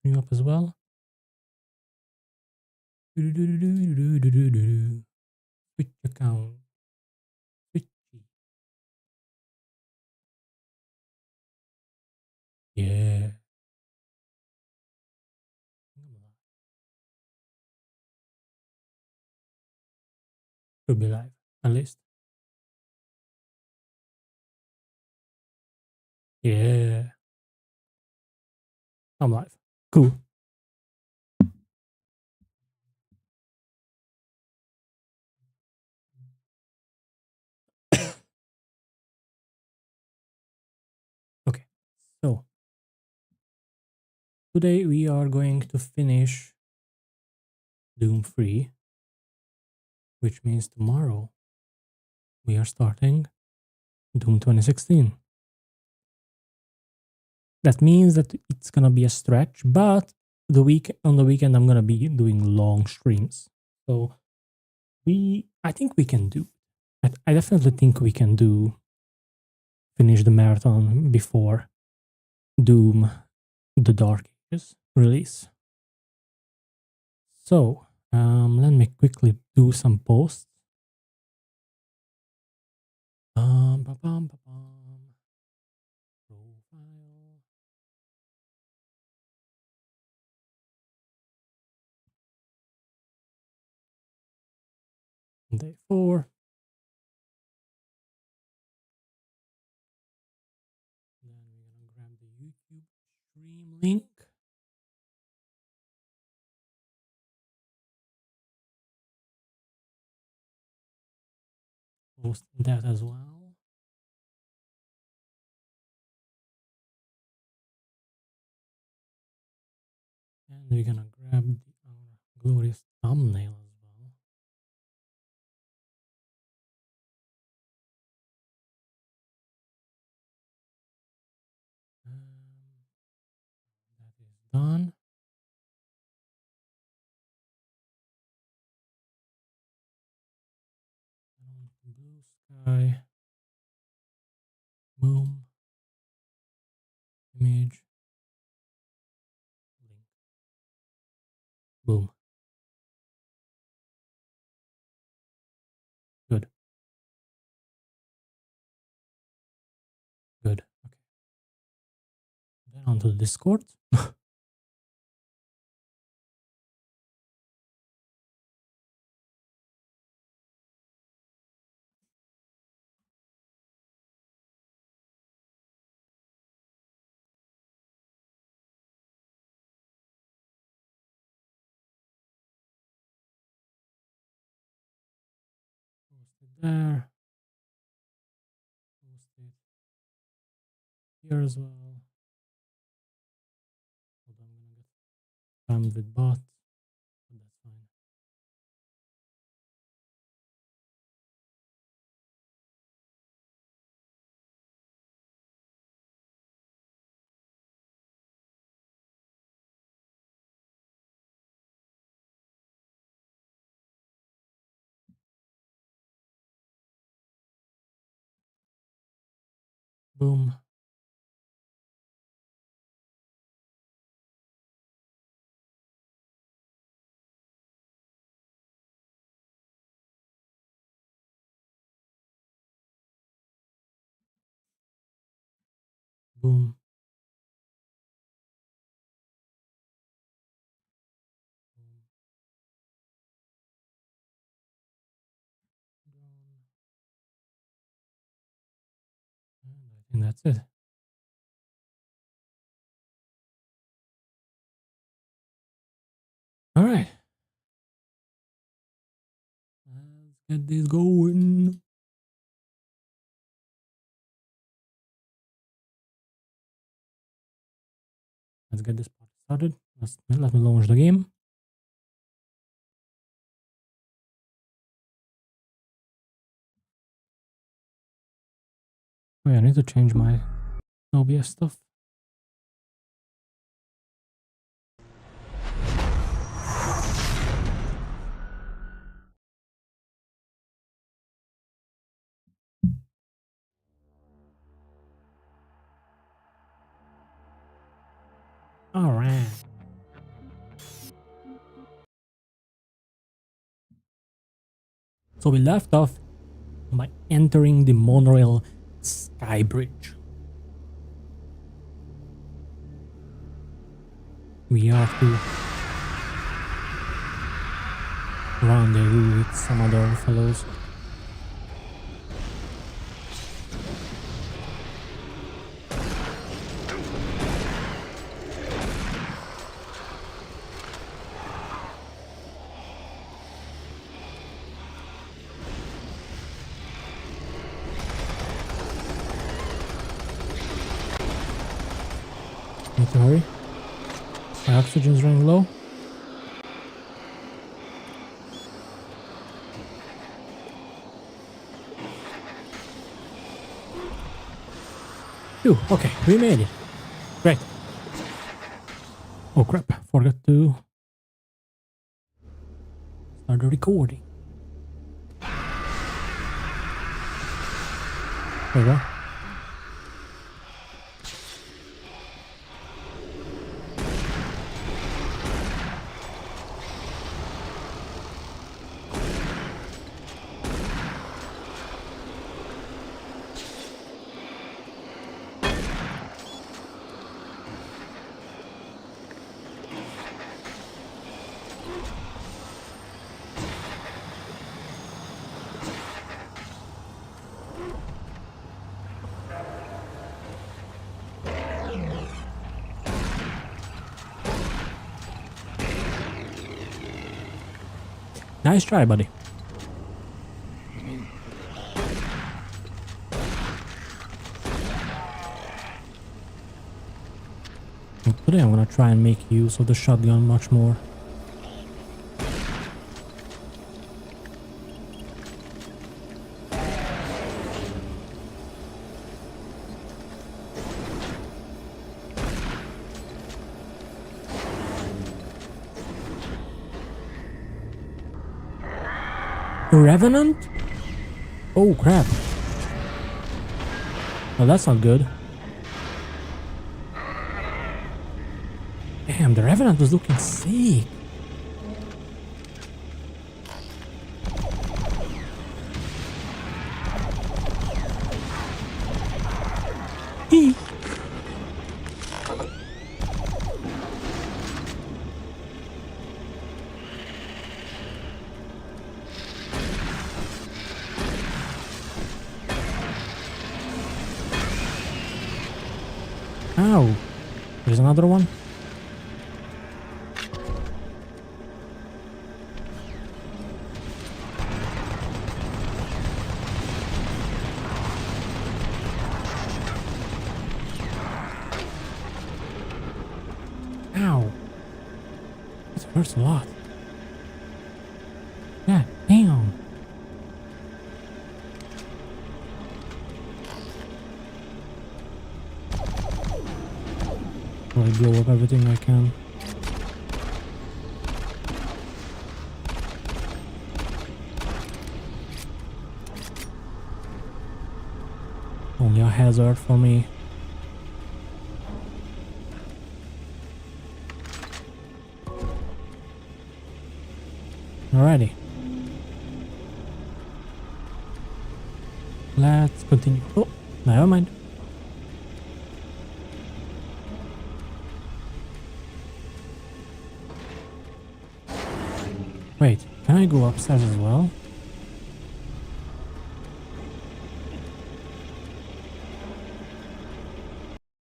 you up as well. Switch account. Switch. Yeah. Should be live, at least. Yeah. I'm live. Cool. Okay. So today we are going to finish Doom 3, which means tomorrow we are starting Doom 2016. That means that it's gonna be a stretch, but on the weekend I'm gonna be doing long streams. So I think we can do. I definitely think we can finish the marathon before Doom the Dark Ages release. So let me quickly do some posts. Profile. Day 4. Then we're gonna grab the YouTube stream link. Post that as well. And we're gonna grab our glorious thumbnail as well. That is done. Blue sky. Boom. Image. Link. Boom. Good. Good. Okay. Then onto the Discord. Post it there. Post it here as well. Hold on, I'm gonna get spammed with bots, but that's fine. Boom. Boom. And I think that's it. All right. Let's get this going. Let's get this part started. Let me launch the game. Oh yeah, I need to change my OBS stuff. All right. So we left off by entering the monorail sky bridge. We have to rendezvous with some other fellows. Need to hurry. My oxygen's running low. Phew, okay, we made it. Great. Oh crap, forgot to start the recording. There we go. Nice try, buddy. Today I'm gonna try and make use of the shotgun much more. Revenant? Oh crap. Well, that's not good. Damn, the Revenant was looking sick. Hee. Ow. There's another one. Ow. This hurts a lot. God damn. I blow up everything I can. Only a hazard for me. Alrighty. Let's continue. Oh, never mind. Wait, can I go upstairs as well?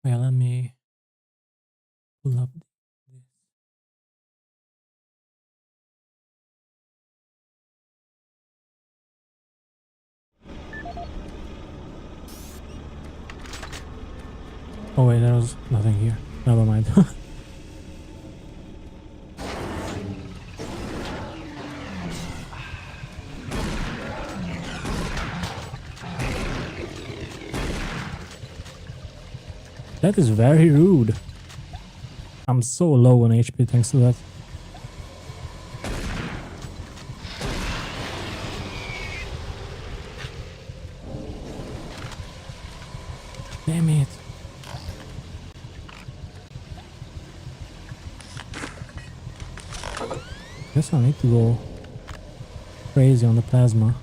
Well, let me pull up this. Oh wait, there was nothing here. Never mind. That is very rude. I'm so low on HP thanks to that. Damn it. Guess I need to go crazy on the plasma.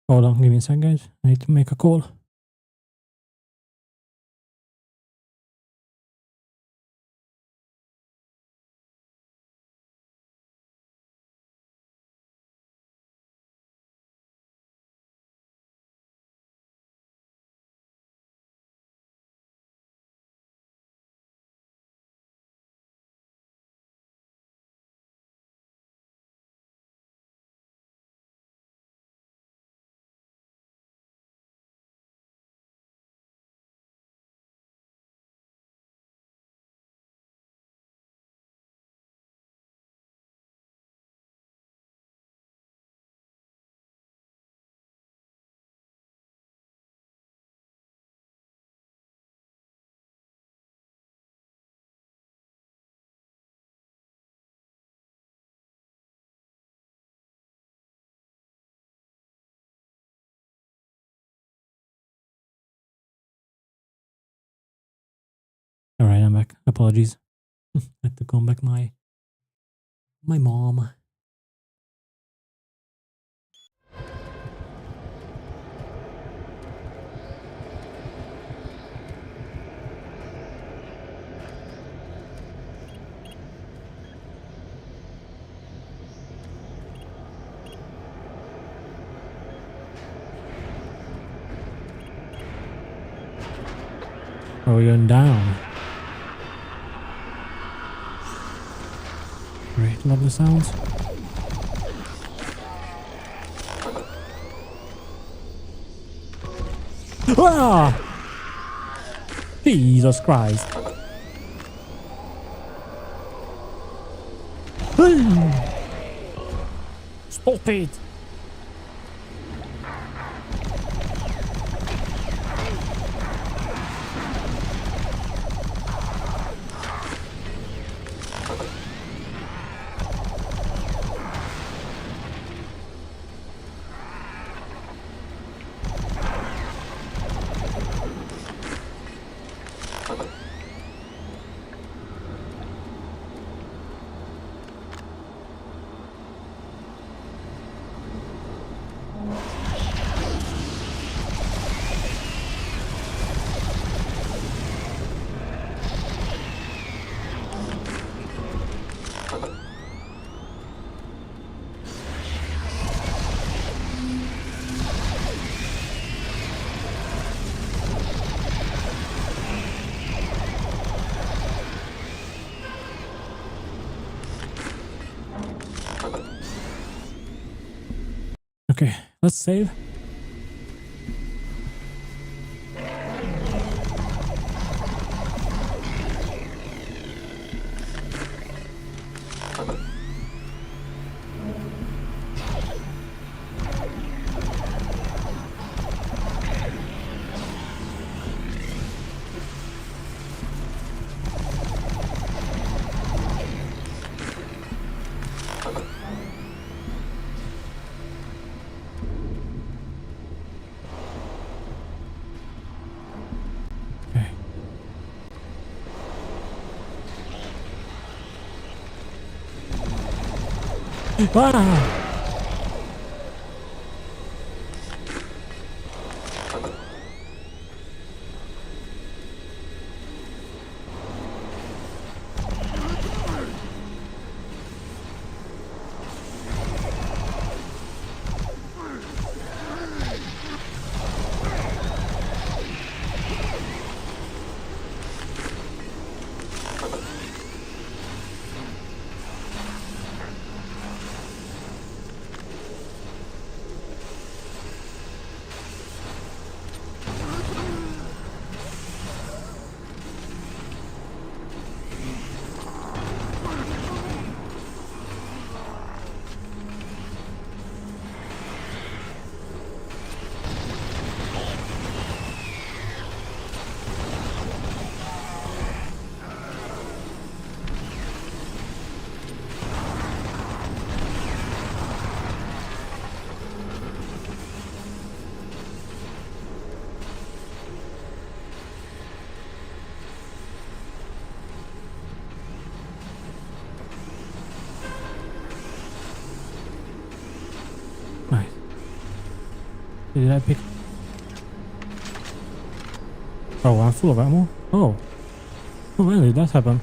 Hold on, give me a second, guys. I need to make a call. All right, I'm back. Apologies. I had to come back my mom. Oh, we're going down. Great, love the sounds. Ah! Jesus Christ. Stop it! Okay, let's save. Okay. Ah! Did I pick? Oh, I'm full of ammo. Oh. Oh, when did that happen?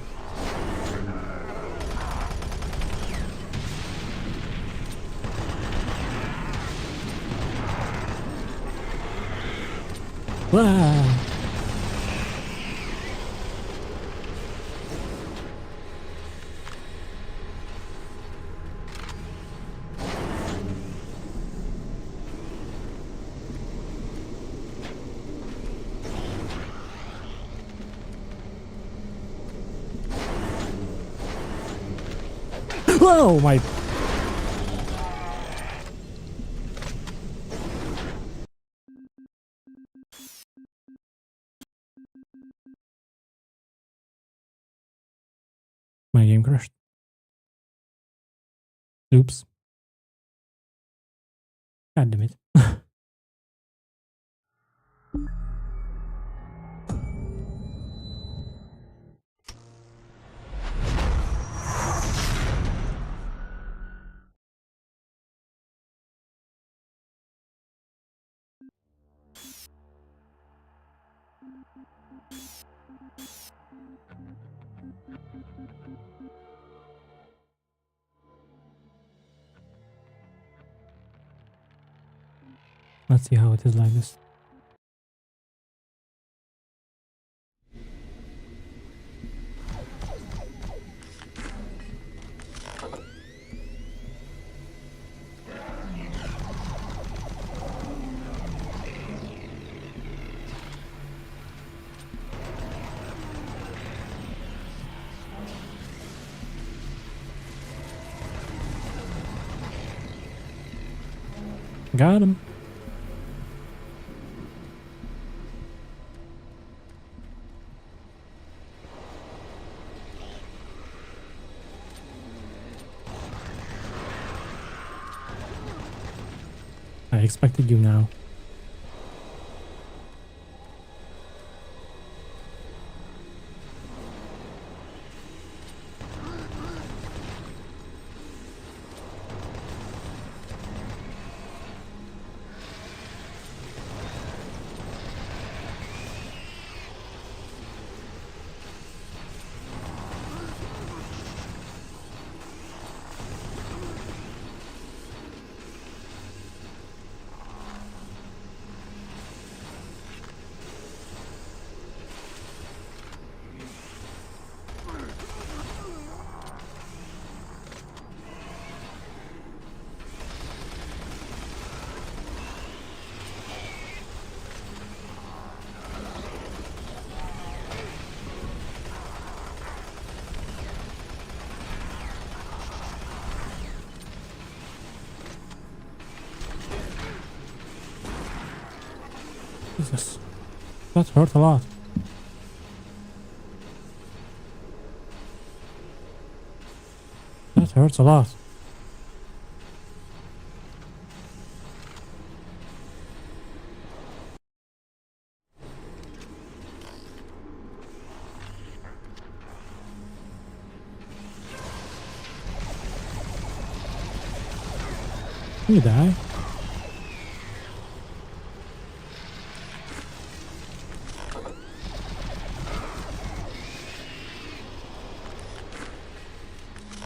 Wow. Whoa, my game crashed. Oops. God damn it. Let's see how it is like this. Got him. I expected you now. Jesus. That hurt a lot. That hurts a lot. You die.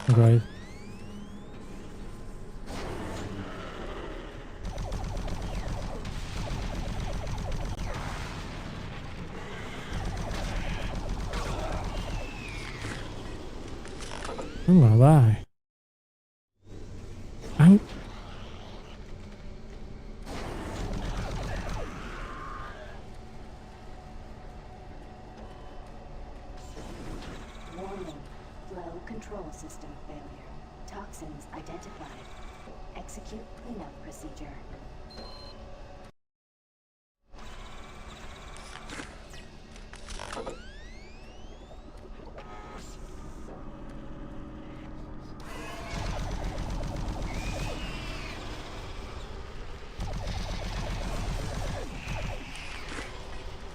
Right. I'm gonna lie. I'm... Warning. Flow control system failure. Toxins identified. Execute cleanup procedure.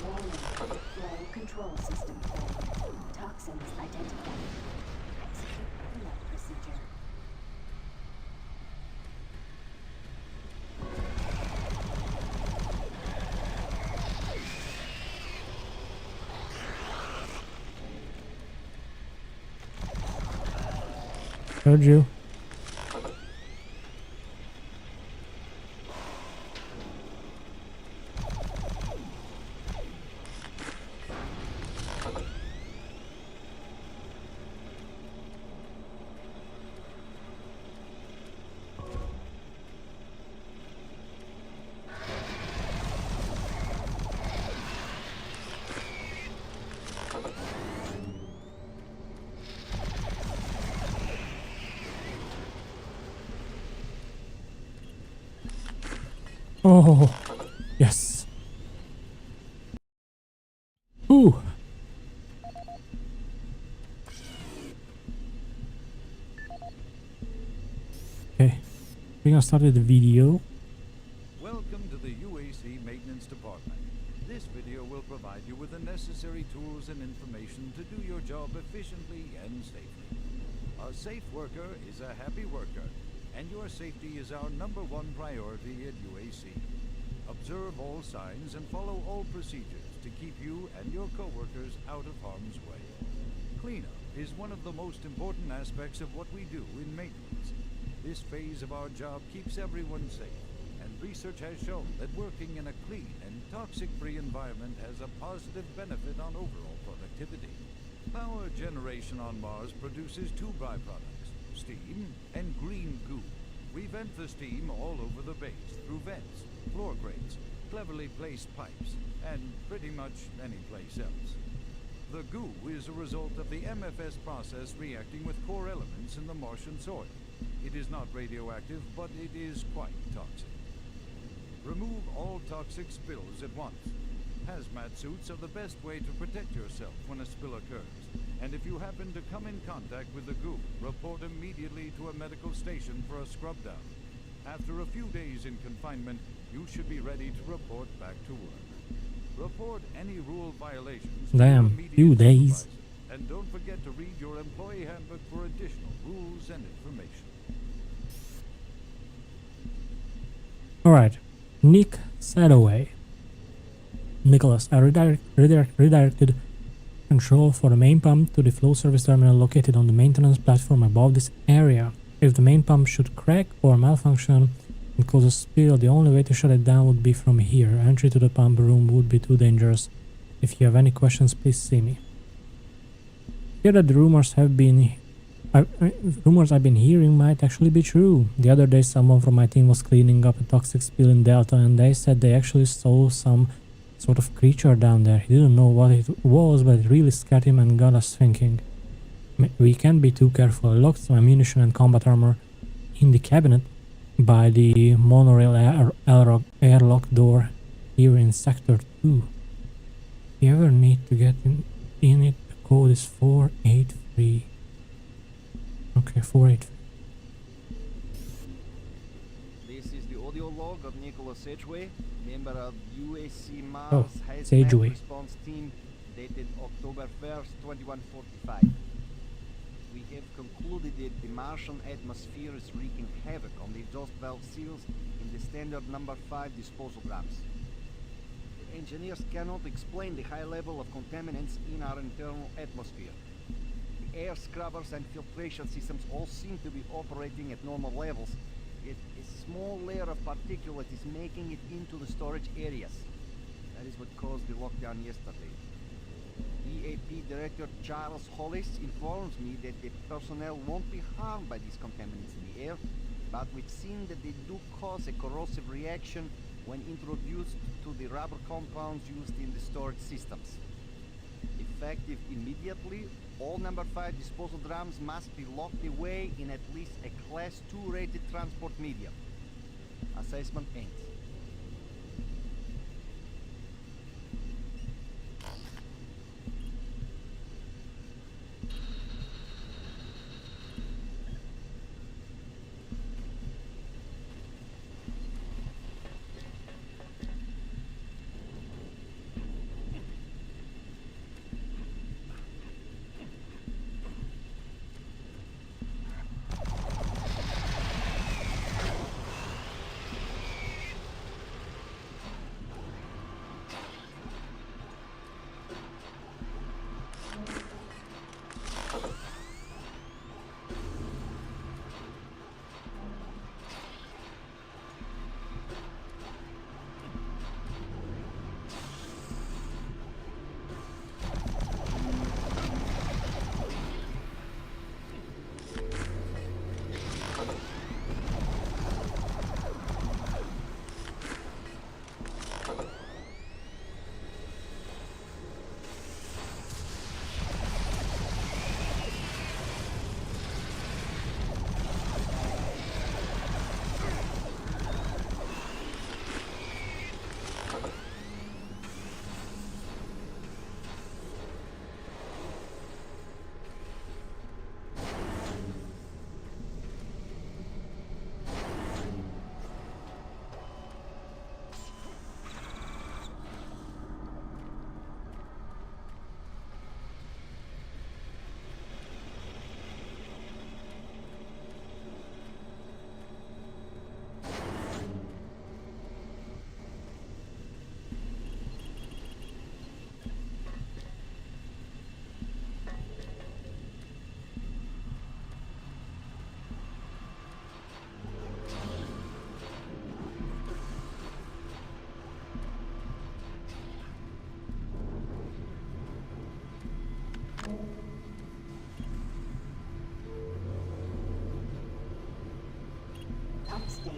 Warning. Flow control system failure. Toxins identified. Execute cleanup procedure. Heard you. Oh, yes. Ooh. Okay, we're gonna start with the video. Welcome to the UAC Maintenance Department. This video will provide you with the necessary tools and information to do your job efficiently and safely. A safe worker is a happy worker, and your safety is our #1 priority at UAC. Observe all signs and follow all procedures to keep you and your coworkers out of harm's way. Cleanup is one of the most important aspects of what we do in maintenance. This phase of our job keeps everyone safe, and research has shown that working in a clean and toxic-free environment has a positive benefit on overall productivity. Power generation on Mars produces 2 byproducts, steam and green goo. We vent the steam all over the base through vents, floor grates, cleverly placed pipes, and pretty much any place else. The goo is a result of the MFS process reacting with core elements in the Martian soil. It is not radioactive, but it is quite toxic. Remove all toxic spills at once. Hazmat suits are the best way to protect yourself when a spill occurs, and if you happen to come in contact with the goo, report immediately to a medical station for a scrub down. After a few days in confinement, you should be ready to report back to work. Report any rule violations to your Damn, immediate few days. supervisor, and don't forget to read your employee handbook for additional rules and information. Alright, Nick Sadoway. Nicholas, I redirected control for the main pump to the flow service terminal located on the maintenance platform above this area. If the main pump should crack or malfunction and cause a spill, the only way to shut it down would be from here. Entry to the pump room would be too dangerous. If you have any questions, please see me. Hear that the rumors I've been hearing might actually be true. The other day someone from my team was cleaning up a toxic spill in Delta, and they said they actually saw some sort of creature down there. He didn't know what it was, but it really scared him and got us thinking. We can't be too careful. I locked some ammunition and combat armor in the cabinet by the monorail airlock door here in Sector 2. If you ever need to get in it, the code is 483. Okay, 483. This is the audio log of Nicholas Sedgway, member of UAC Mars Oh, Hazmat Sedgway. Response Team, dated October 1st, 2145. We have concluded that the Martian atmosphere is wreaking havoc on the exhaust valve seals in the standard number 5 disposal drums. The engineers cannot explain the high level of contaminants in our internal atmosphere. The air scrubbers and filtration systems all seem to be operating at normal levels, yet a small layer of particulate is making it into the storage areas. That is what caused the lockdown yesterday. EAP Director Charles Hollis informs me that the personnel won't be harmed by these contaminants in the air, but we've seen that they do cause a corrosive reaction when introduced to the rubber compounds used in the storage systems. Effective immediately, all number 5 disposal drums must be locked away in at least a Class 2 rated transport medium. Assessment ends.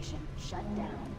station shut down.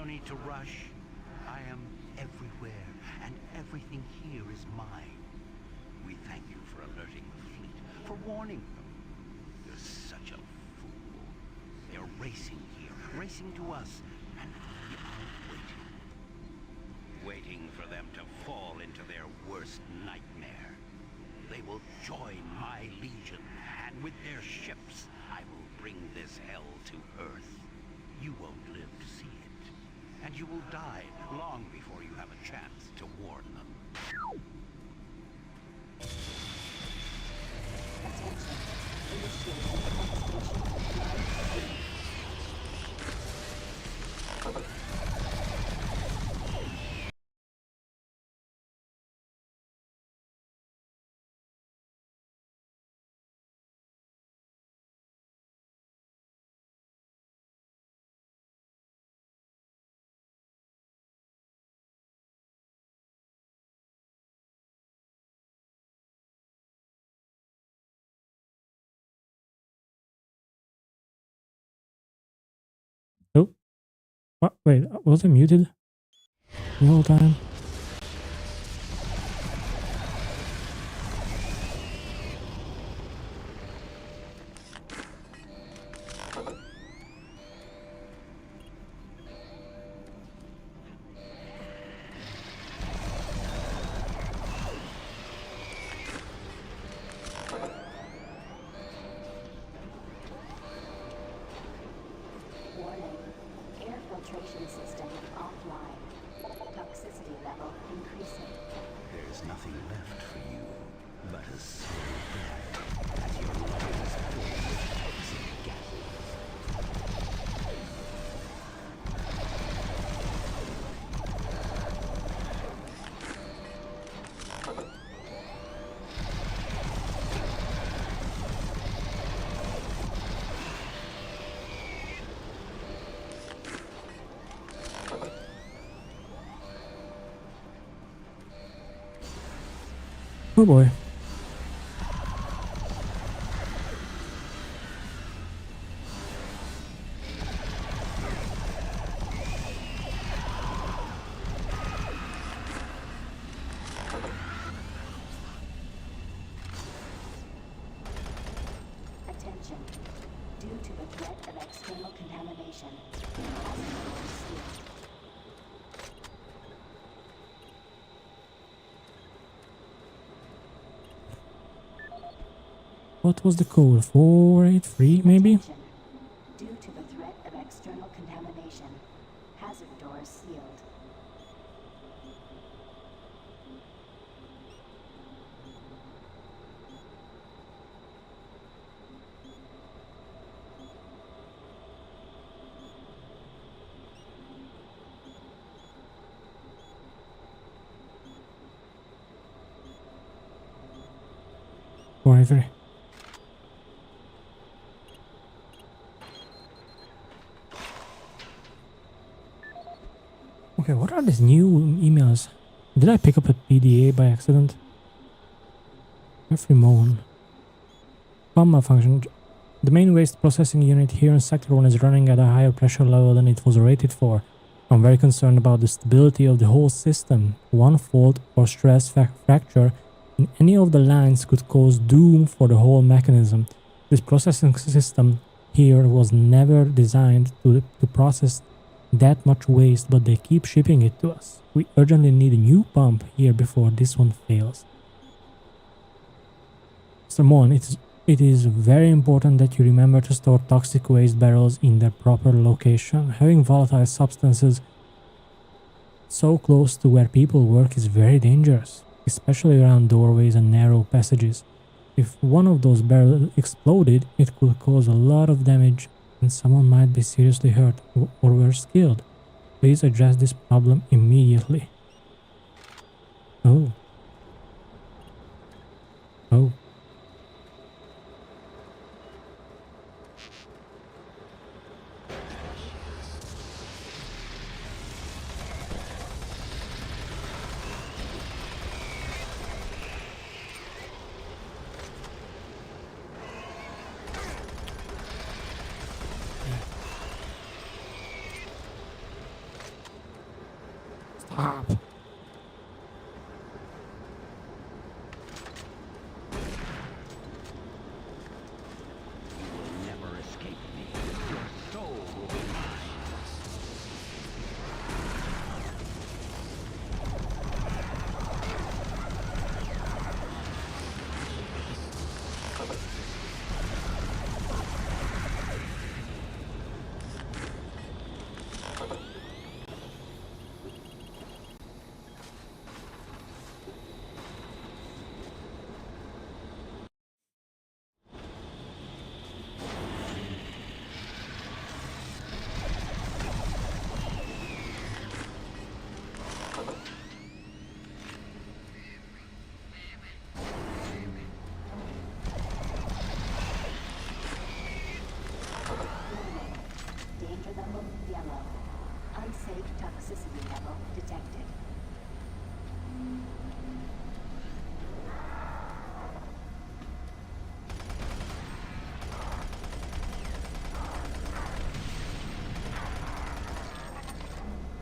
need to rush. I am everywhere, and everything here is mine. We thank you for alerting the fleet, for warning them. You're such a fool. They're racing here, racing to us, and we are waiting. Waiting for them to fall into their worst nightmare. They will join my legion, and with their ships, I will bring this hell to Earth. You won't live to see it, and you will die long before you have a chance to warn them. Attention. Initiating devastation of Drive 3. Oh, what? Wait, was I muted the whole time? Warning. Air filtration system offline. Toxicity level increasing. There's nothing left for you but a slow death as your lungs fill with toxic gases. Oh boy. Attention. Due to the threat of external contamination, passing doors sealed. What was the code? 483 maybe? Attention. Due to the threat of external contamination, hazard doors sealed. Whatever. Okay, what are these new emails? Did I pick up a PDA by accident? Jeffrey Moan. Pump malfunction. The main waste processing unit here in Sector 1 is running at a higher pressure level than it was rated for. I'm very concerned about the stability of the whole system. One fault or stress fracture in any of the lines could cause doom for the whole mechanism. This processing system here was never designed to process that much waste, but they keep shipping it to us. We urgently need a new pump here before this one fails. Mr. Moan, it is very important that you remember to store toxic waste barrels in their proper location. Having volatile substances so close to where people work is very dangerous, especially around doorways and narrow passages. If one of those barrels exploded, it could cause a lot of damage and someone might be seriously hurt or worse killed. Please address this problem immediately. Oh. Oh.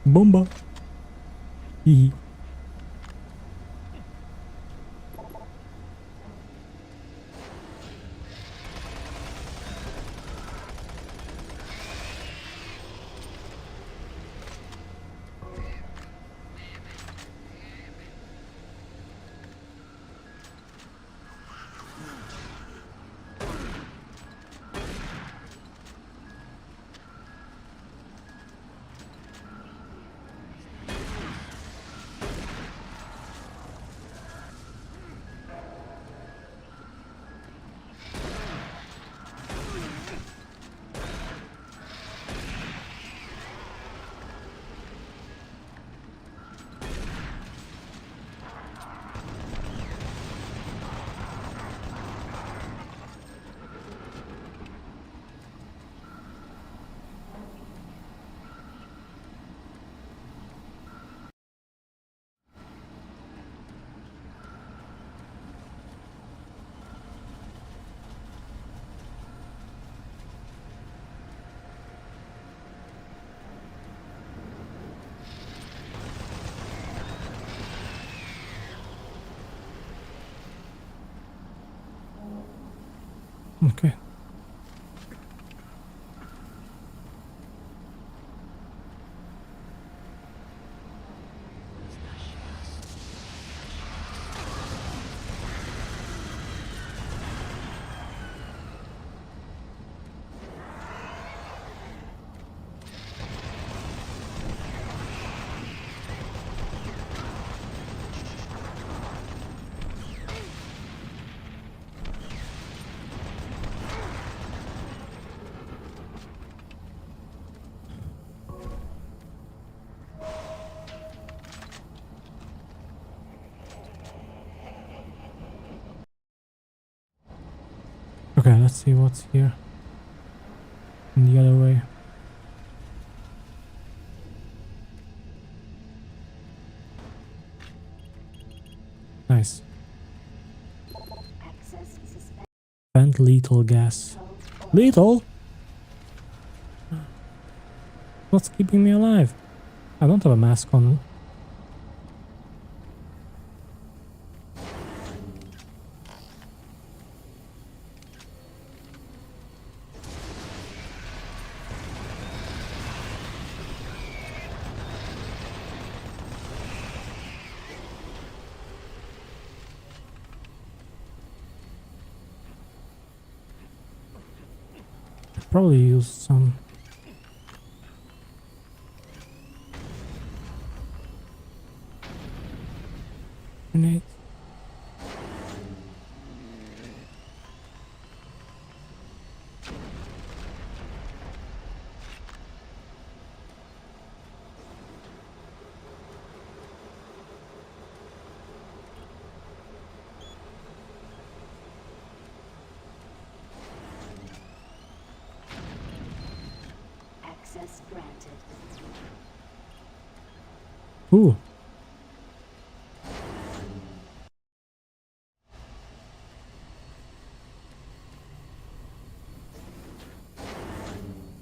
Bomba. Hee. Okay. Okay, let's see what's here. In the other way. Nice. Access suspended. Spent lethal gas. Lethal? What's keeping me alive? I don't have a mask on. Probably use some. Grenades. Access granted. Ooh.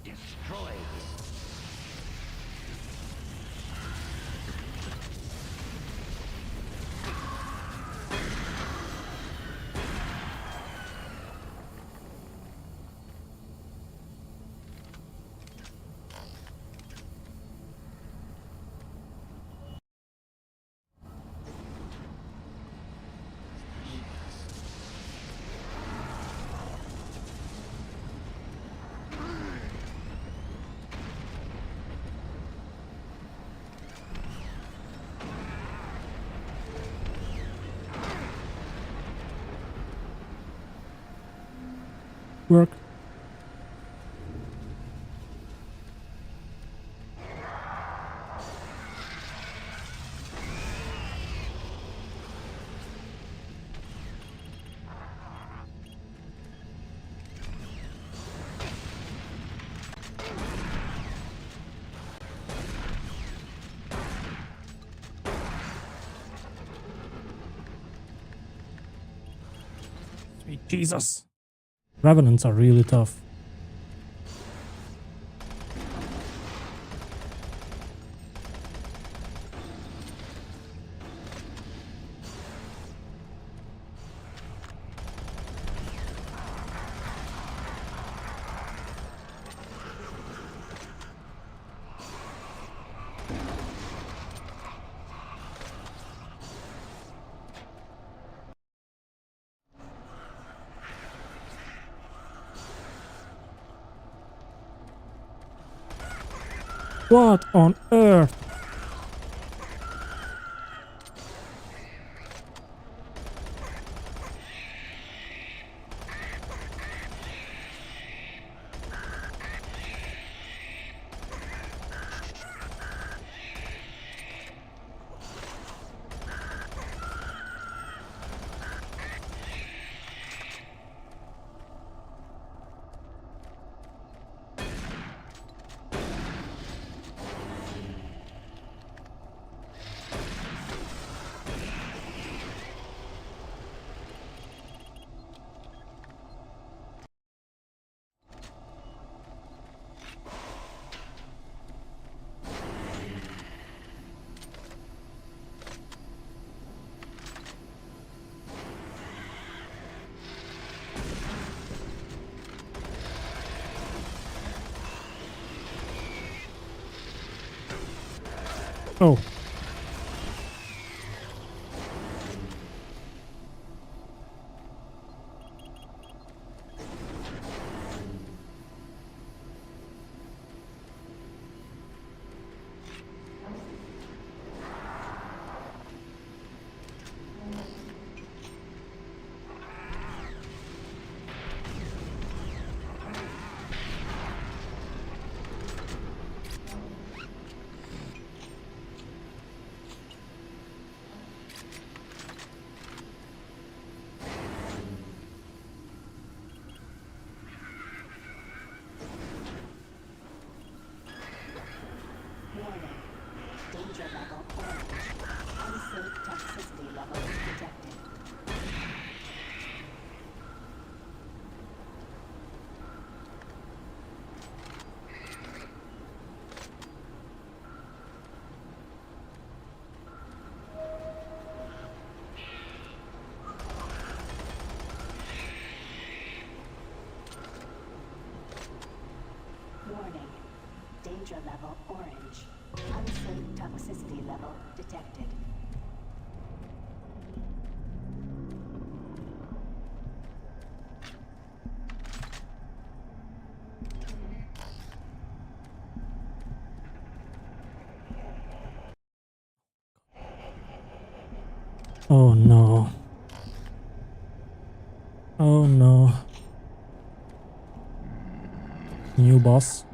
Destroy. Work. Sweet Jesus. Revenants are really tough. What on earth? Oh. Warning. Danger level orange. Unsafe toxicity level detected. Warning. Danger level orange. Unsafe toxicity level detected. Oh no. Oh no. New boss.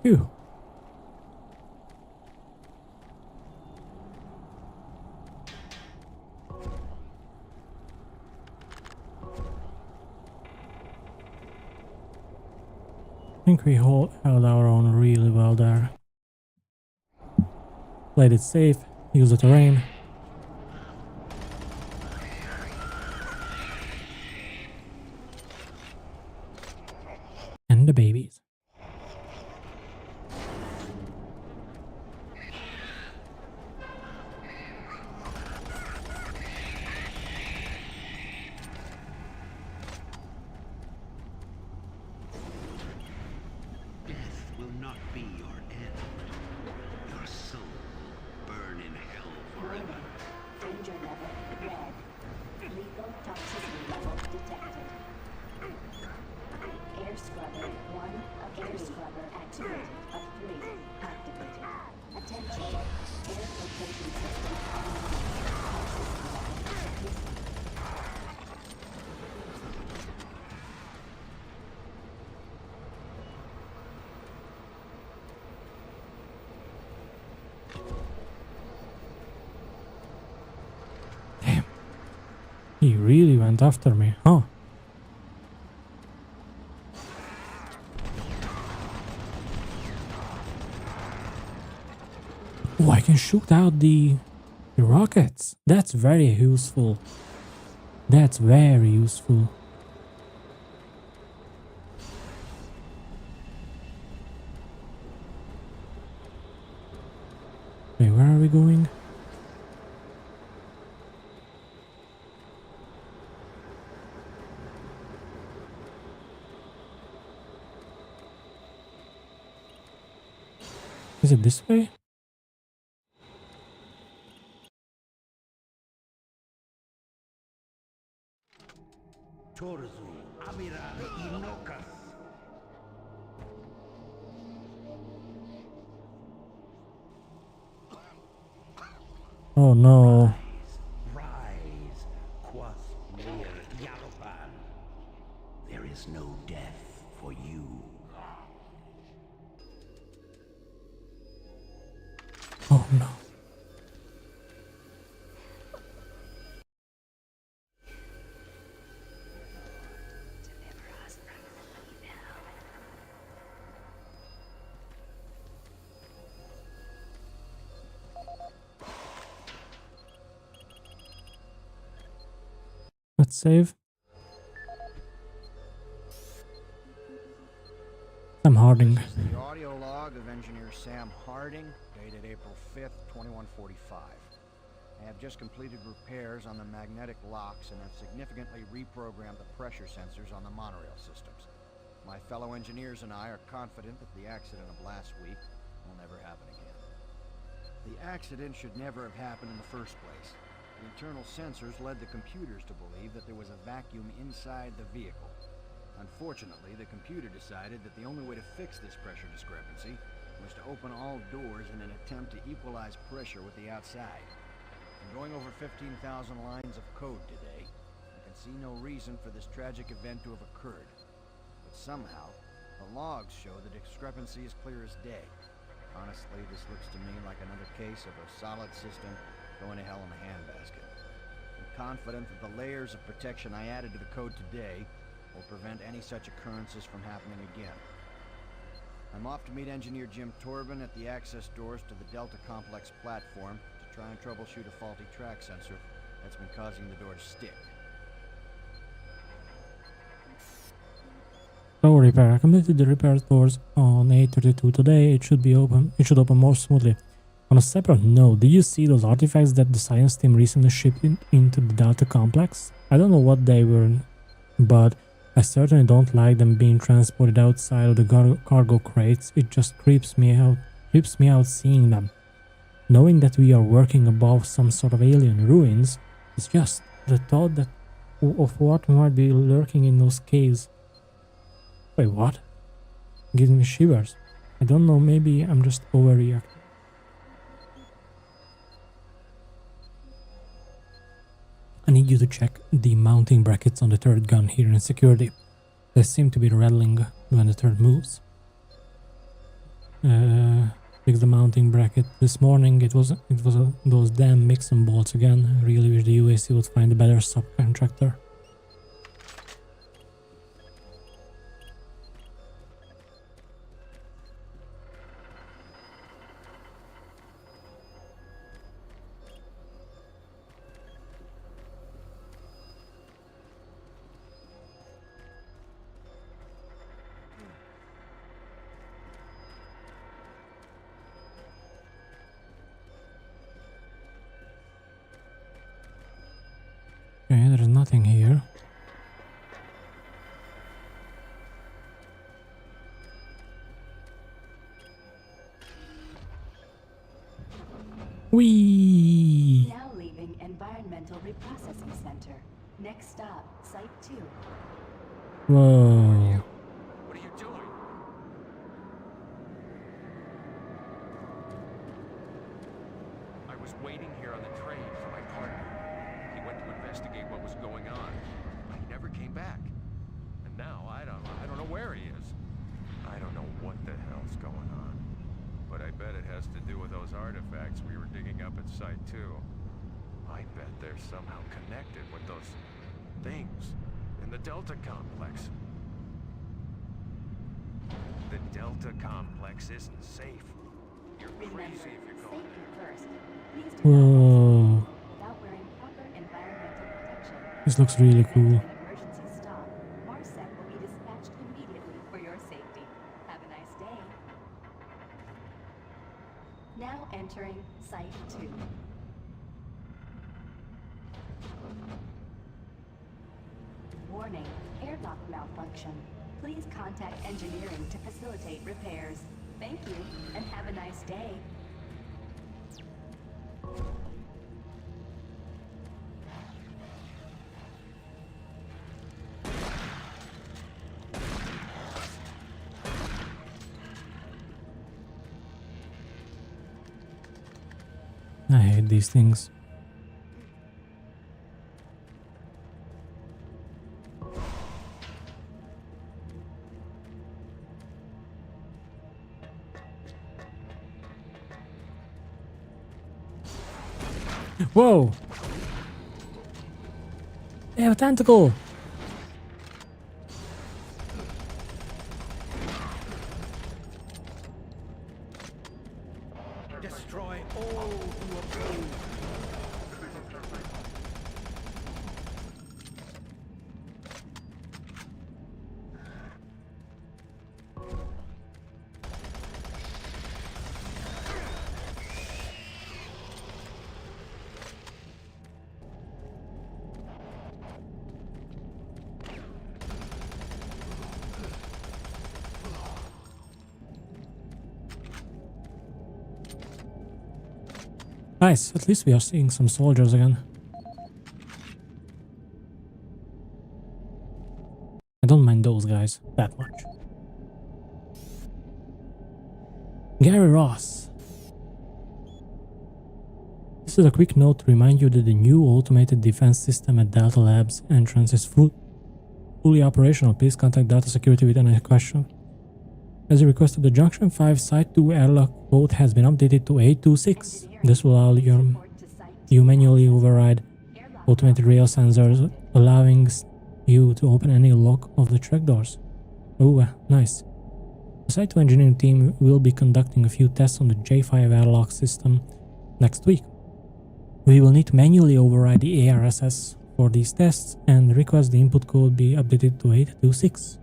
Phew. I think we held our own really well there. Played it safe, used the terrain. And the babies. Death will not be your end. Your soul will burn in hell forever. Warning. Danger level red. Lethal toxicity level detected. Air scrubber 1 of Air scrubber activated. Upgrade activated. Attention. Air filtration system activated. Damn. He really went after me, huh? Oh, I can shoot out the rockets. That's very useful. That's very useful. Okay, where are we going? Is it this way? Torzu, Amiral Inokas. Oh no. Rise, Quas Mir Yalopan. There is no death for you. Oh no. Let's save. Sam Harding. This is the audio log of engineer Sam Harding, dated April 5th, 2145. I have just completed repairs on the magnetic locks and have significantly reprogrammed the pressure sensors on the monorail systems. My fellow engineers and I are confident that the accident of last week will never happen again. The accident should never have happened in the first place. The internal sensors led the computers to believe that there was a vacuum inside the vehicle. Unfortunately, the computer decided that the only way to fix this pressure discrepancy was to open all doors in an attempt to equalize pressure with the outside. In going over 15,000 lines of code today, I can see no reason for this tragic event to have occurred. But somehow, the logs show the discrepancy is clear as day. Honestly, this looks to me like another case of a solid system going to hell in a handbasket. I'm confident that the layers of protection I added to the code today will prevent any such occurrences from happening again. I'm off to meet engineer Jim Torben at the access doors to the Delta Complex platform to try and troubleshoot a faulty track sensor that's been causing the door to stick. Door repair. I completed the repair doors on 8:32 today. It should open more smoothly. On a separate note, did you see those artifacts that the science team recently shipped into the Delta Complex? I don't know what they were, but I certainly don't like them being transported outside of the cargo crates. It just creeps me out seeing them. Knowing that we are working above some sort of alien ruins, it's just the thought that of what might be lurking in those caves. Wait, what? Gives me shivers. I don't know, maybe I'm just overreacting. I need you to check the mounting brackets on the third gun here in security. They seem to be rattling when the third moves. Fix the mounting bracket. This morning it was those damn Mixon bolts again. I really wish the UAC would find a better subcontractor. Okay, there's nothing here. Whee! Now leaving Environmental Reprocessing Center. Next stop, Site 2. Whoa. What are you doing? has to do with those artifacts we were digging up at Site 2. I bet they're somehow connected with those things in the Delta Complex. The Delta Complex isn't safe. You're Remember, crazy if you call safety it. first. Please do not Whoa, without wearing proper environmental protection. this looks really cool. After an emergency stop, MARSEC will be dispatched immediately for your safety. Have a nice day. Now entering Site 2. Warning, airlock malfunction. Please contact engineering to facilitate repairs. Thank you, and have a nice day. I hate these things. Whoa! They have a tentacle! Destroy all who oppose. Nice, at least we are seeing some soldiers again. I don't mind those guys that much. Gary Ross. This is a quick note to remind you that the new automated defense system at Delta Labs entrance is fully operational. Please contact Delta Security with any question. As you requested, the Junction 5 Site 2 airlock code has been updated to 826. This will allow you manually override automated rail sensors, allowing you to open any lock of the track doors. Oh, nice. The Site 2 engineering team will be conducting a few tests on the J5 airlock system next week. We will need to manually override the ARSS for these tests and request the input code be updated to 826.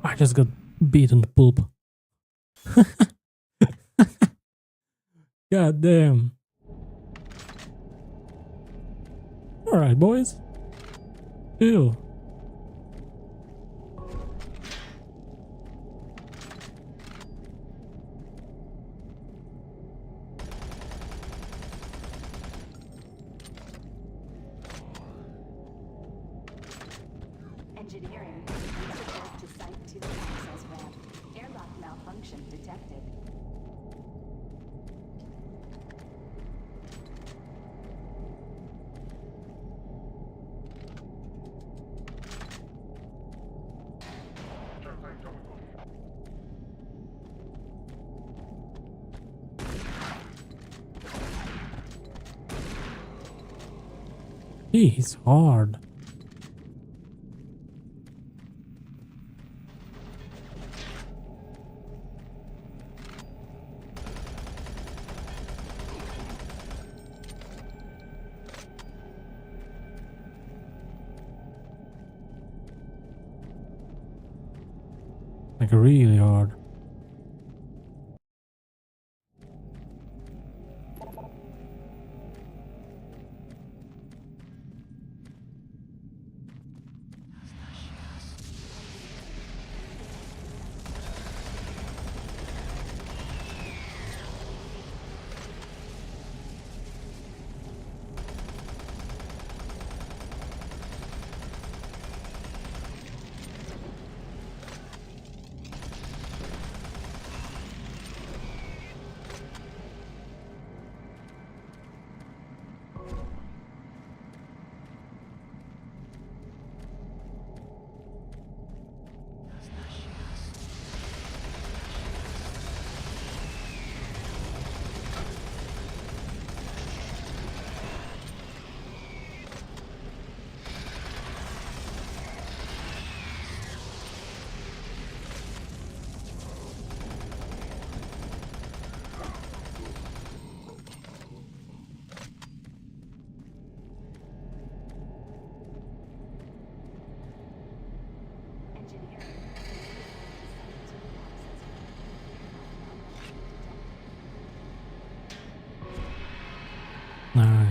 I just got beaten to pulp. God damn. Alright, boys. Chill. Engineering, please report to Site 2 access ramp. Airlock malfunction detected. He's hard. Like really hard.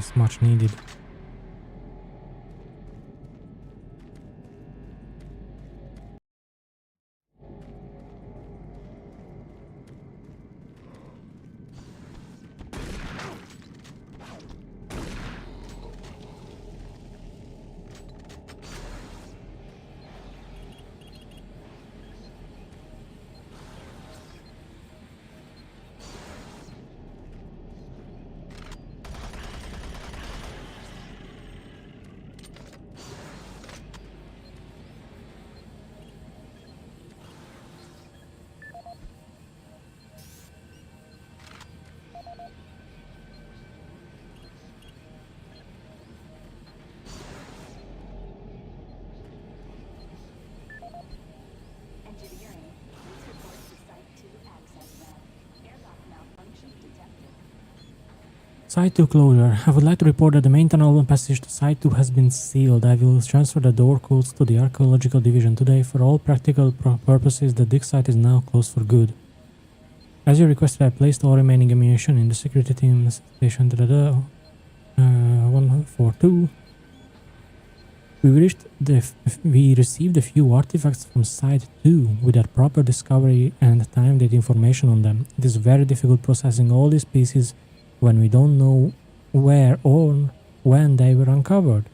Yes, much needed. Engineering, please report to Site 2 access lab. Airlock malfunction detected. Site 2 closure. I would like to report that the main tunnel passage to Site 2 has been sealed. I will transfer the door codes to the Archaeological Division today. For all practical purposes, the dig site is now closed for good. As you requested, I placed all remaining ammunition in the security team's station. 142. We received a few artifacts from Site 2 with their proper discovery and time date information on them. It is very difficult processing all these pieces when we don't know where or when they were uncovered.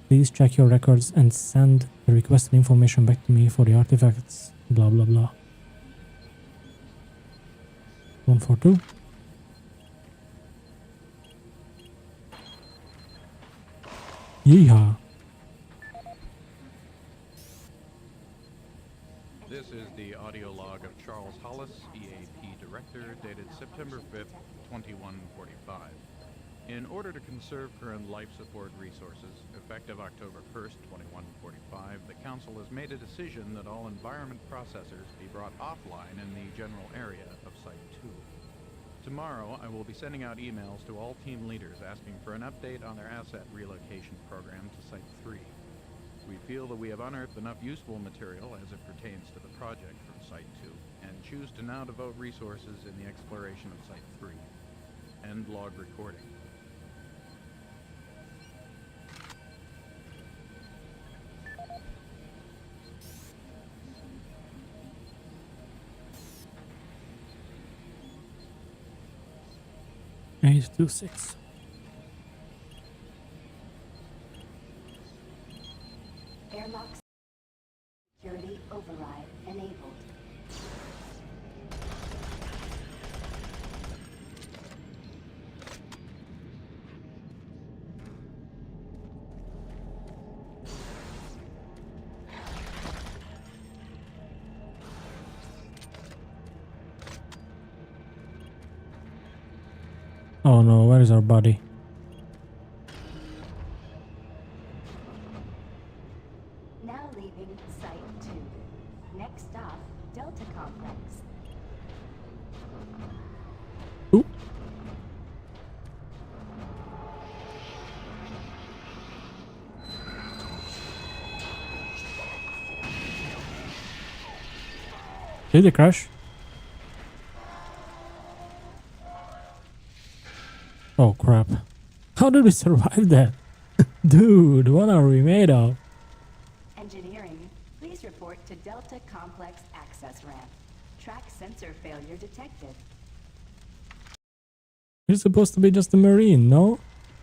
Please check your records and send the requested information back to me for the artifacts. Blah blah blah. 142. Yeehaw. This is the audio log of Charles Hollis, EAP Director, dated September 5th, 2145. In order to conserve current life support resources, effective October 1st, 2145, the Council has made a decision that all environment processors be brought offline in the general area of Site 2. Tomorrow, I will be sending out emails to all team leaders asking for an update on their asset relocation program to Site 3. We feel that we have unearthed enough useful material as it pertains to the project from Site 2, and choose to now devote resources in the exploration of Site 3. End log recording. Eight, 2, 6. Airlock security override enabled. Oh no, where is our body? Now leaving Site 2. Next stop, Delta Complex. Ooh. Did it crash? Oh crap. How did we survive that? Dude, what are we made of? Engineering, please report to Delta Complex access ramp. Track sensor failure detected. You're supposed to be just a marine, no?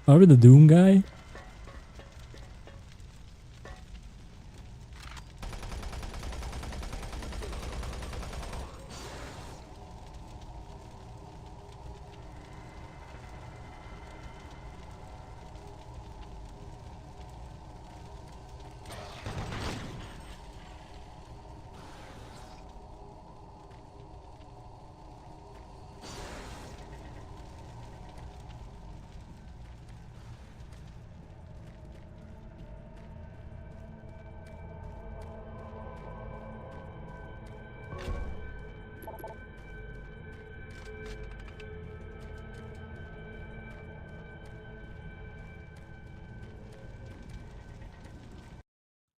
Are we the Doom guy?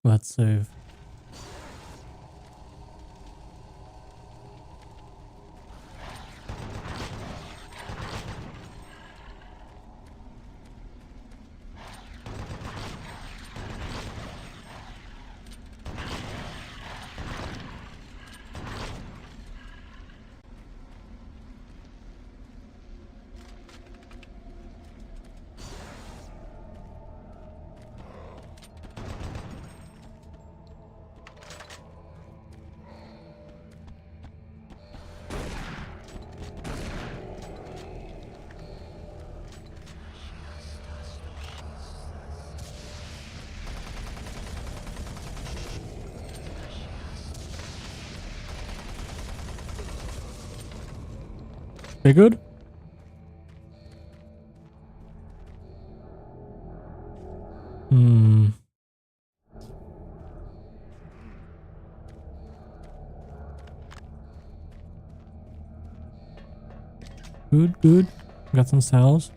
Let's save. They good? Hmm. Good, good. Got some cells.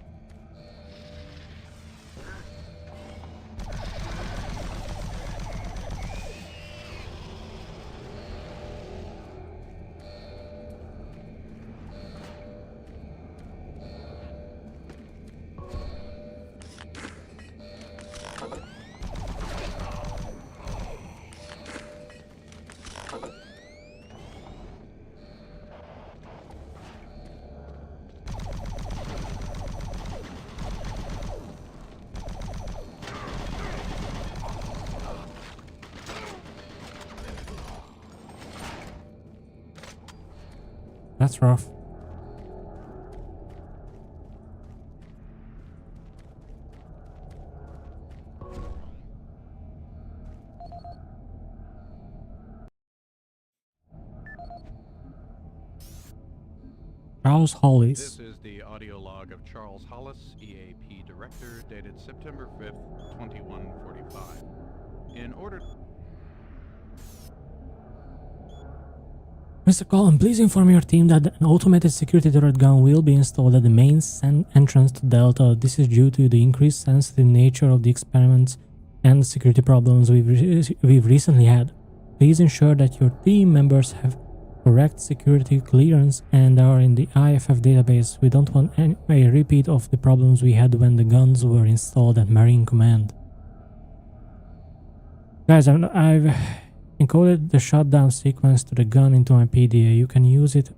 That's rough. Charles Hollis. This is the audio log of Charles Hollis, EAP Director, dated September 5th, 2145. In order... Mr. Cullen, please inform your team that an automated security turret gun will be installed at the main entrance to Delta. This is due to the increased sensitive nature of the experiments and the security problems we've recently had. Please ensure that your team members have correct security clearance and are in the IFF database. We don't want a repeat of the problems we had when the guns were installed at Marine Command. Guys, I've encoded the shutdown sequence to the gun into my PDA. You can use it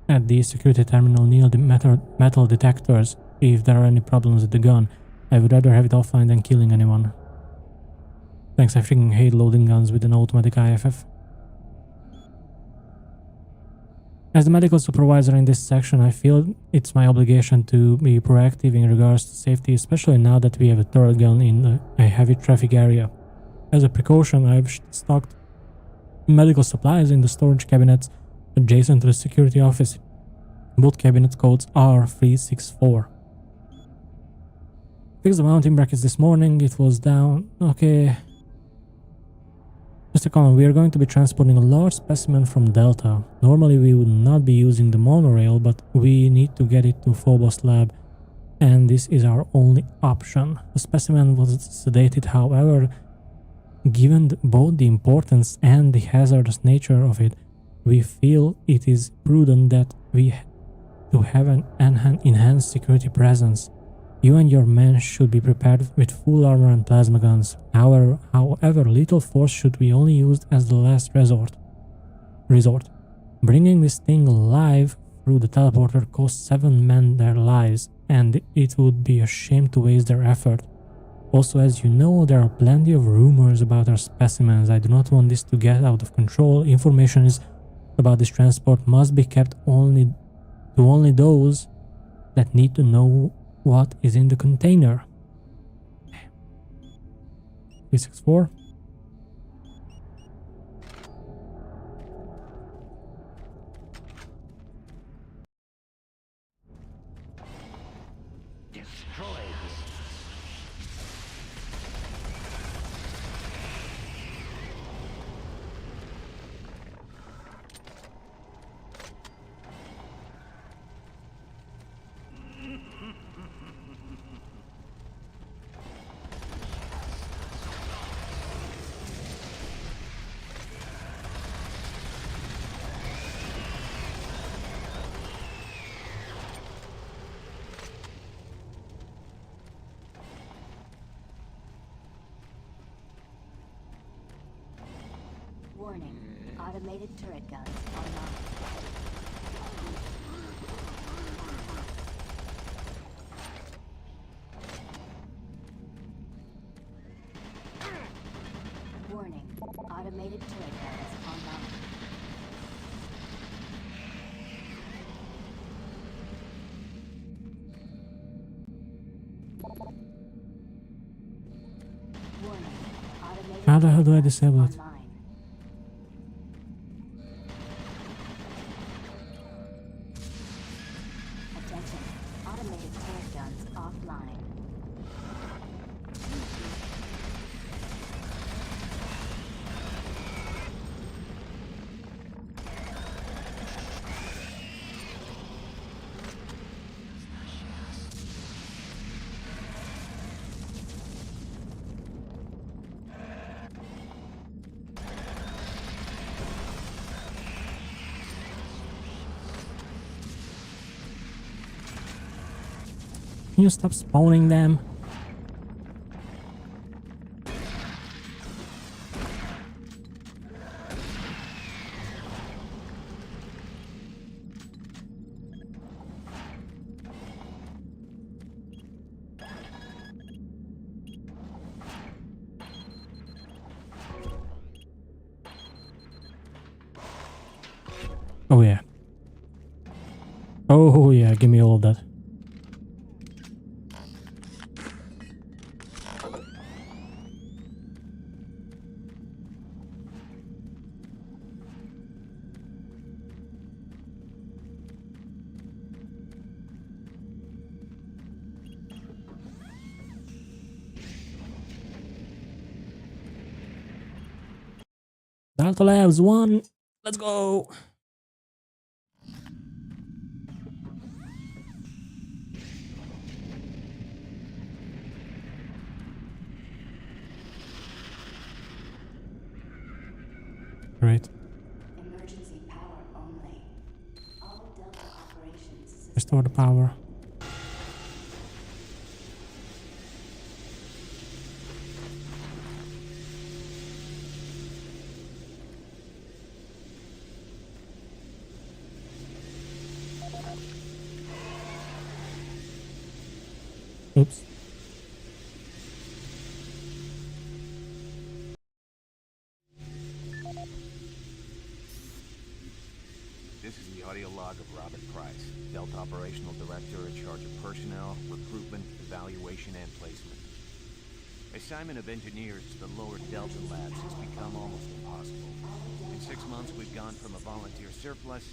at the security terminal near the metal detectors if there are any problems with the gun. I would rather have it offline than killing anyone. Thanks, I freaking hate loading guns with an automatic IFF. As the medical supervisor in this section, I feel it's my obligation to be proactive in regards to safety, especially now that we have a turret gun in a heavy traffic area. As a precaution, I've stocked medical supplies in the storage cabinets adjacent to the security office. Both cabinet codes are 364. Fixed the mounting brackets this morning, it was down. Okay. Mr. Cullen, we are going to be transporting a large specimen from Delta. Normally we would not be using the monorail, but we need to get it to Phobos lab, and this is our only option. The specimen was sedated, however, given both the importance and the hazardous nature of it, we feel it is prudent that we to have an enhanced security presence. You and your men should be prepared with full armor and plasma guns. However, lethal force should be only used as the last resort. Bringing this thing alive through the teleporter cost 7 men their lives, and it would be a shame to waste their effort. Also, as you know, there are plenty of rumors about our specimens. I do not want this to get out of control. Information about this transport must be kept only those that need to know what is in the container. 364. Warning, automated turret guns online. Warning, automated turret guns online. Warning, automated How the hell do I disable it? online. Can you stop spawning them? Oh yeah. Oh yeah, give me all of that. Delta Labs 1. Let's go. Great. Emergency power only. All Delta operations. Restore the power. Oops. This is the audio log of Robert Price, Delta Operational Director in charge of personnel, recruitment, evaluation, and placement. Assignment of engineers to the lower Delta labs has become almost impossible. In 6 months, we've gone from a volunteer surplus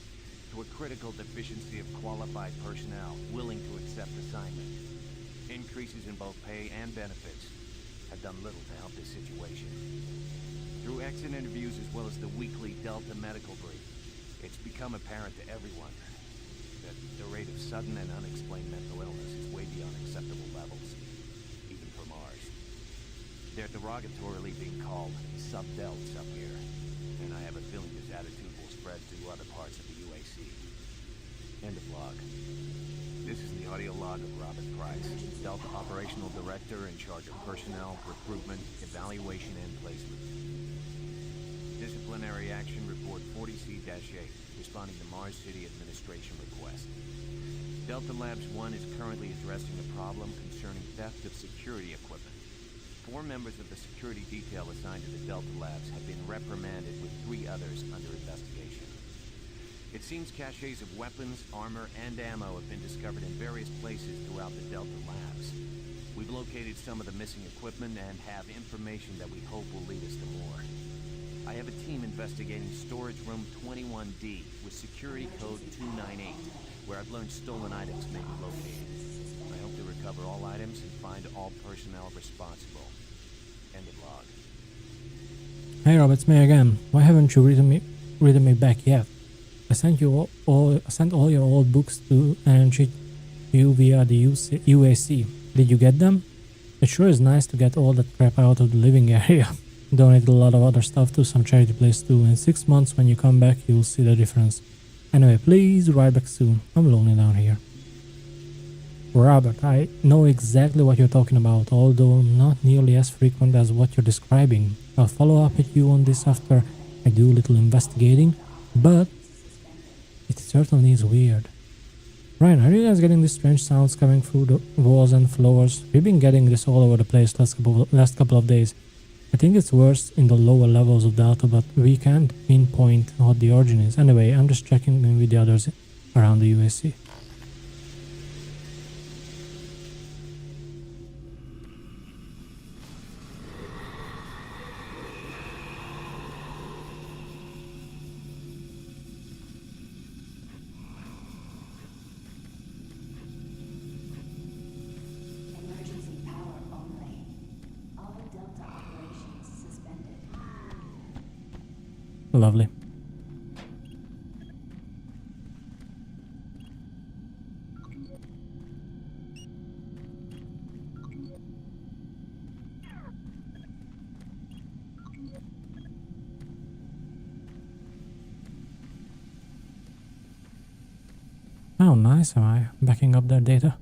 to a critical deficiency of qualified personnel willing to accept assignment. Increases in both pay and benefits have done little to help this situation. Through exit interviews as well as the weekly Delta medical brief, it's become apparent to everyone that the rate of sudden and unexplained mental illness is way beyond acceptable levels, even for Mars. They're derogatorily being called sub-delts up here, and I have a feeling this attitude will spread to other parts of the UAC. End of log. This is the audio log of Robert Price, Delta Operational Director in charge of personnel, recruitment, evaluation, and placement. Disciplinary Action Report 40C-8, responding to Mars City Administration request. Delta Labs 1 is currently addressing a problem concerning theft of security equipment. 4 members of the security detail assigned to the Delta Labs have been reprimanded with 3 others under investigation. It seems caches of weapons, armor, and ammo have been discovered in various places throughout the Delta Labs. We've located some of the missing equipment and have information that we hope will lead us to more. I have a team investigating storage room 21D with security code 298, where I've learned stolen items may be located. I hope to recover all items and find all personnel responsible. End of log. Hey Rob, it's me again. Why haven't you written me back yet? I sent all your old books to and cheat you via the UAC. Did you get them? It sure is nice to get all that crap out of the living area. Donated a lot of other stuff to some charity place too. In 6 months when you come back you'll see the difference. Anyway, please write back soon. I'm lonely down here. Robert, I know exactly what you're talking about, although not nearly as frequent as what you're describing. I'll follow up with you on this after I do a little investigating, but it certainly is weird. Ryan, are you guys getting these strange sounds coming through the walls and floors? We've been getting this all over the place last couple of days. I think it's worse in the lower levels of Delta, but we can't pinpoint what the origin is. Anyway, I'm just checking in with the others around the UAC. Emergency power only. All Delta operations suspended. Lovely. How nice am I backing up their data?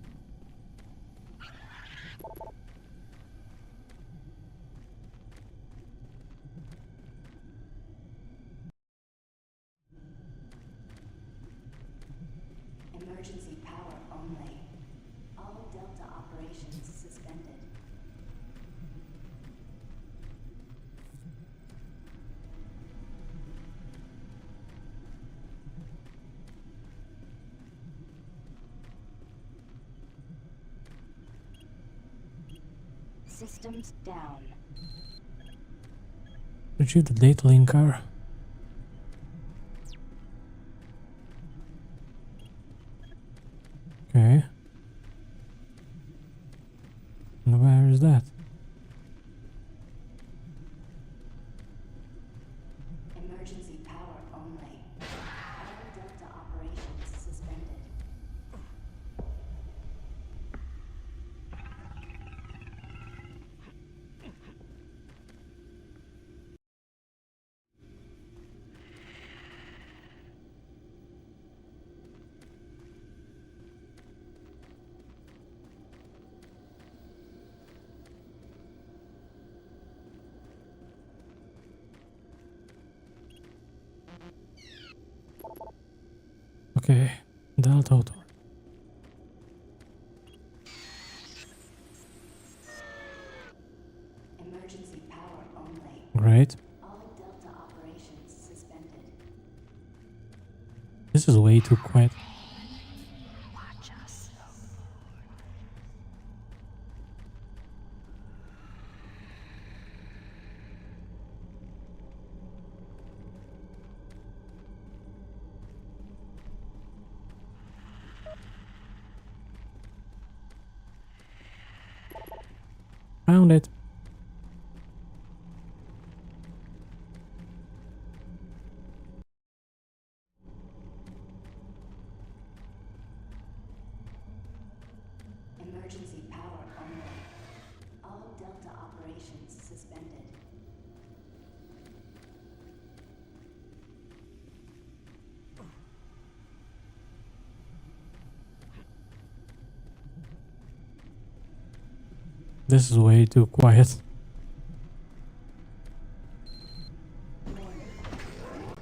systems down. Retrieve the data linker. Okay. And where is that? Emergency power only. All Delta operations suspended. Okay. Delta Authority. Emergency power only. Great. All Delta operations suspended. This is way too quiet. Watch us. Found it. Emergency power only. All Delta operations suspended. This is way too quiet.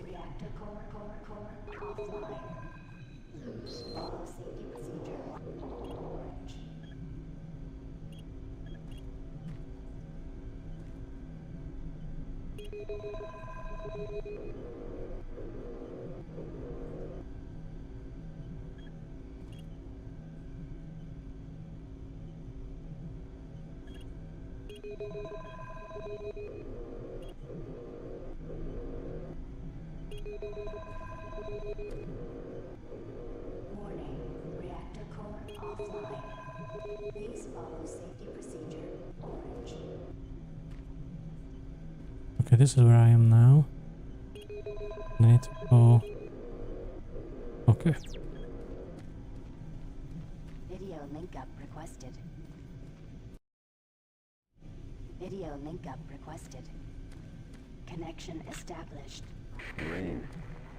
Reactor core offline. Follow safety procedure. Orange. Warning. Reactor core offline. Please follow safety procedure. Orange. Okay, this is where I am now. I need to go. Okay. Video link up requested. Video link up requested. Connection established. Green,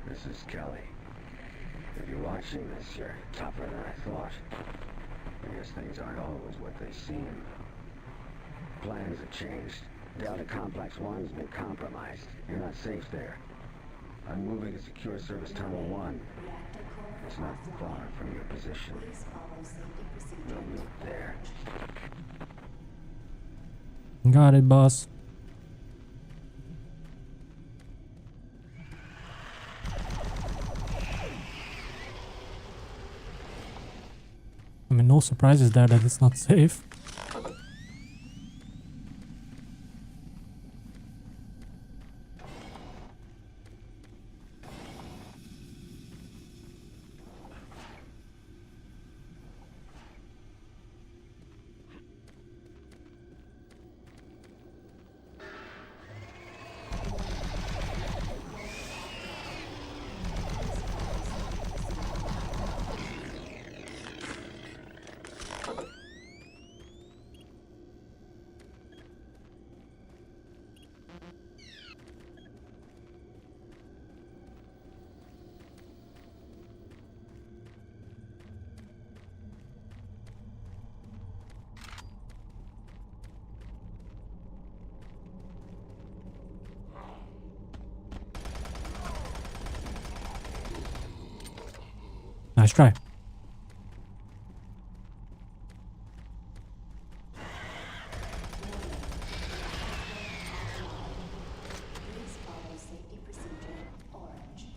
this is Kelly. If you're watching this, you're tougher than I thought. I guess things aren't always what they seem. Plans have changed. Delta Complex 1's been compromised. You're not safe there. I'm moving to Secure Service Tunnel 1. It's not far from your position. Please follow safety procedure. We'll meet there. Got it, boss. I mean, no surprises there that it's not safe. Nice try. Please follow safety procedure. Orange.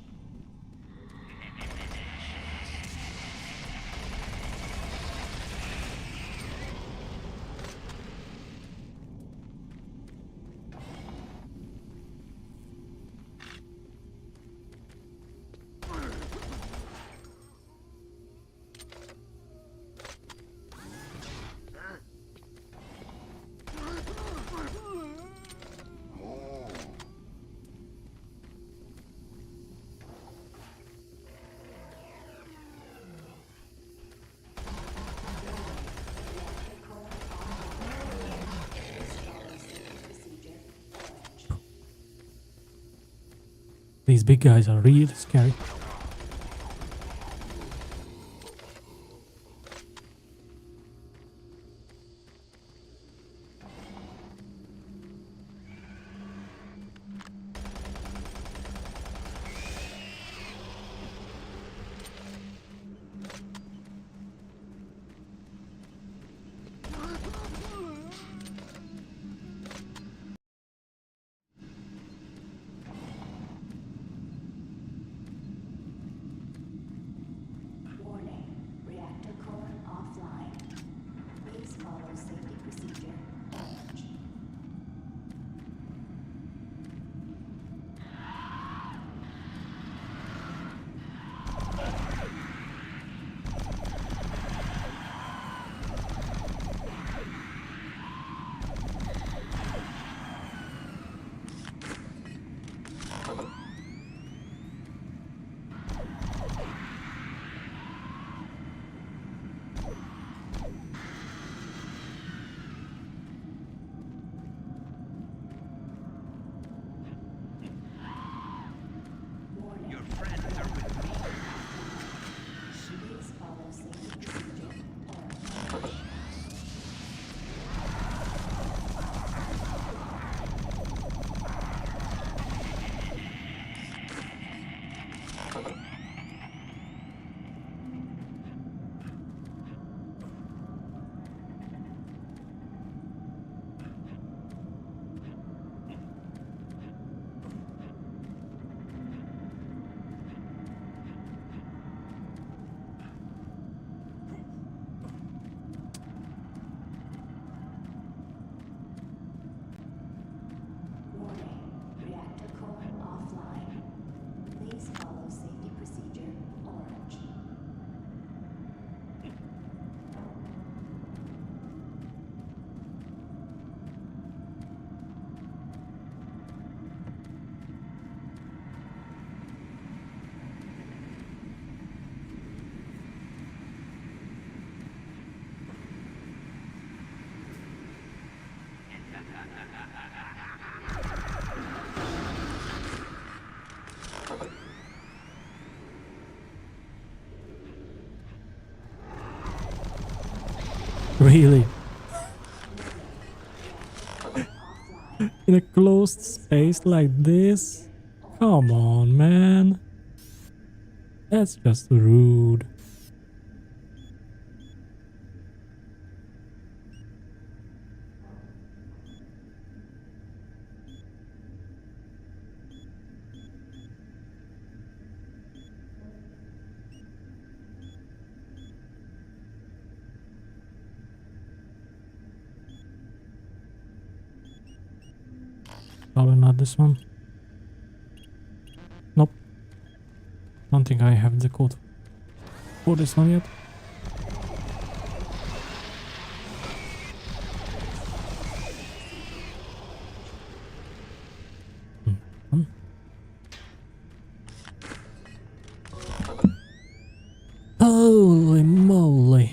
These big guys are really scary. Warning, reactor core offline. Please follow safety procedure. Orange. Warning. Your friends are with me. Please follow safety procedure. Orange. Warning, reactor core offline. Please follow safety procedure. Orange. Really? In a closed space like this? Come on, man. That's just rude. Probably not this one. Nope. Don't think I have the code for this one yet. Holy moly.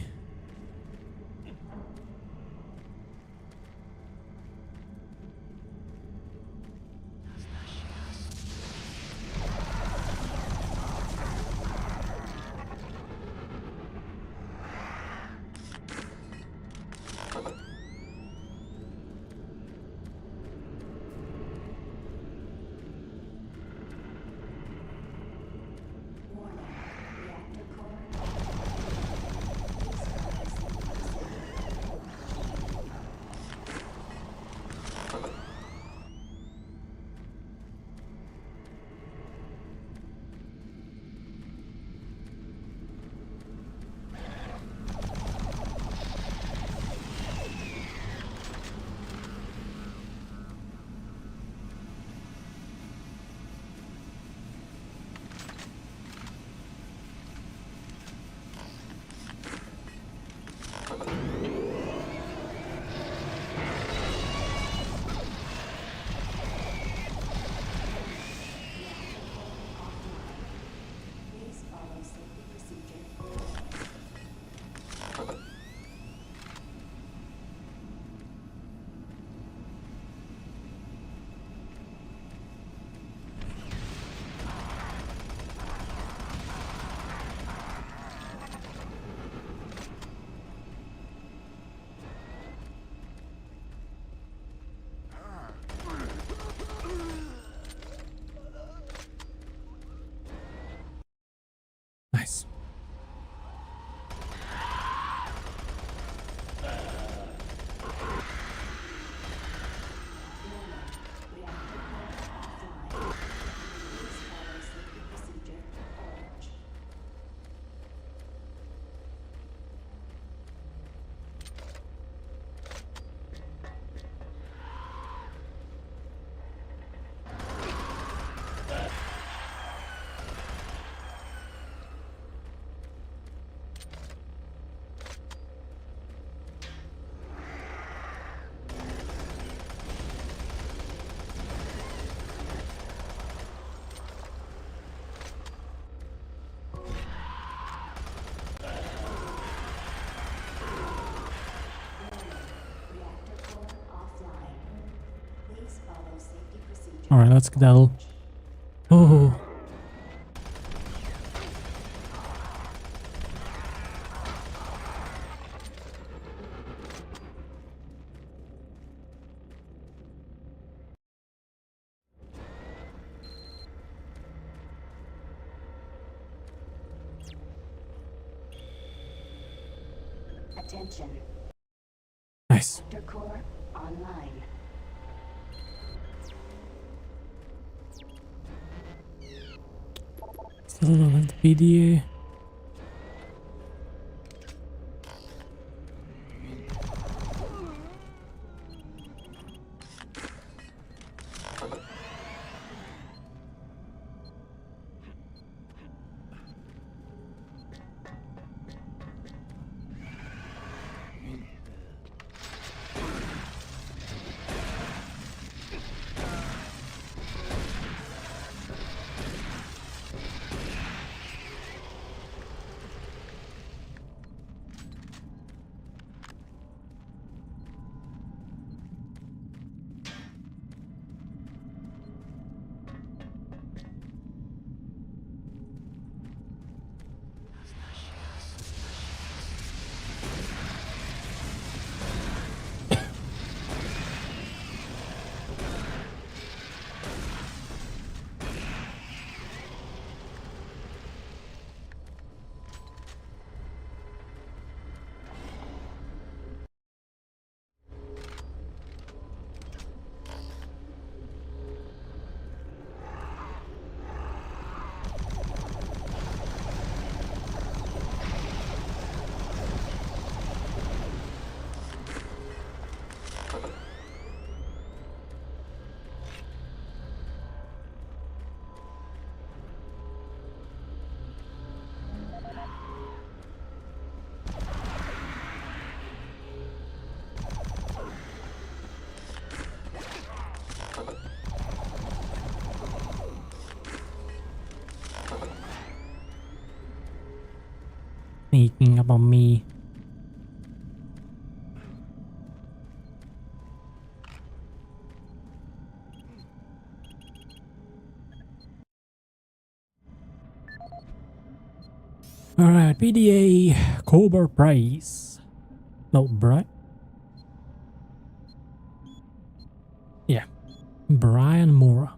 Alright, let's skedaddle. Oh. Attention. Nice. Sector core online. Still don't have the PDA. Sneaking up on me. Alright, PDA Cobra Price. No, Brian. Yeah, Brian Mora.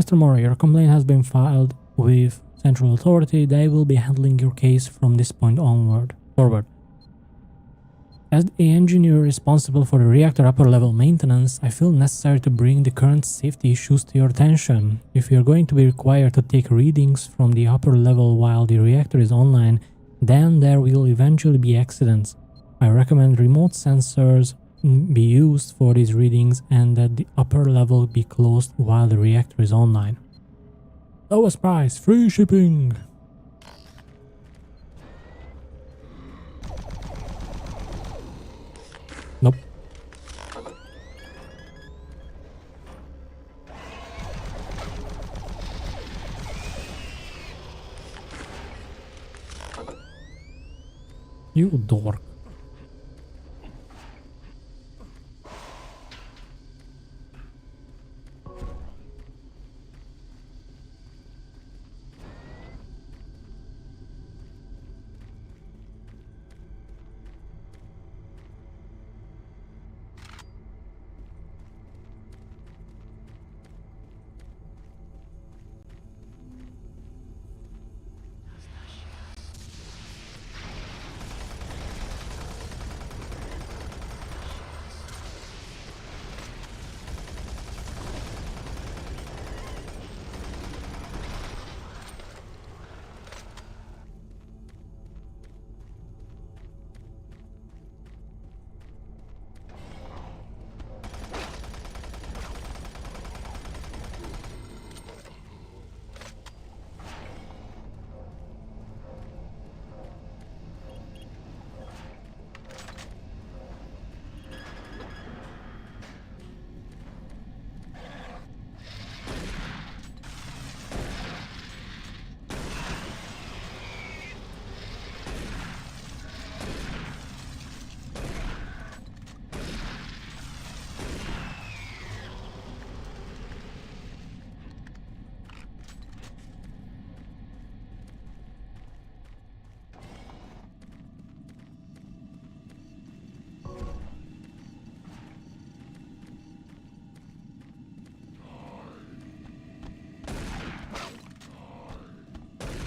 Mr. Mora, your complaint has been filed with Central Authority. They will be handling your case from this point forward. As the engineer responsible for the reactor upper level maintenance, I feel necessary to bring the current safety issues to your attention. If you're going to be required to take readings from the upper level while the reactor is online, then there will eventually be accidents. I recommend remote sensors be used for these readings and that the upper level be closed while the reactor is online. Lowest price, free shipping! Nope. You dork.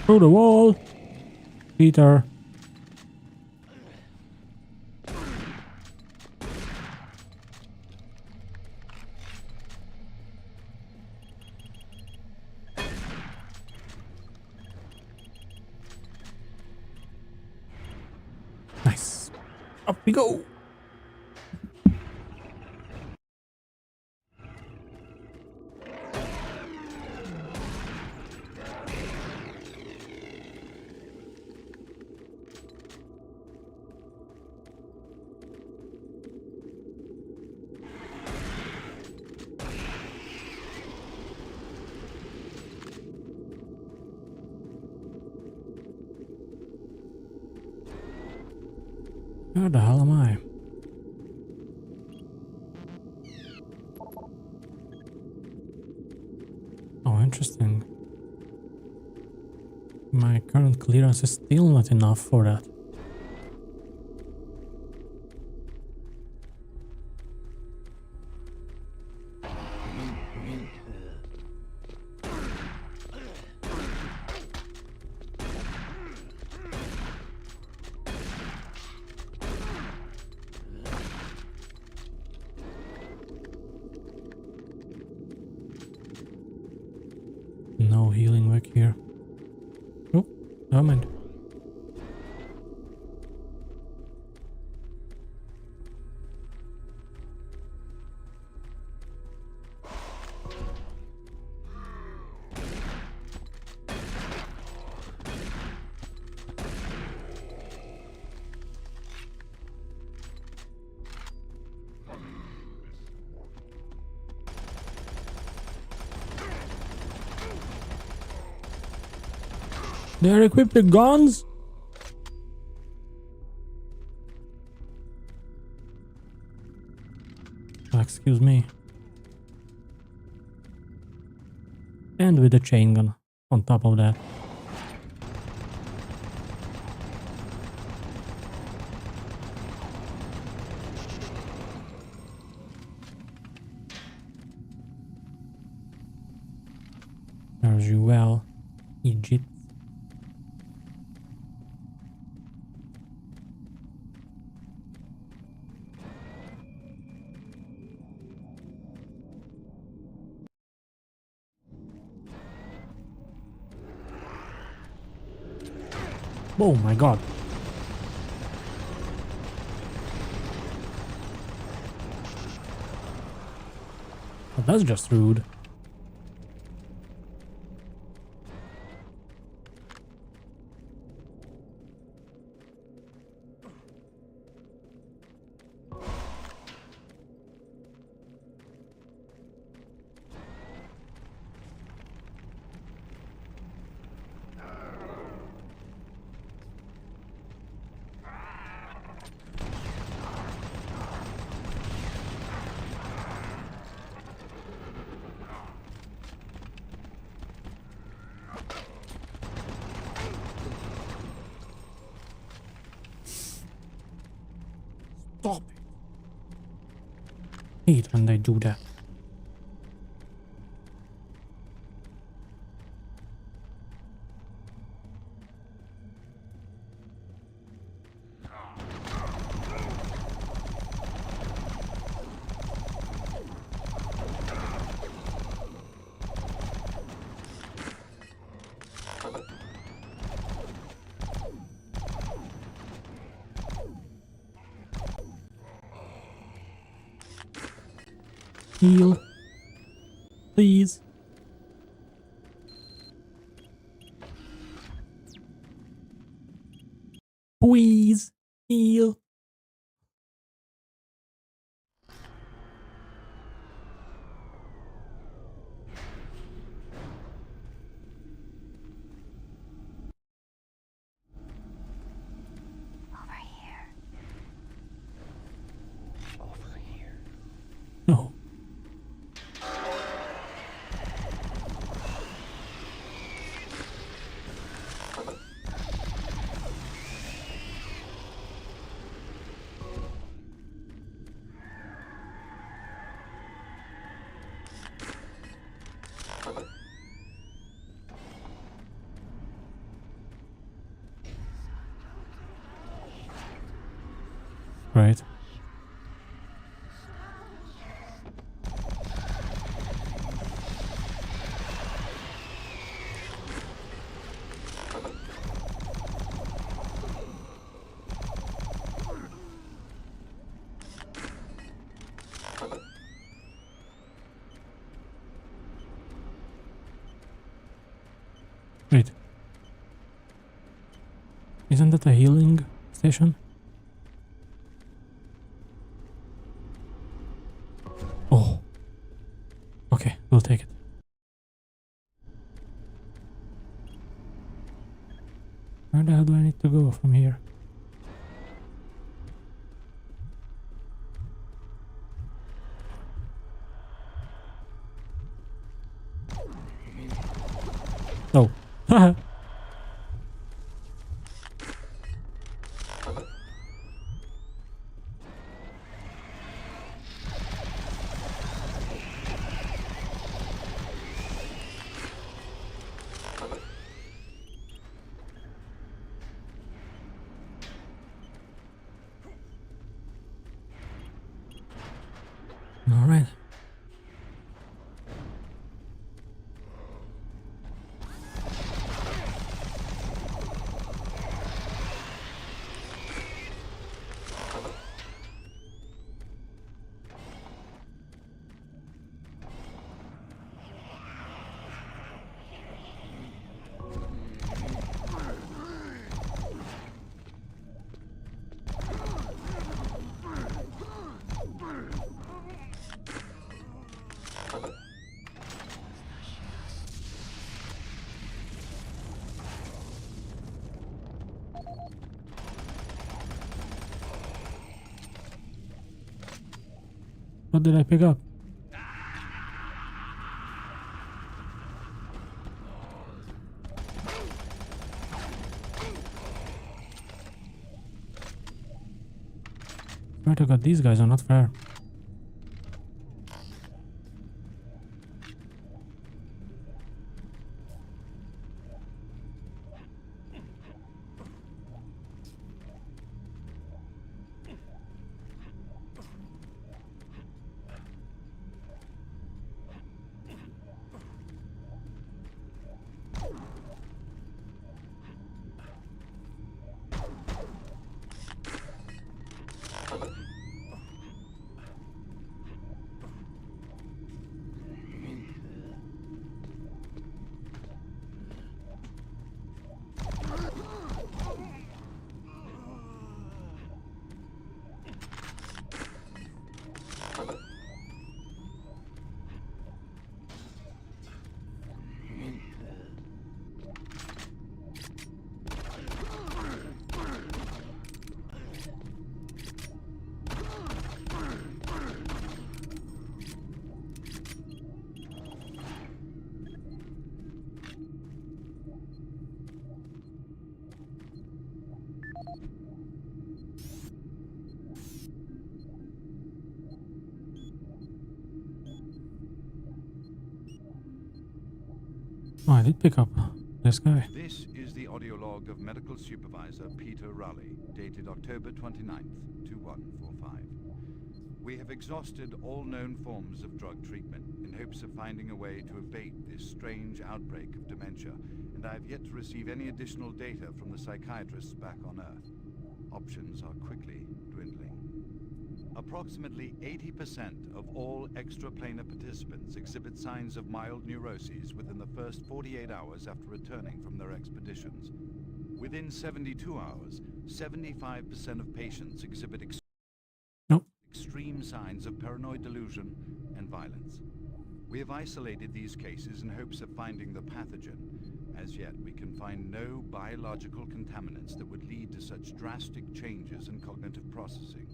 Through the wall! Peter. Nice. Up we go! Where the hell am I? Oh, interesting. My current clearance is still not enough for that. No healing back here. Oh, never mind. They're equipped with guns? Excuse me. And with a chain gun on top of that. As you well, Egypt. Oh my god. Well, that's just rude. Stop it. Hate when they do that. Heal. Please. Please. Heal. Over here. Over here. No. Right. Wait. Isn't that a healing station? Oh. Okay, we'll take it. Where the hell do I need to go from here? Oh. Haha. All right. What did I pick up? Swear to God, these guys are not fair. Oh, I did pick up this guy. This is the audio log of Medical Supervisor Peter Raleigh, dated October 29th, 2145. We have exhausted all known forms of drug treatment in hopes of finding a way to abate this strange outbreak of dementia, and I have yet to receive any additional data from the psychiatrists back on Earth. Options are quickly dwindling. Approximately 80% of all extraplanar participants exhibit signs of mild neuroses within the first 48 hours after returning from their expeditions. Within 72 hours, 75% of patients exhibit extreme signs of paranoid delusion and violence. We have isolated these cases in hopes of finding the pathogen. As yet, we can find no biological contaminants that would lead to such drastic changes in cognitive processing.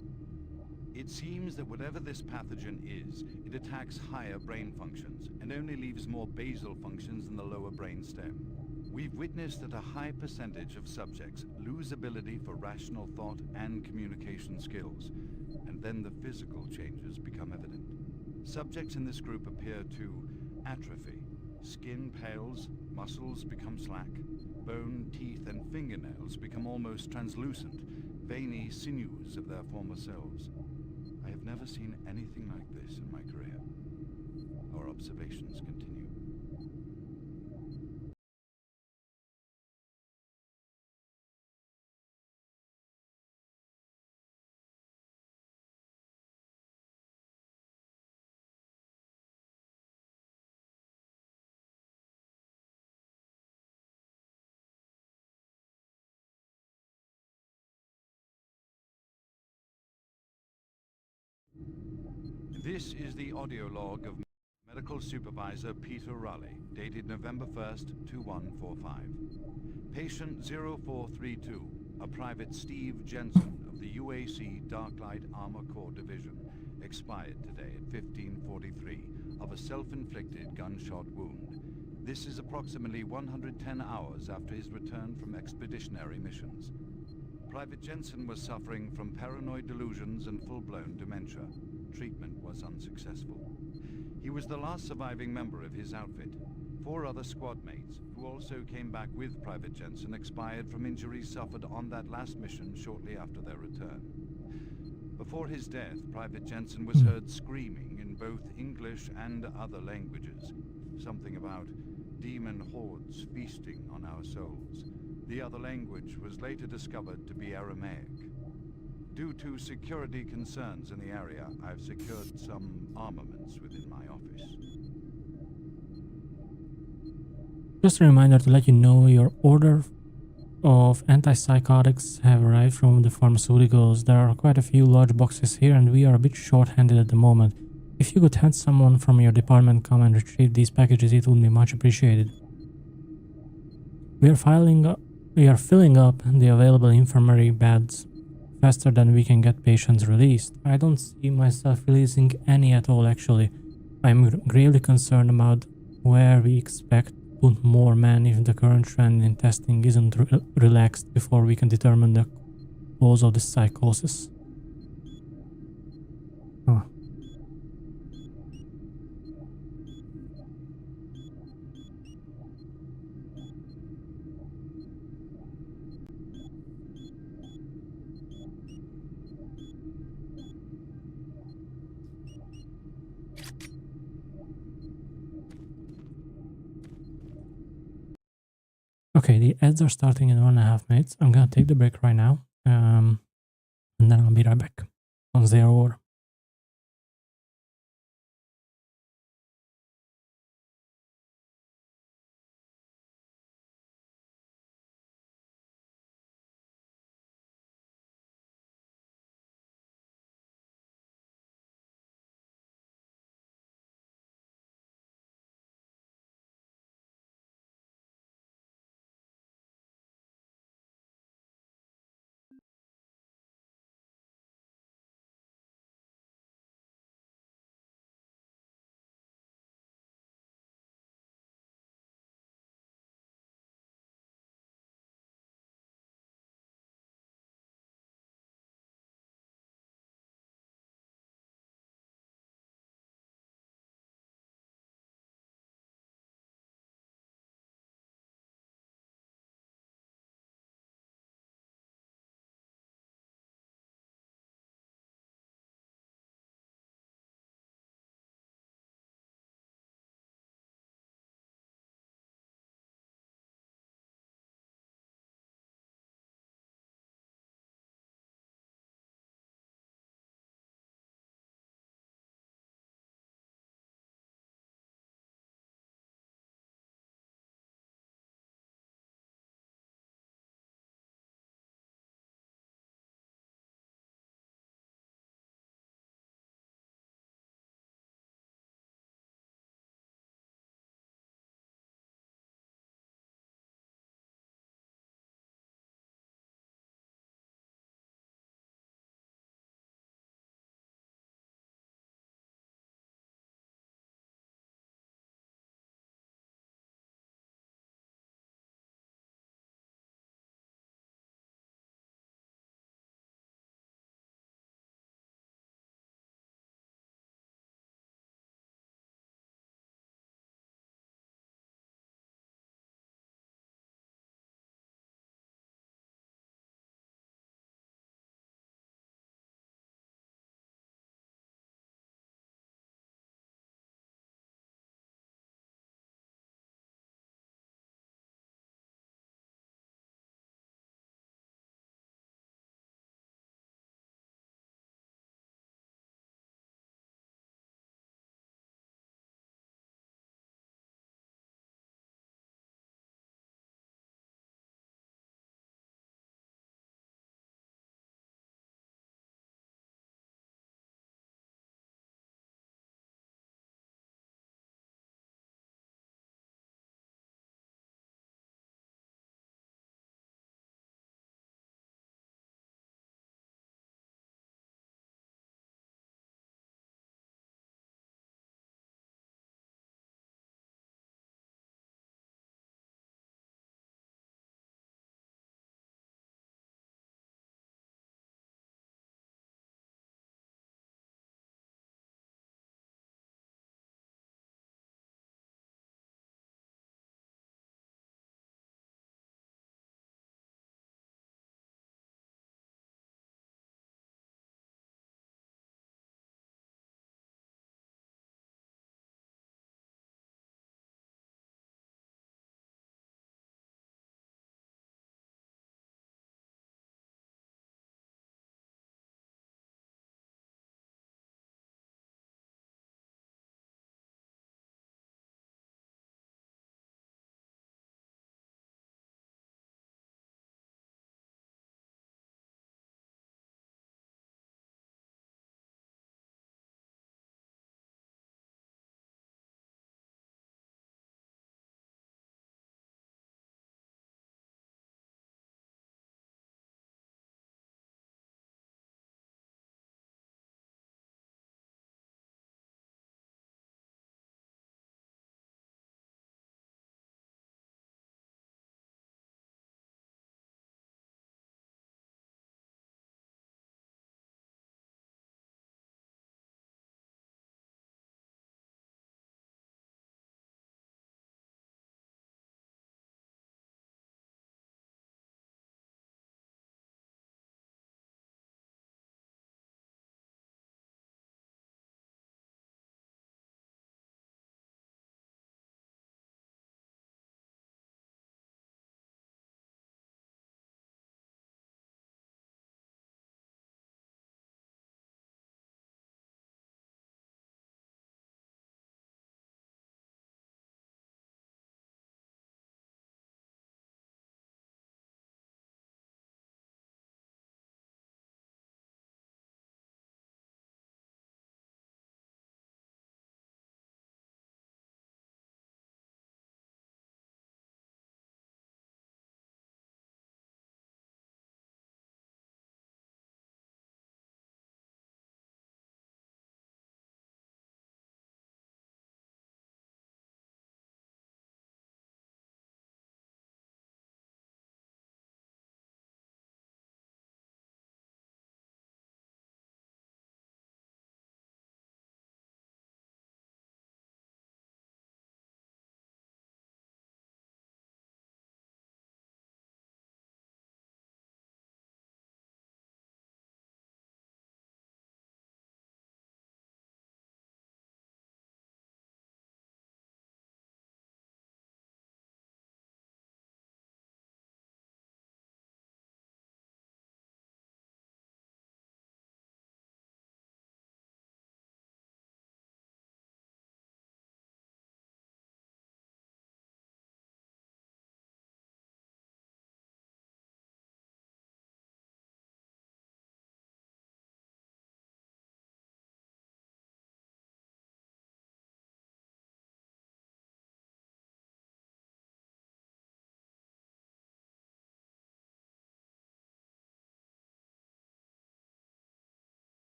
It seems that whatever this pathogen is, it attacks higher brain functions and only leaves more basal functions in the lower brain stem. We've witnessed that a high percentage of subjects lose ability for rational thought and communication skills, and then the physical changes become evident. Subjects in this group appear to atrophy. Skin pales, muscles become slack, bone, teeth, and fingernails become almost translucent. veiny sinews of their former selves. I have never seen anything like this in my career. Our observations continue. This is the audio log of Medical Supervisor Peter Raleigh, dated November 1st, 2145. Patient 0432, a Private Steve Jensen of the UAC Darklight Armor Corps Division, expired today at 15:43 of a self-inflicted gunshot wound. This is approximately 110 hours after his return from expeditionary missions. Private Jensen was suffering from paranoid delusions and full-blown dementia. Treatment was unsuccessful. He was the last surviving member of his outfit. 4 other squad mates, who also came back with Private Jensen, expired from injuries suffered on that last mission shortly after their return. Before his death, Private Jensen was heard screaming in both English and other languages. Something about demon hordes feasting on our souls. The other language was later discovered to be Aramaic. Due to security concerns in the area, I've secured some armaments within my office. Just a reminder to let you know your order of antipsychotics have arrived from the pharmaceuticals. There are quite a few large boxes here and we are a bit short-handed at the moment. If you could have someone from your department come and retrieve these packages, it would be much appreciated. We are filling up the available infirmary beds faster than we can get patients released. I don't see myself releasing any at all actually. I'm gravely concerned about where we expect to put more men if the current trend in testing isn't relaxed before we can determine the cause of the psychosis. Huh. Okay, the ads are starting in 1.5 minutes. I'm gonna take the break right now, and then I'll be right back once they are over.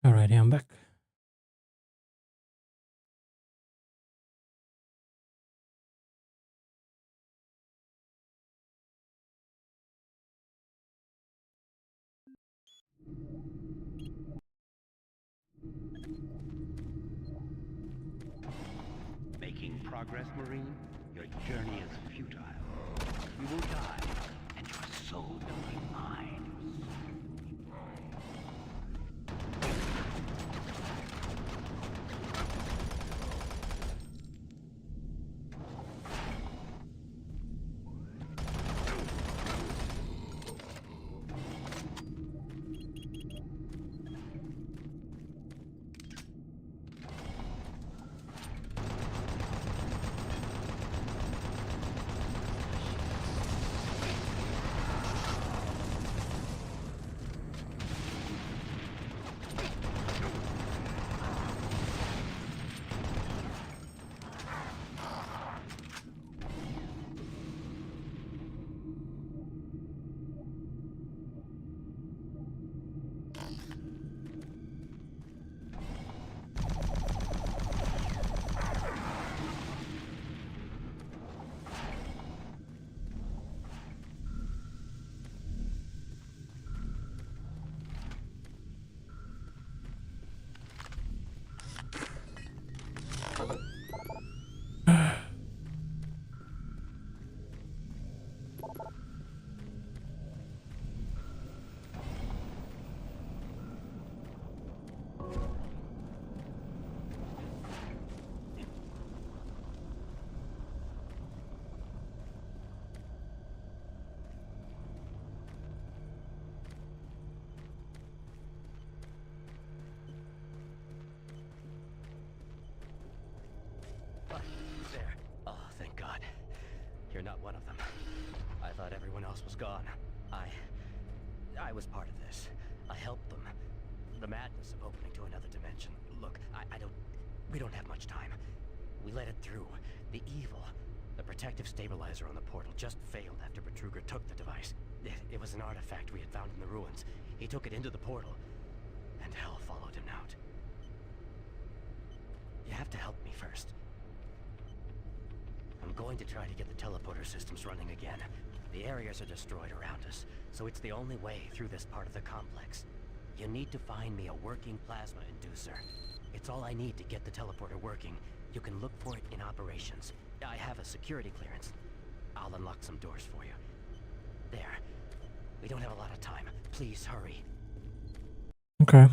Alrighty, I'm back. Making progress, Marine? Your journey is futile. You will die, and your soul will be mine. There. Oh, thank God. You're not one of them. I thought everyone else was gone. I was part of this. I helped them. The madness of opening to another dimension. Look, we don't have much time. We let it through. The evil, the protective stabilizer on the portal just failed after Betruger took the device. It was an artifact we had found in the ruins. He took it into the portal, and hell followed him out. You have to help me first. I'm going to try to get the teleporter systems running again. The areas are destroyed around us, so it's the only way through this part of the complex. You need to find me a working plasma inducer. It's all I need to get the teleporter working. You can look for it in operations. I have a security clearance. I'll unlock some doors for you. There. We don't have a lot of time. Please hurry. Okay.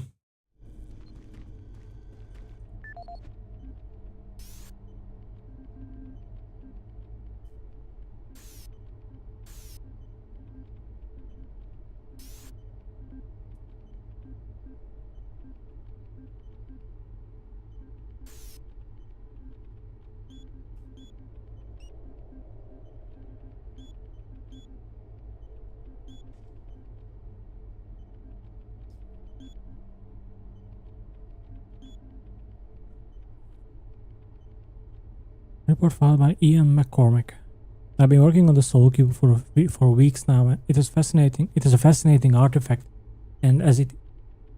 Report filed by Ian McCormick. I've been working on the Soul Cube for weeks now. It is fascinating. It is a fascinating artifact, and as it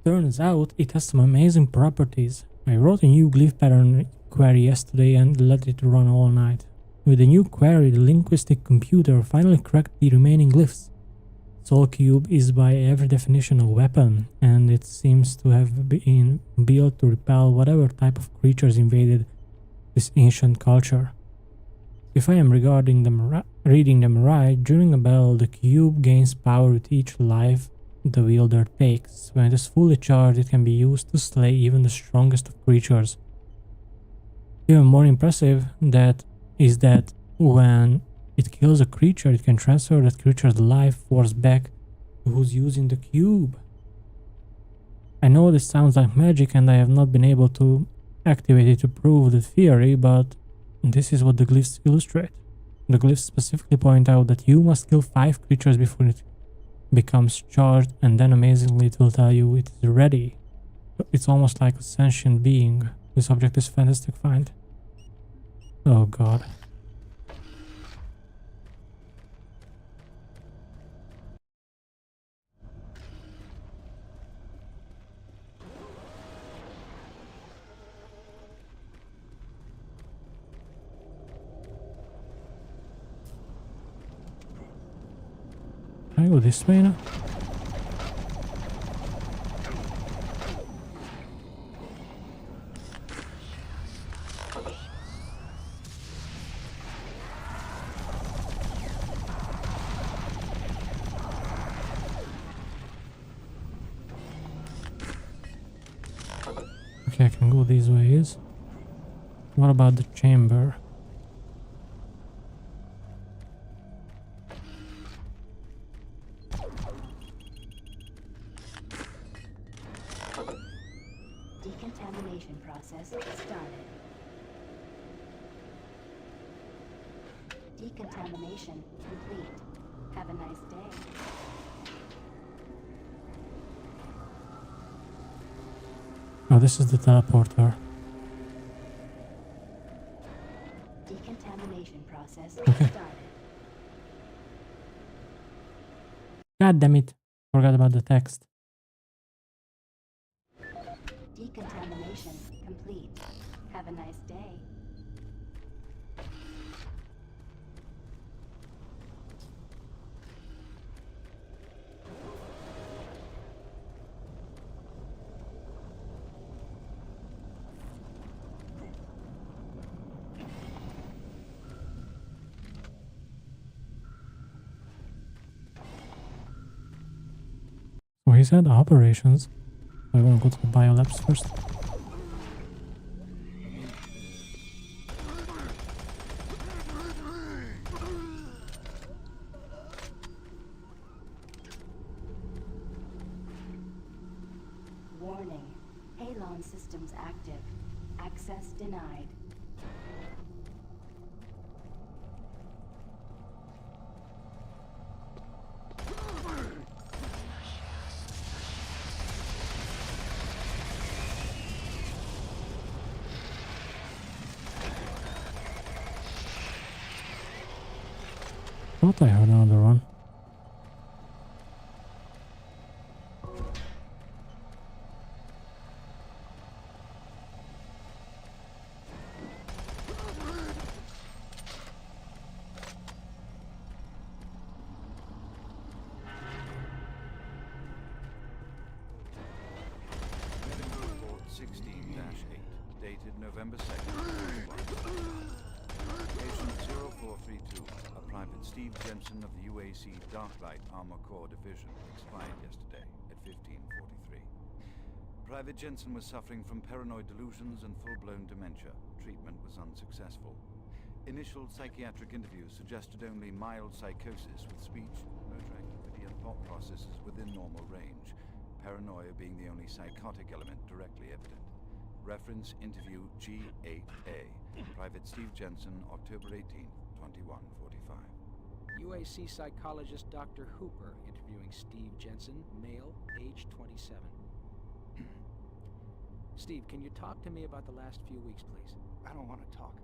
turns out, it has some amazing properties. I wrote a new glyph pattern query yesterday and let it run all night. With the new query, the linguistic computer finally cracked the remaining glyphs. Soul Cube is by every definition a weapon, and it seems to have been built to repel whatever type of creatures invaded this ancient culture. If I am reading them right, during a battle, the cube gains power with each life the wielder takes. When it is fully charged, it can be used to slay even the strongest of creatures. Even more impressive is that when it kills a creature, it can transfer that creature's life force back to who's using the cube. I know this sounds like magic and I have not been able to activate it to prove the theory, but this is what the glyphs illustrate. The glyphs specifically point out that you must kill 5 creatures before it becomes charged, and then amazingly it will tell you it is ready. It's almost like a sentient being. This object is fantastic find. Oh god. Can I go this way now? Okay, I can go these ways. What about the chamber? Decontamination process started. Decontamination complete. Have a nice day. Oh, this is the teleporter. Decontamination process Okay. started. God damn it. Forgot about the text. Decontamination complete. Have a nice day. So he said operations. I want to go to the biolabs first. Warning. Halon systems active. Access denied. Thought I heard another one. Medical report 16-8, dated November 2nd. Patient 0432, a Private Steve Jensen of the UAC Darklight Armor Corps Division, expired yesterday at 15:43. Private Jensen was suffering from paranoid delusions and full-blown dementia. Treatment was unsuccessful. Initial psychiatric interviews suggested only mild psychosis with speech, motor activity, and thought processes within normal range. Paranoia being the only psychotic element directly evident. Reference interview G8A. Private Steve Jensen, October 18th, 21:45. UAC psychologist Dr. Hooper interviewing Steve Jensen, male, age 27. Steve, can you talk to me about the last few weeks, please? I don't want to talk.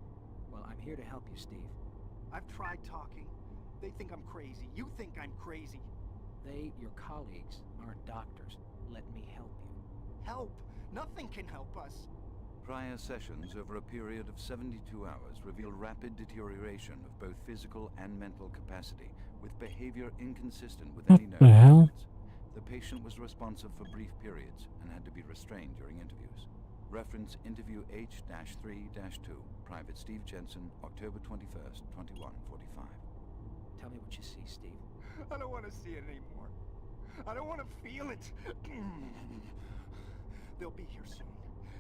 Well, I'm here to help you, Steve. I've tried talking. They think I'm crazy. You think I'm crazy. They, your colleagues, aren't doctors. Let me help you. Help! Nothing can help us. Prior sessions over a period of 72 hours reveal rapid deterioration of both physical and mental capacity, with behavior inconsistent with What any known the hell? methods. The patient was responsive for brief periods and had to be restrained during interviews. Reference interview H-3-2, Private Steve Jensen, October 21st, 21:45. Tell me what you see, Steve. I don't want to see it anymore. I don't want to feel it. They'll be here soon,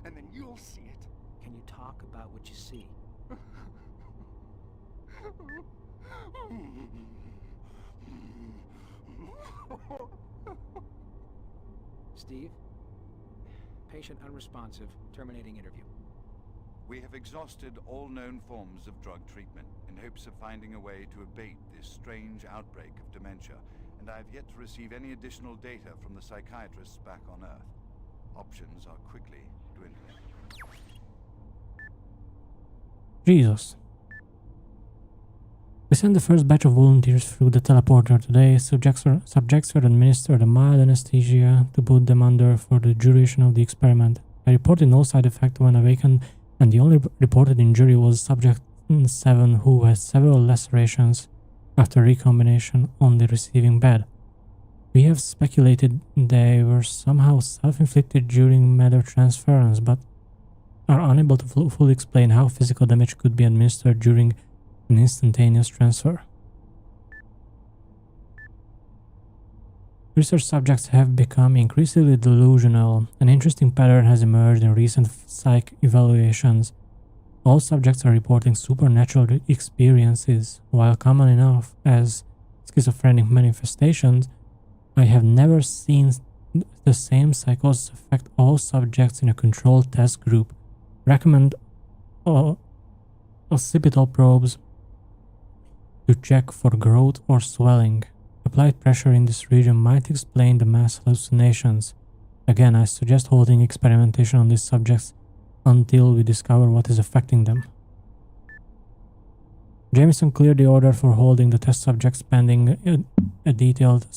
and then you'll see it. Can you talk about what you see? Steve? Patient unresponsive. Terminating interview. We have exhausted all known forms of drug treatment in hopes of finding a way to abate this strange outbreak of dementia, and I have yet to receive any additional data from the psychiatrists back on Earth. Options are quickly dwindling. Jesus. We sent the first batch of volunteers through the teleporter today. Subjects were administered a mild anesthesia to put them under for the duration of the experiment. I reported no side effect when awakened, and the only reported injury was Subject 7, who has several lacerations after recombination on the receiving bed. We have speculated they were somehow self-inflicted during matter transference, but are unable to fully explain how physical damage could be administered during an instantaneous transfer. Research subjects have become increasingly delusional. An interesting pattern has emerged in recent psych evaluations. All subjects are reporting supernatural experiences. While common enough as schizophrenic manifestations, I have never seen the same psychosis affect all subjects in a controlled test group. Recommend occipital probes to check for growth or swelling. Applied pressure in this region might explain the mass hallucinations. Again, I suggest holding experimentation on these subjects until we discover what is affecting them. Jameson cleared the order for holding the test subjects pending a detailed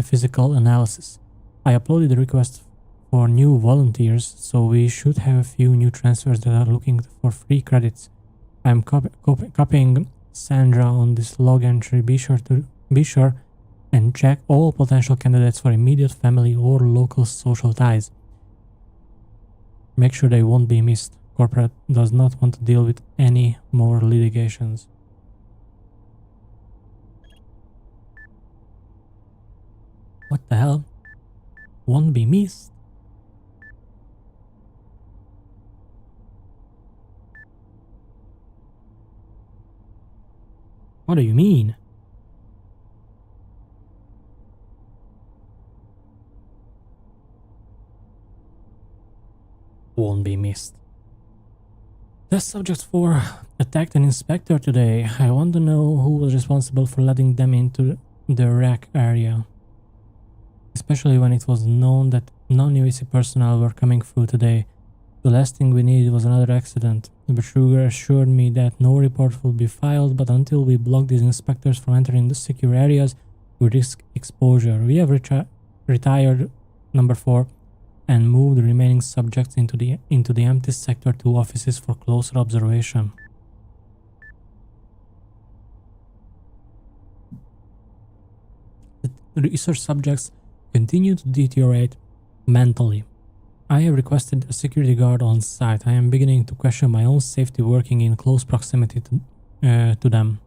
physical analysis. I uploaded the request for new volunteers, so we should have a few new transfers that are looking for free credits. I am copying Sandra on this log entry. Be sure and check all potential candidates for immediate family or local social ties. Make sure they won't be missed. Corporate does not want to deal with any more litigations. What the hell? Won't be missed? What do you mean? Won't be missed. Test subject 4 attacked an inspector today. I want to know who was responsible for letting them into the wreck area. Especially when it was known that non-UAC personnel were coming through today. The last thing we needed was another accident. Betruger assured me that no report will be filed, but until we block these inspectors from entering the secure areas, we risk exposure. We have retired number 4 and moved the remaining subjects into the empty Sector 2 offices for closer observation. The research subjects continue to deteriorate mentally. I have requested a security guard on site. I am beginning to question my own safety working in close proximity to them.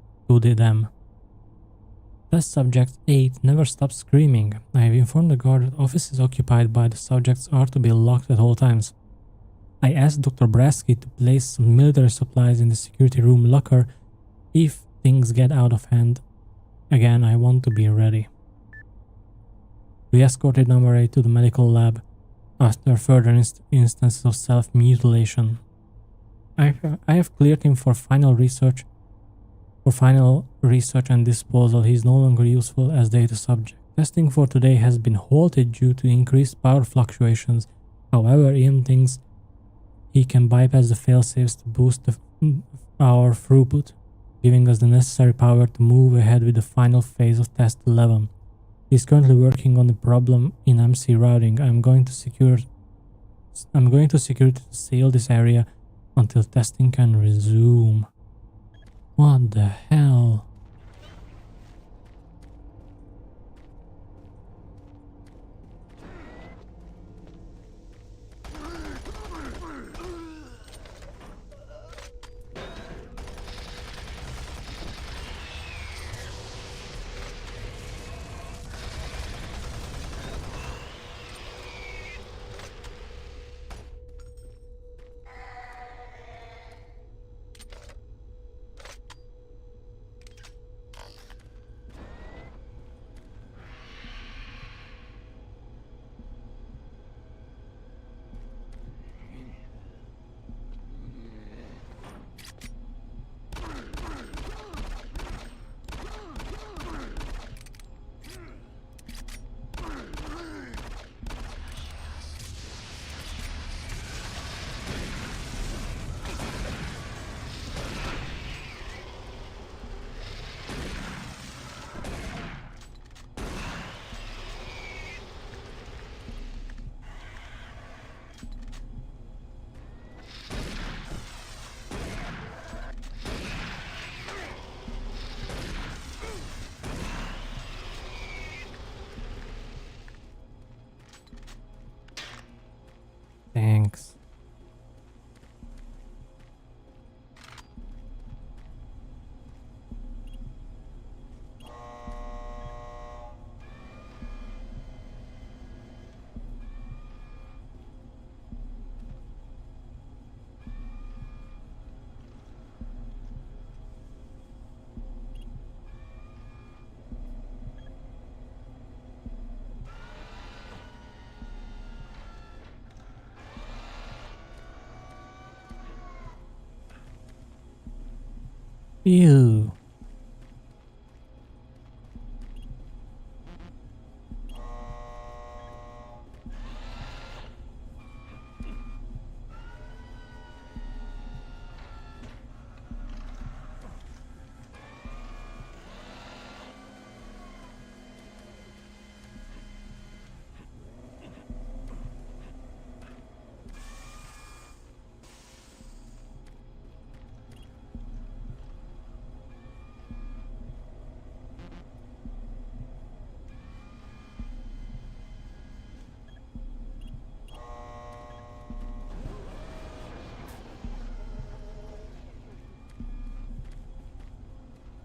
Test subject 8 never stops screaming. I have informed the guard that offices occupied by the subjects are to be locked at all times. I asked Dr. Brasky to place some military supplies in the security room locker if things get out of hand. Again, I want to be ready. We escorted number 8 to the medical lab after further instances of self-mutilation. I have cleared him for final research and disposal. He is no longer useful as data subject. Testing for today has been halted due to increased power fluctuations. However, Ian thinks he can bypass the failsafes to boost our throughput, giving us the necessary power to move ahead with the final phase of Test 11. He is currently working on the problem in MC routing. I'm going to security to seal this area until testing can resume. What the hell? Thanks. Ew.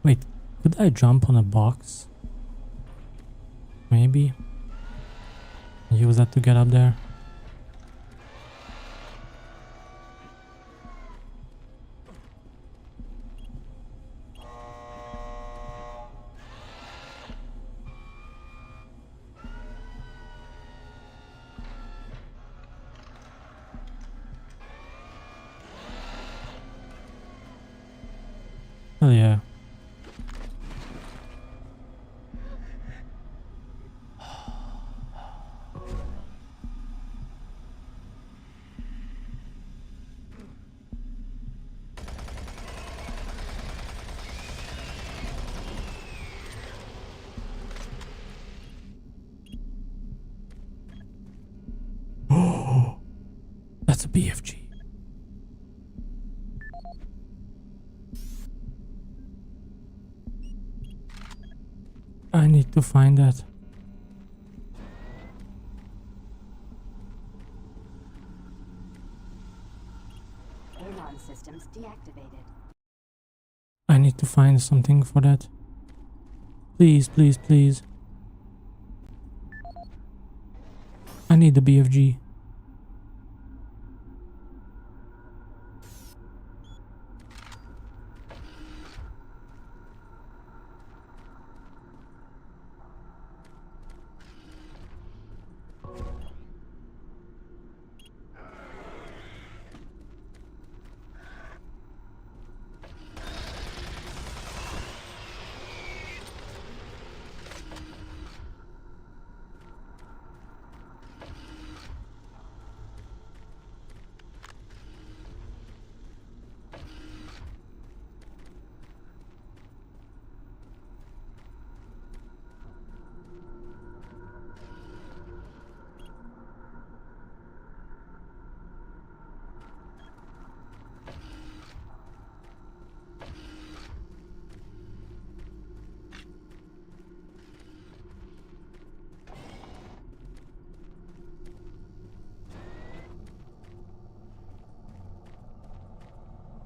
Wait, could I jump on a box? Maybe. Use that to get up there. Hell yeah. That's a BFG. I need to find that. Anon systems deactivated. I need to find something for that. Please, please, please. I need the BFG.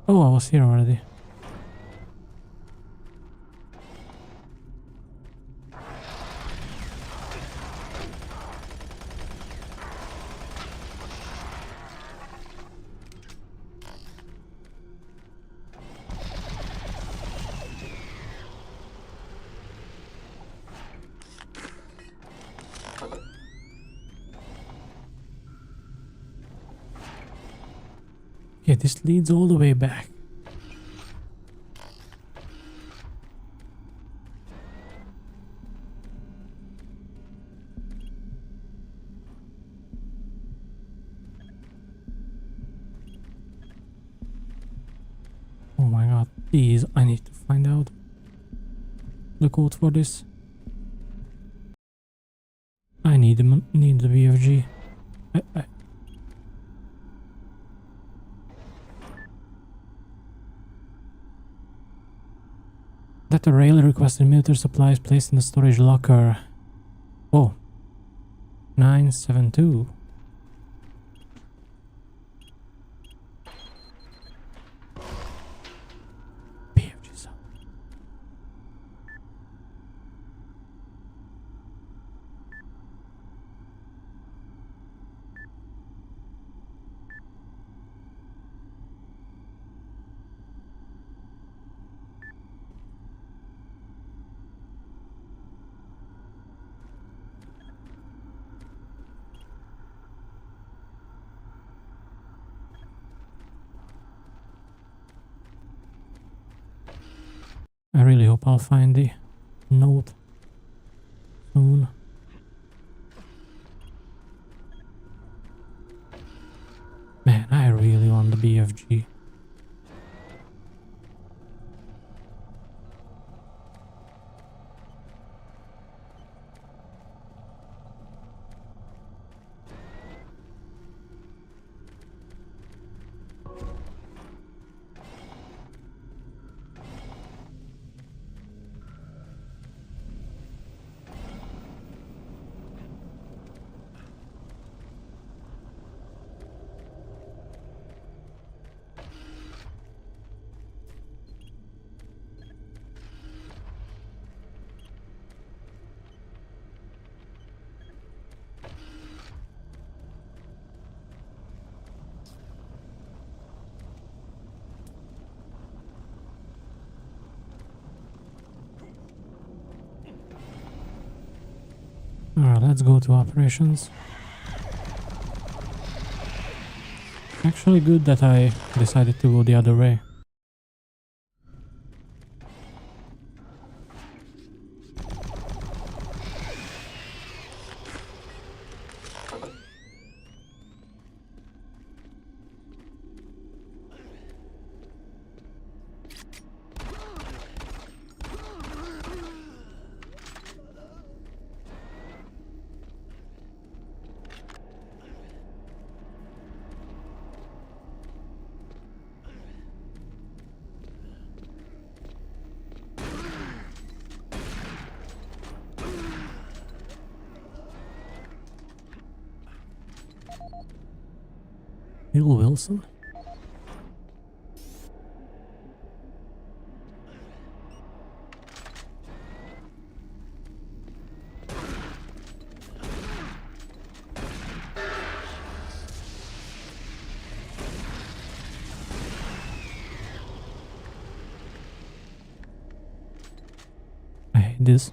Oh, I was here already. Yeah, this leads all the way back. Oh my god, please, I need to find out the code for this. I need the BFG. That rail requested military supplies placed in the storage locker. Oh. 972. I really hope I'll find the note soon. Man, I really want the BFG. Alright, let's go to operations. Actually good that I decided to go the other way. Bill Wilson? I hate this.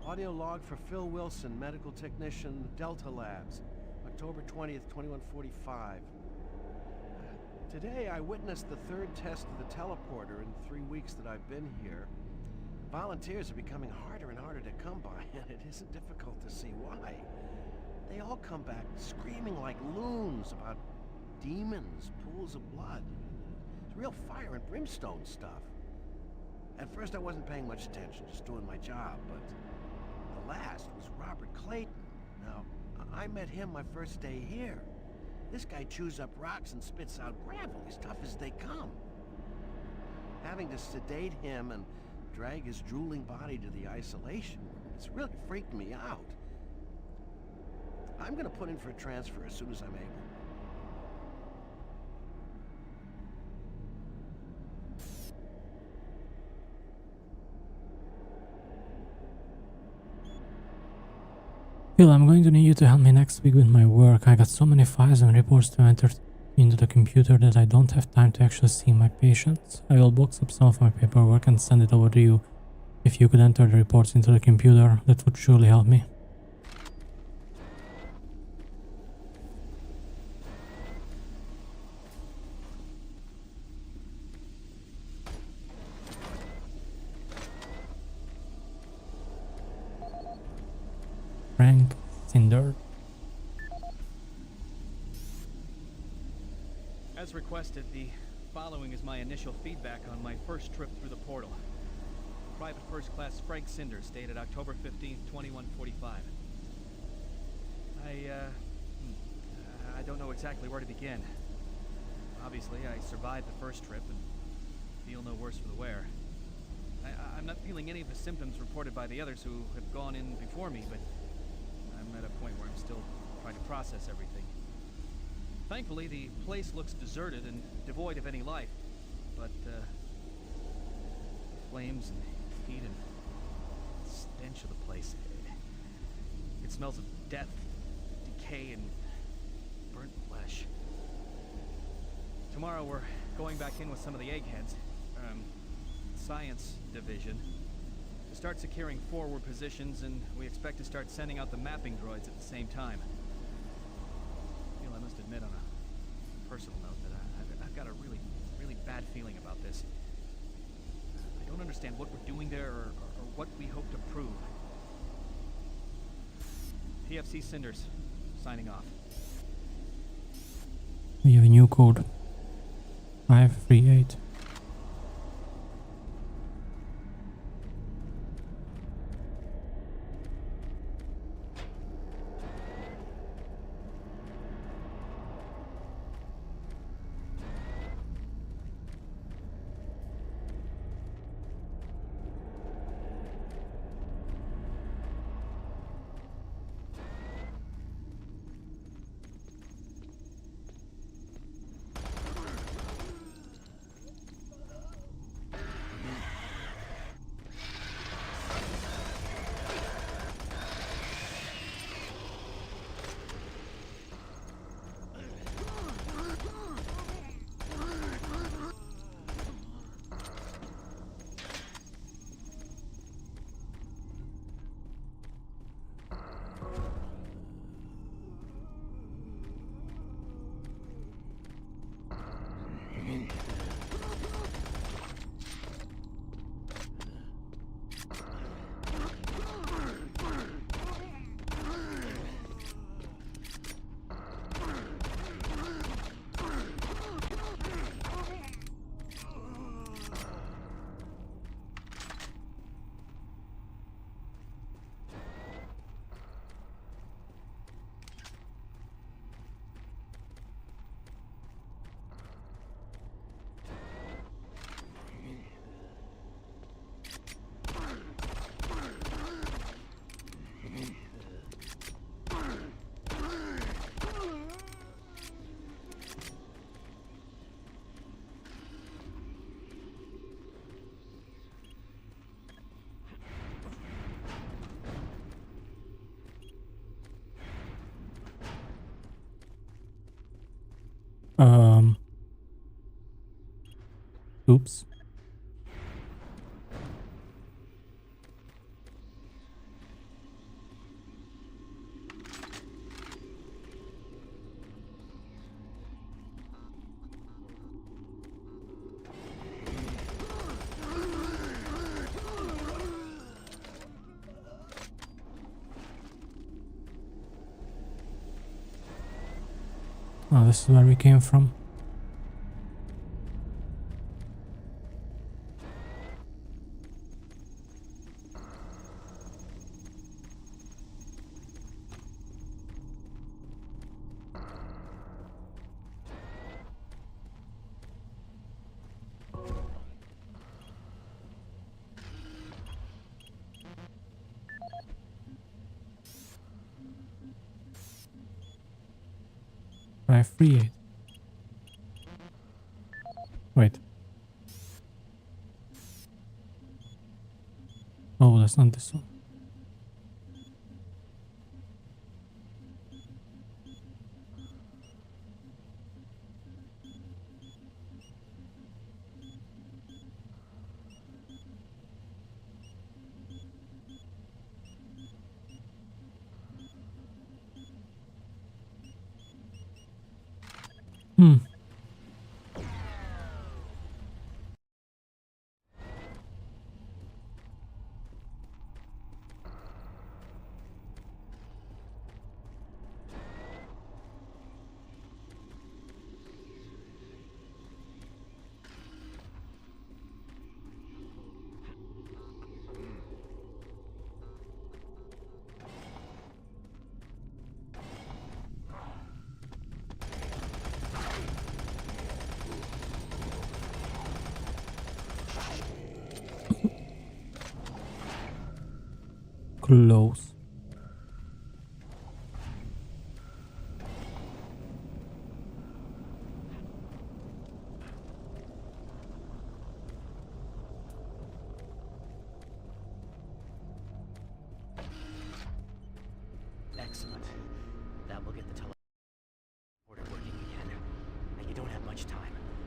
Audio log for Phil Wilson, medical technician, Delta Labs, October 20th, 2145. Today I witnessed the third test of the teleporter in the 3 weeks that I've been here. Volunteers are becoming harder and harder to come by, and it isn't difficult to see why. They all come back screaming like loons about demons, pools of blood. It's real fire and brimstone stuff. At first I wasn't paying much attention, just doing my job, but the last was Robert Clayton. Now, I met him my first day here. This guy chews up rocks and spits out gravel, as tough as they come. Having to sedate him and drag his drooling body to the isolation room, it's really freaked me out. I'm gonna put in for a transfer as soon as I'm able. Phil, I'm going to need you to help me next week with my work. I got so many files and reports to enter into the computer that I don't have time to actually see my patients. I will box up some of my paperwork and send it over to you. If you could enter the reports into the computer, that would surely help me. Frank Cinder. As requested, the following is my initial feedback on my first trip through the portal. Private First Class Frank Cinder, dated October 15th, 2145. I don't know exactly where to begin. Obviously, I survived the first trip and feel no worse for the wear. I'm not feeling any of the symptoms reported by the others who have gone in before me, but I'm at a point where I'm still trying to process everything. Thankfully, the place looks deserted and devoid of any life, but the flames and heat and stench of the place, it smells of death, decay, and burnt flesh. Tomorrow we're going back in with some of the eggheads. Science Division to start securing forward positions, and we expect to start sending out the mapping droids at the same time. I feel I must admit on a personal note that I've got a really bad feeling about this. I don't understand what we're doing there or what we hope to prove. PFC Cinders, signing off. We have a new code. 538. Oops. Oh, this is where we came from. Try 38. Wait. Oh, that's not this one. Close. Excellent. That will get the teleporter working again. Now you don't have much time.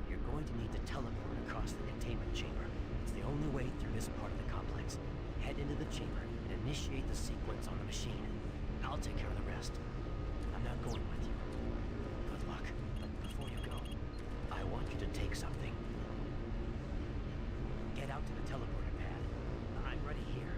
You're going to need to teleport across the containment chamber. It's the only way through this part of the complex. Head into the chamber and initiate the sequence on the machine. I'll take care of the rest. I'm not going with you. Good luck. But before you go, I want you to take something. Get out to the teleporter pad. I'm ready here.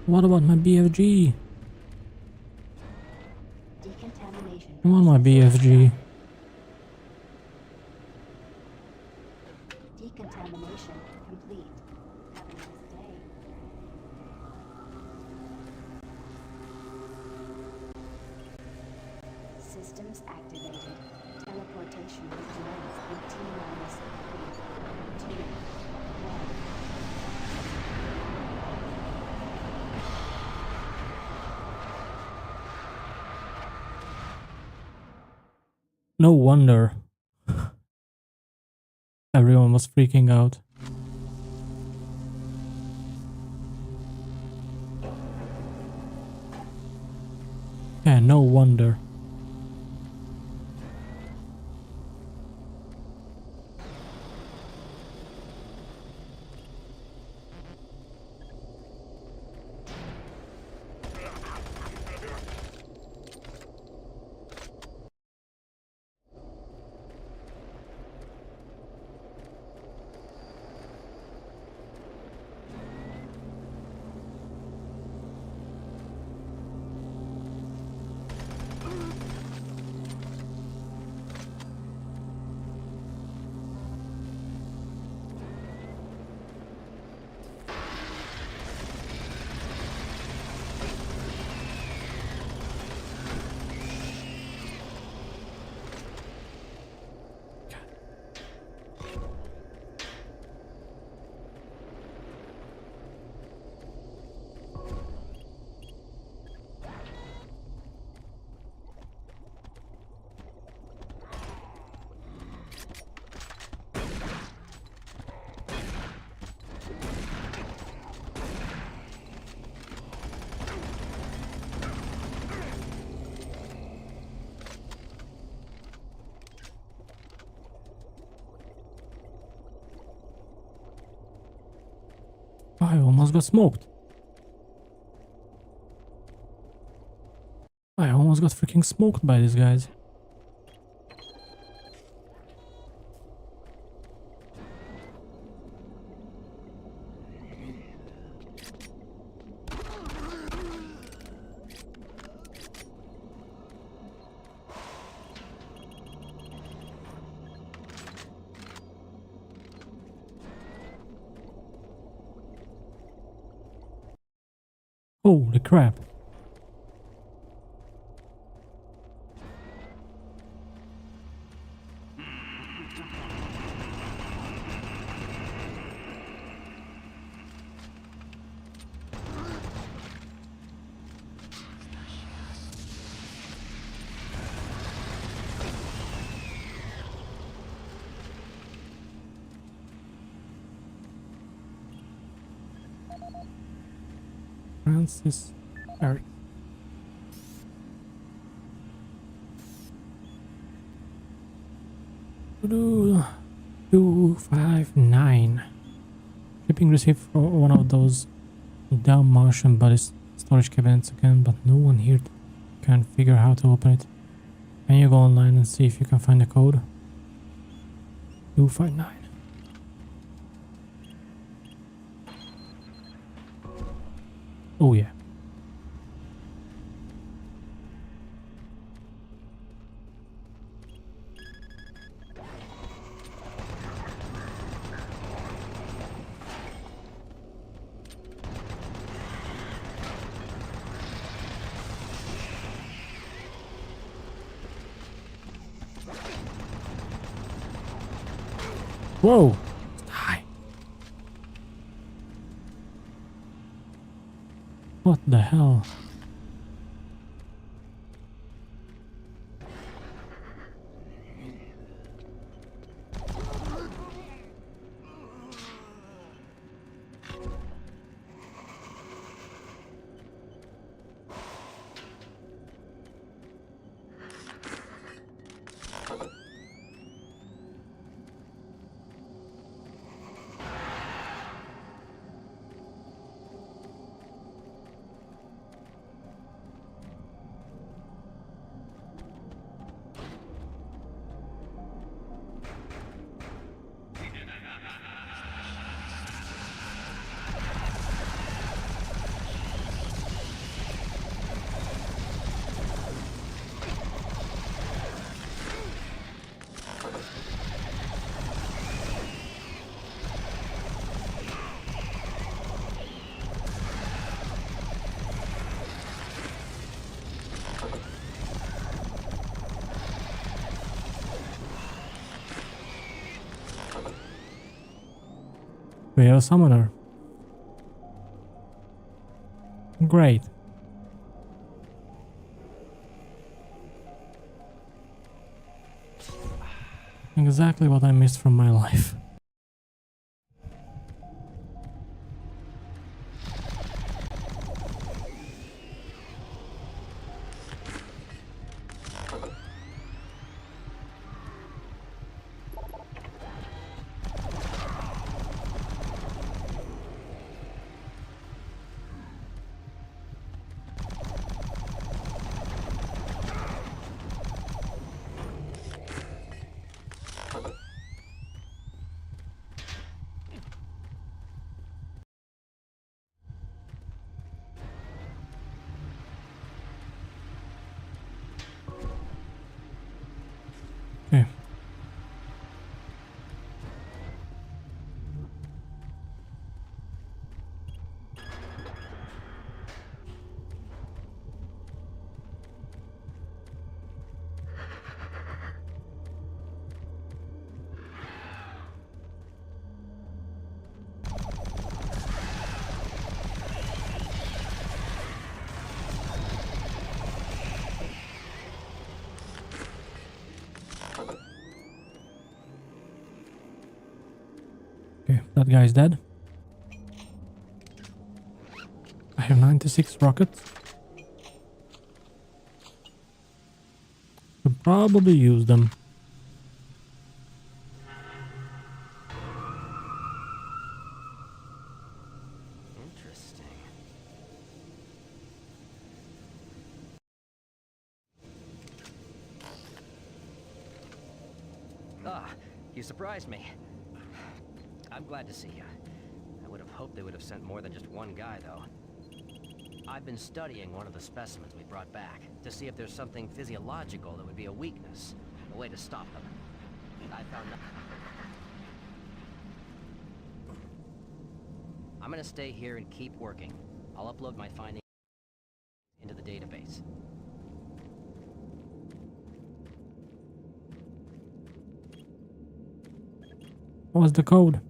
What about my BFG? Decontamination. Come on, my BFG. Decontamination complete. Have a nice day. Systems activated. Teleportation will commence in T-minus 3, 2, 1. No wonder everyone was freaking out. Yeah, no wonder. I almost got smoked. I almost got freaking smoked by these guys. Holy crap. Francis Eric. Two, 259. Shipping received for one of those dumb Martian bodies storage cabinets again, but no one here can figure how to open it. Can you go online and see if you can find the code? 259. Oh yeah. Whoa! Die! What the hell? We have a summoner. Great. Exactly what I missed from my life. Okay. Okay, that guy's dead. I have 96 rockets. Could probably use them. Interesting. Ah, you surprised me. I'm glad to see you. I would have hoped they would have sent more than just one guy, though. I've been studying one of the specimens we brought back to see if there's something physiological that would be a weakness, a way to stop them. I found nothing. I'm gonna stay here and keep working. I'll upload my findings into the database. What was the code?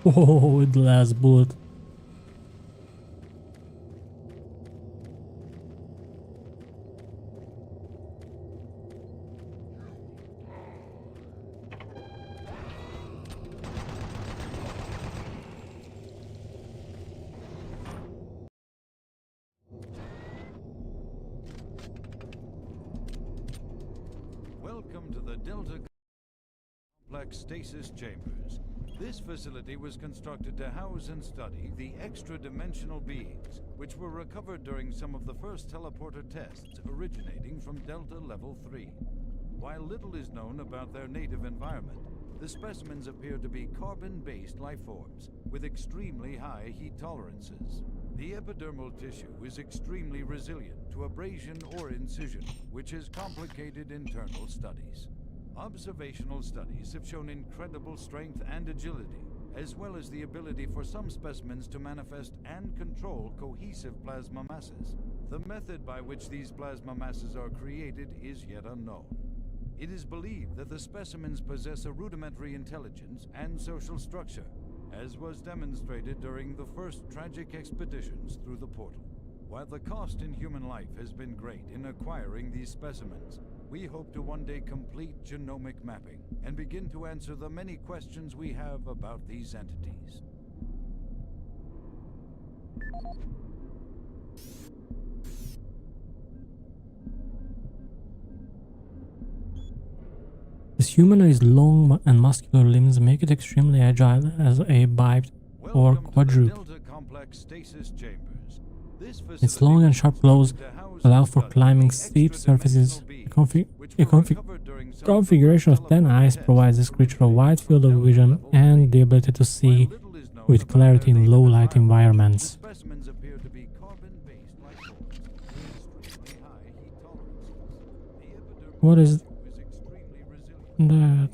Oh, the last bullet. Welcome to the Delta Complex Stasis Chambers. This facility was constructed to house and study the extra-dimensional beings, which were recovered during some of the first teleporter tests originating from Delta Level 3. While little is known about their native environment, the specimens appear to be carbon-based life forms with extremely high heat tolerances. The epidermal tissue is extremely resilient to abrasion or incision, which has complicated internal studies. Observational studies have shown incredible strength and agility, as well as the ability for some specimens to manifest and control cohesive plasma masses. The method by which these plasma masses are created is yet unknown. It is believed that the specimens possess a rudimentary intelligence and social structure, as was demonstrated during the first tragic expeditions through the portal. While the cost in human life has been great in acquiring these specimens, we hope to one day complete genomic mapping and begin to answer the many questions we have about these entities. This humanoid's long and muscular limbs make it extremely agile as a biped or quadruped. Its long and sharp claws allow for climbing steep surfaces. A configuration of 10 eyes provides this creature a wide field of vision and the ability to see with clarity in low-light environments. What is that?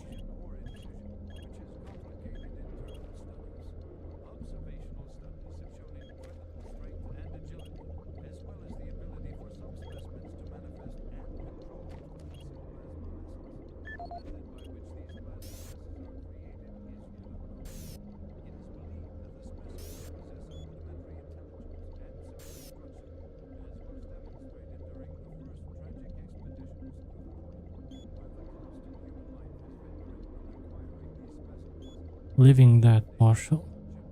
Living that partial.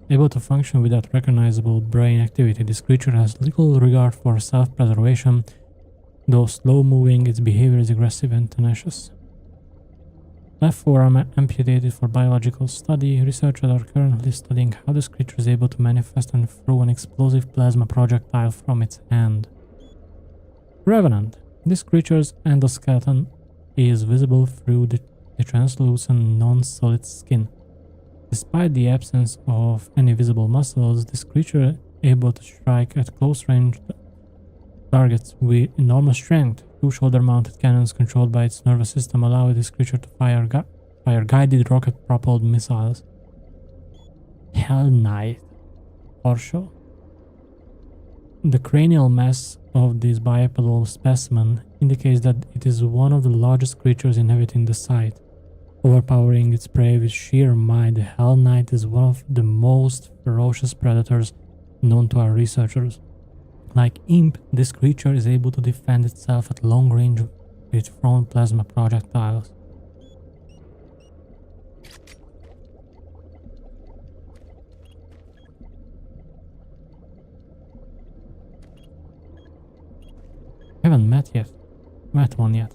Able to function without recognizable brain activity, this creature has little regard for self-preservation. Though slow-moving, its behavior is aggressive and tenacious. Left forearm amputated for biological study. Researchers are currently studying how this creature is able to manifest and throw an explosive plasma projectile from its hand. Revenant. This creature's endoskeleton is visible through the translucent non-solid skin. Despite the absence of any visible muscles, this creature is able to strike at close range targets with enormous strength. Two shoulder-mounted cannons controlled by its nervous system allow this creature to fire guided rocket-propelled missiles. Hell Knight. Partial. The cranial mass of this bipedal specimen indicates that it is one of the largest creatures inhabiting the site. Overpowering its prey with sheer might, the Hell Knight is one of the most ferocious predators known to our researchers. Like Imp, this creature is able to defend itself at long range with thrown plasma projectiles. Haven't met one yet.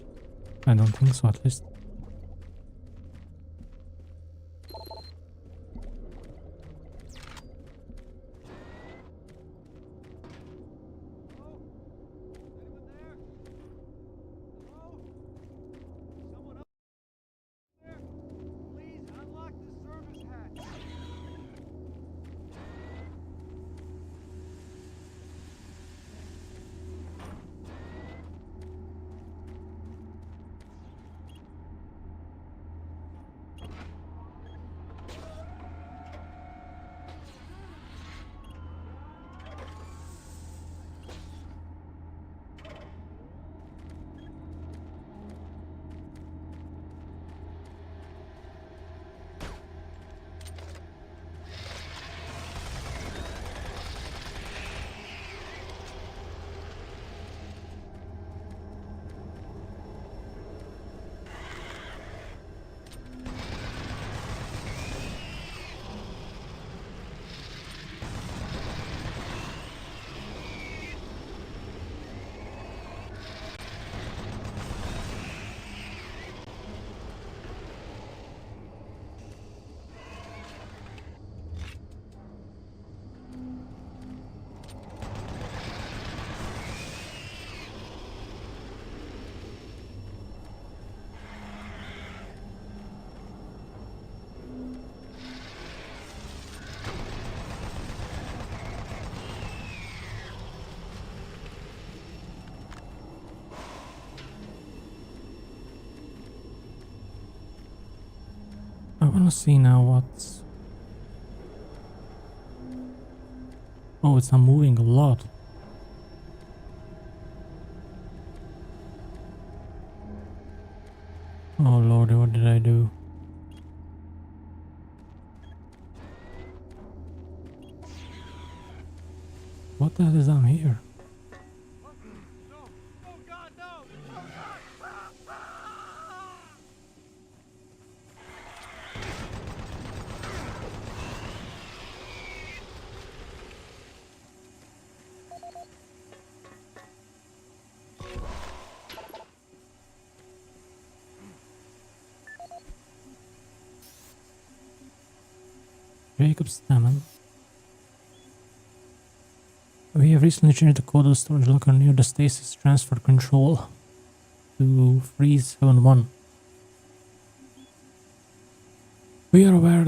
I don't think so, at least. I wanna see now what's... Oh, it's not moving a lot. Oh lord, what did I do? What the hell is down here? Jacob Stammen. We have recently changed the code of the storage locker near the stasis transfer control to 371. We are aware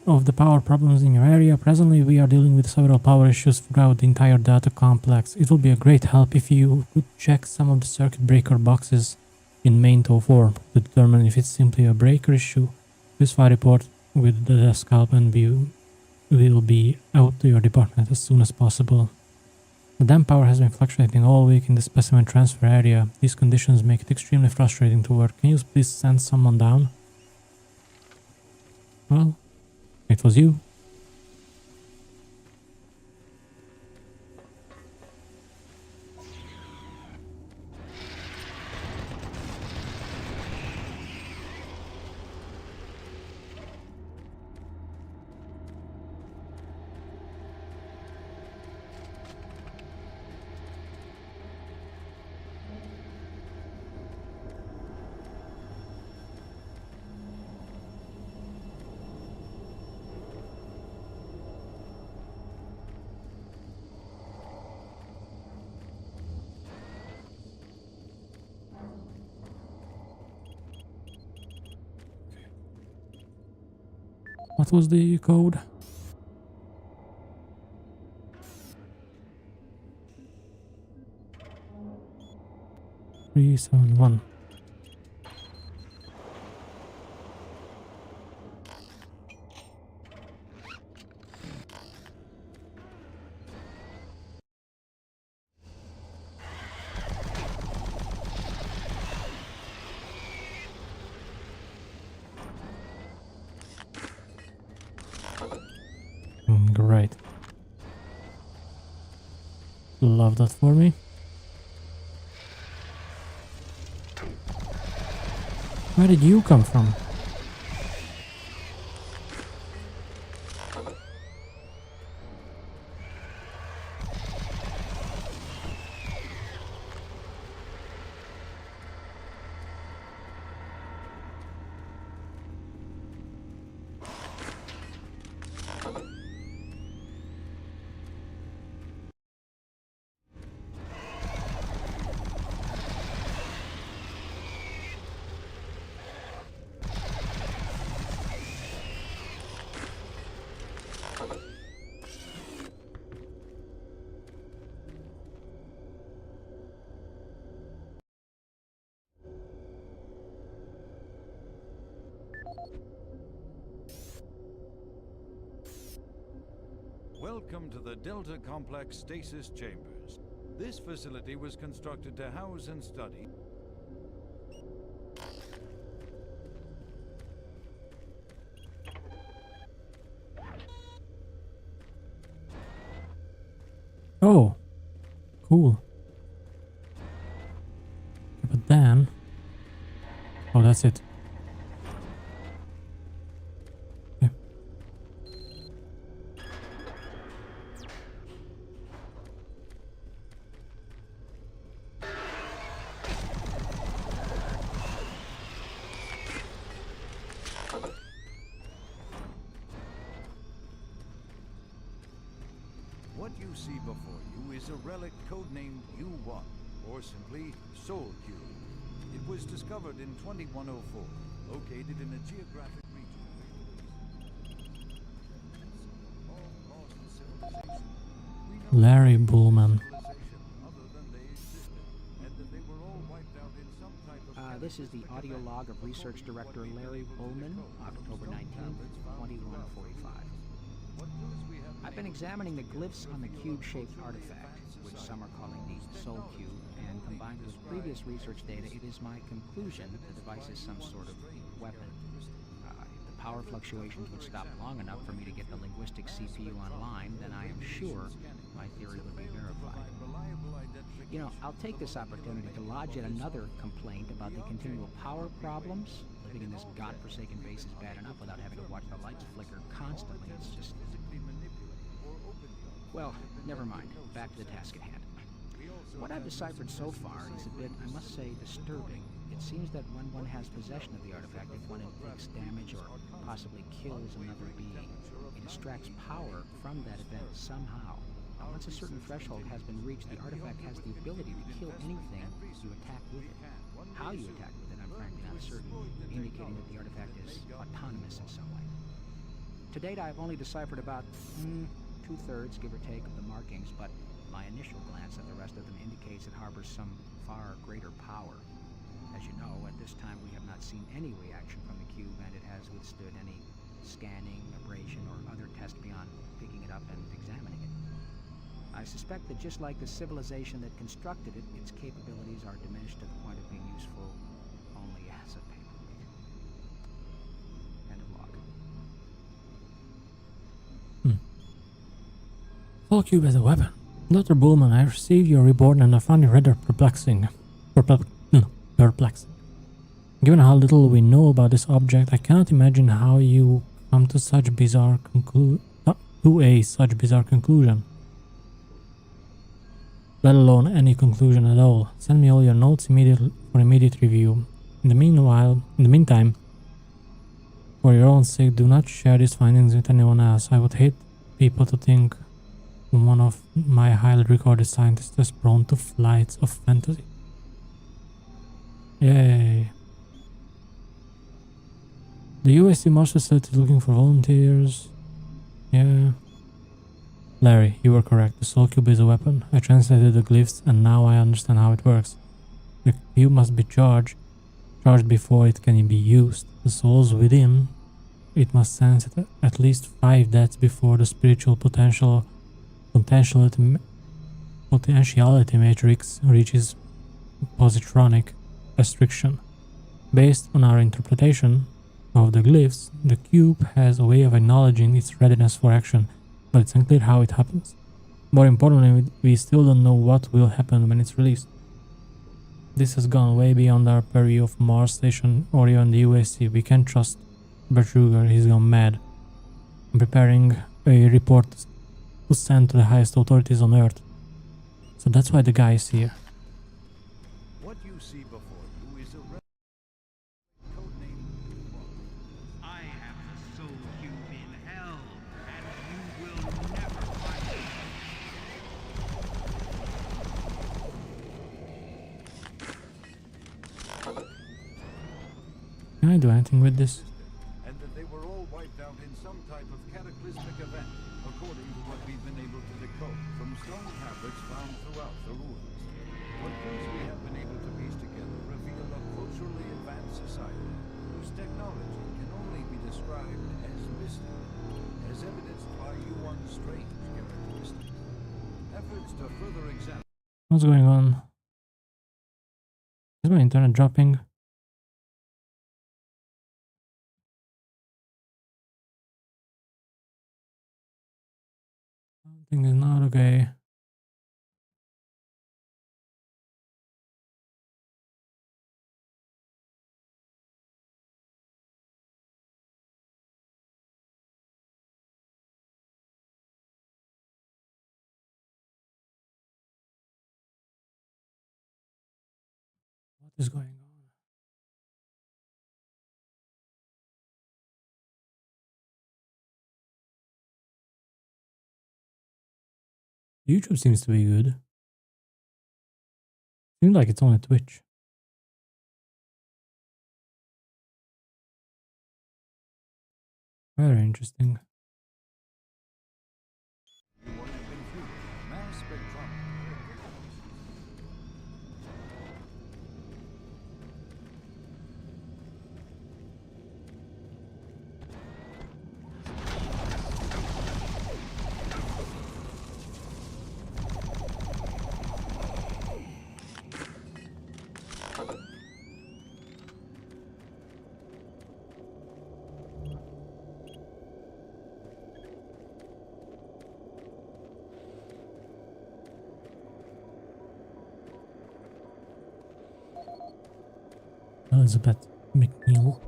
of the power problems in your area. Presently, we are dealing with several power issues throughout the entire data complex. It will be a great help if you could check some of the circuit breaker boxes in main 4 to determine if it's simply a breaker issue. Please file a report with the desk help and we will be out to your department as soon as possible. The dam power has been fluctuating all week in the specimen transfer area. These conditions make it extremely frustrating to work. Can you please send someone down? Well, it was you. What was the code? Three, 7, 1. Great. Love that for me. Where did you come from? Welcome to the Delta Complex Stasis Chambers. This facility was constructed to house and study. Oh, cool. But then... Oh, that's it. Okay. What you see before you is a relic codenamed U1, or simply Soul Cube. It was discovered in 2104, located in a geographic region where Larry Bullman. This is the audio log of Research Director Larry Bullman, October 19th, 2145. I've been examining the glyphs on the cube-shaped artifact, which some are calling the Soul Cube, and combined with previous research data, it is my conclusion the device is some sort of weapon. If the power fluctuations would stop long enough for me to get the linguistic CPU online, then I am sure my theory would be verified. You know, I'll take this opportunity to lodge yet another complaint about the continual power problems. Living in this godforsaken base is bad enough without having to watch the lights flicker constantly. It's just... Well, never mind. Back to the task at hand. What I've deciphered so far is a bit, I must say, disturbing. It seems that when one has possession of the artifact, if one inflicts damage or possibly kills another being, it extracts power from that event somehow. Now, once a certain threshold has been reached, the artifact has the ability to kill anything you attack with it. How you attack with it, I'm frankly not certain, indicating that the artifact is autonomous in some way. To date, I've only deciphered about 2/3, give or take, of the markings, but my initial glance at the rest of them indicates it harbors some far greater power. As you know, at this time we have not seen any reaction from the cube, and it has withstood any scanning, abrasion, or other test beyond picking it up and examining it. I suspect that just like the civilization that constructed it, its capabilities are diminished to the point of being useful only as a paperweight. End of log. Volcube as a weapon. Dr. Bullman, I received your report and I found it rather perplexing. Perplexing. Given how little we know about this object, I cannot imagine how you come to such bizarre conclusion. Let alone any conclusion at all. Send me all your notes for immediate review. In the meantime, for your own sake, do not share these findings with anyone else. I would hate people to think one of my highly regarded scientists is prone to flights of fantasy. Yay. The UAC Mars facility is looking for volunteers. Yeah. Larry, you were correct. The Soul Cube is a weapon. I translated the glyphs and now I understand how it works. The cube must be charged before it can be used. The souls within it must sense it at least 5 deaths before the spiritual potentiality matrix reaches positronic restriction. Based on our interpretation of the glyphs, the cube has a way of acknowledging its readiness for action, but it's unclear how it happens. More importantly, we still don't know what will happen when it's released. This has gone way beyond our purview of Mars Station or even the UAC. We can't trust Bertruger, he's gone mad. I'm preparing a report to send to the highest authorities on Earth. So that's why the guy is here. What you see before you is a codename. I have the Soul Cube in hell, and you will never find it. Can I do anything with this? And that they were all wiped out in some type of cataclysmic event, according to what we've been able to decode from stone tablets found throughout the ruins. What clues we have been able to piece together reveal a culturally advanced society whose technology can only be described as mystic, as evidenced by Yuan's strange characteristics. Efforts to further examine. What's going on? Is my internet dropping? Something is not okay. What is going on? YouTube seems to be good. Seems like it's only Twitch. Very interesting. Mass spectrometry. Elizabeth McNeil.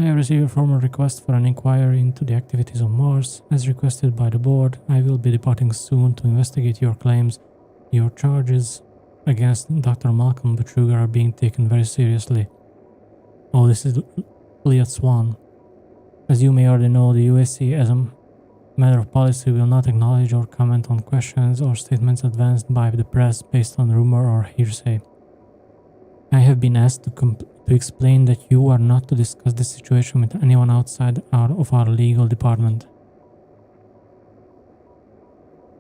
I have received a formal request for an inquiry into the activities on Mars. As requested by the board, I will be departing soon to investigate your claims. Your charges against Dr. Malcolm Betruger are being taken very seriously. Oh, this is Elliot Swan. As you may already know, the UAC, as a matter of policy, will not acknowledge or comment on questions or statements advanced by the press based on rumor or hearsay. I have been asked to explain that you are not to discuss this situation with anyone outside of our legal department.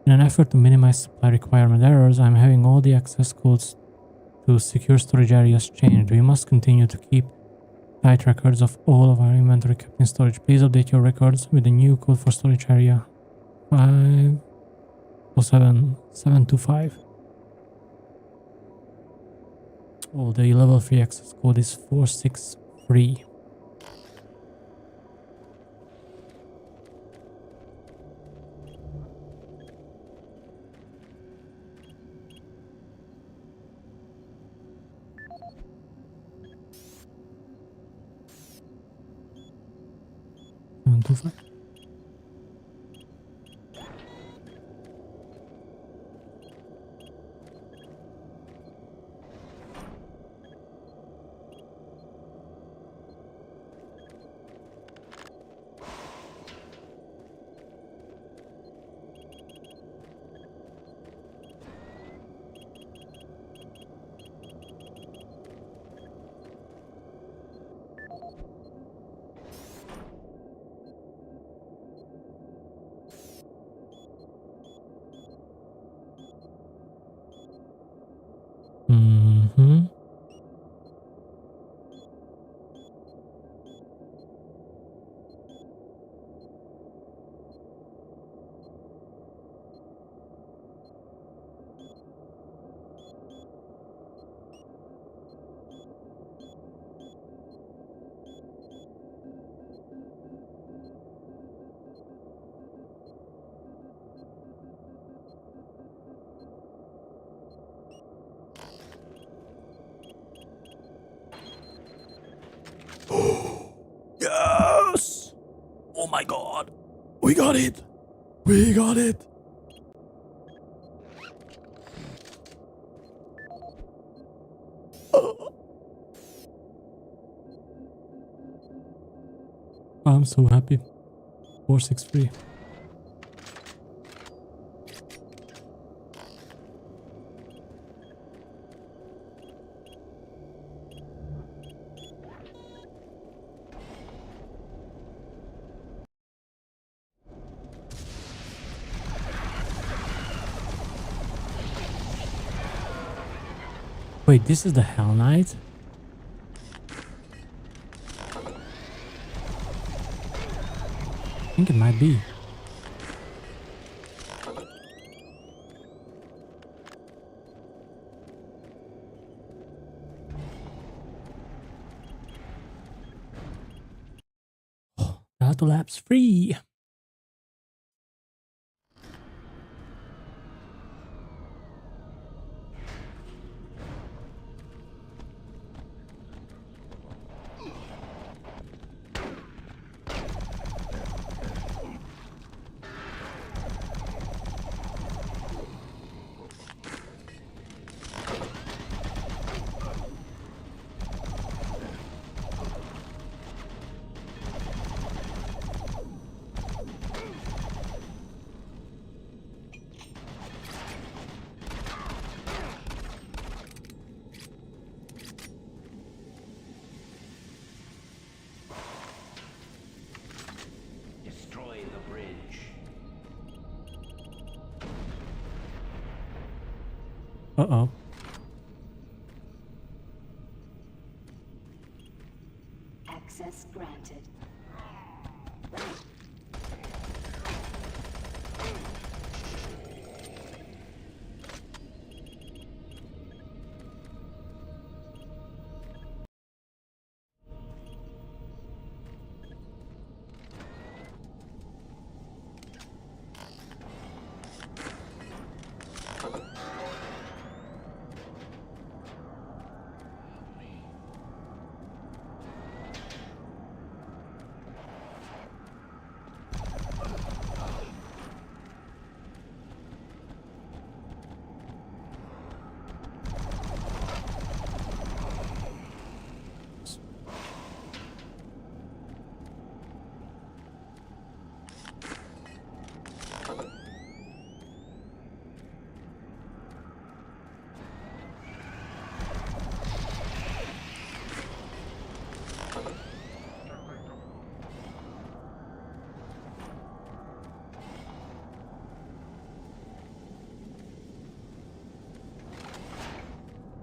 In an effort to minimize supply requirement errors, I am having all the access codes to secure storage areas changed. We must continue to keep tight records of all of our inventory kept in storage. Please update your records with the new code for storage area 507725. Oh, the level 3 access code is 463. Yes! Oh my god! We got it! We got it! I'm so happy. 463. Wait, this is the Hell Knight? I think it might be. Data Labs free! Uh-oh. Access granted.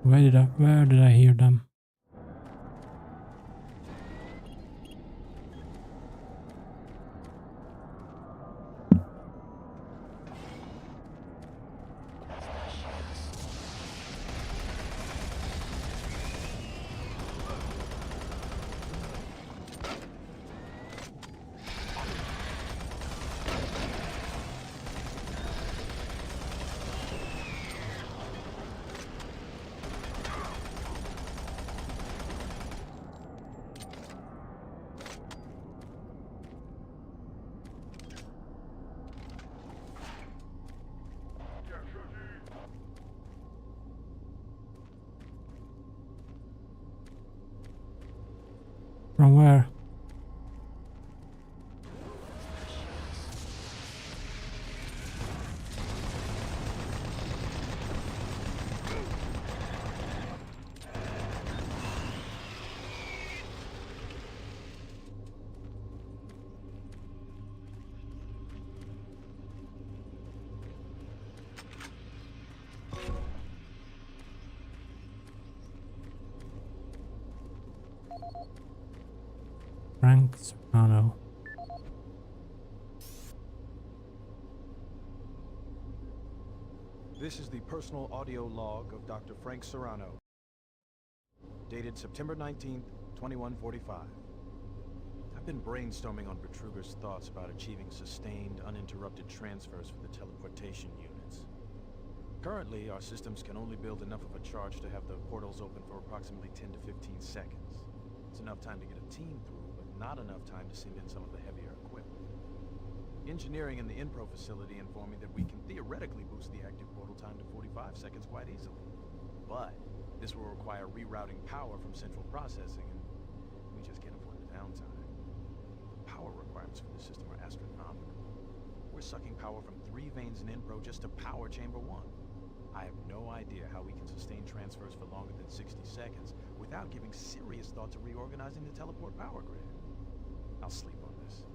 Where did I hear them? From where? Frank Serrano. This is the personal audio log of Dr. Frank Serrano, dated September 19th, 2145. I've been brainstorming on Betruger's thoughts about achieving sustained, uninterrupted transfers for the teleportation units. Currently, our systems can only build enough of a charge to have the portals open for approximately 10 to 15 seconds. It's enough time to get a team through, but not enough time to send in some of the heavier equipment. Engineering in the Inpro facility informed me that we can theoretically boost the active portal time to 45 seconds quite easily. But this will require rerouting power from central processing, and we just can't afford the downtime. The power requirements for the system are astronomical. We're sucking power from 3 veins in Inpro just to power Chamber 1. I have no idea how we can sustain transfers for longer than 60 seconds without giving serious thought to reorganizing the teleport power grid. I'll sleep on this.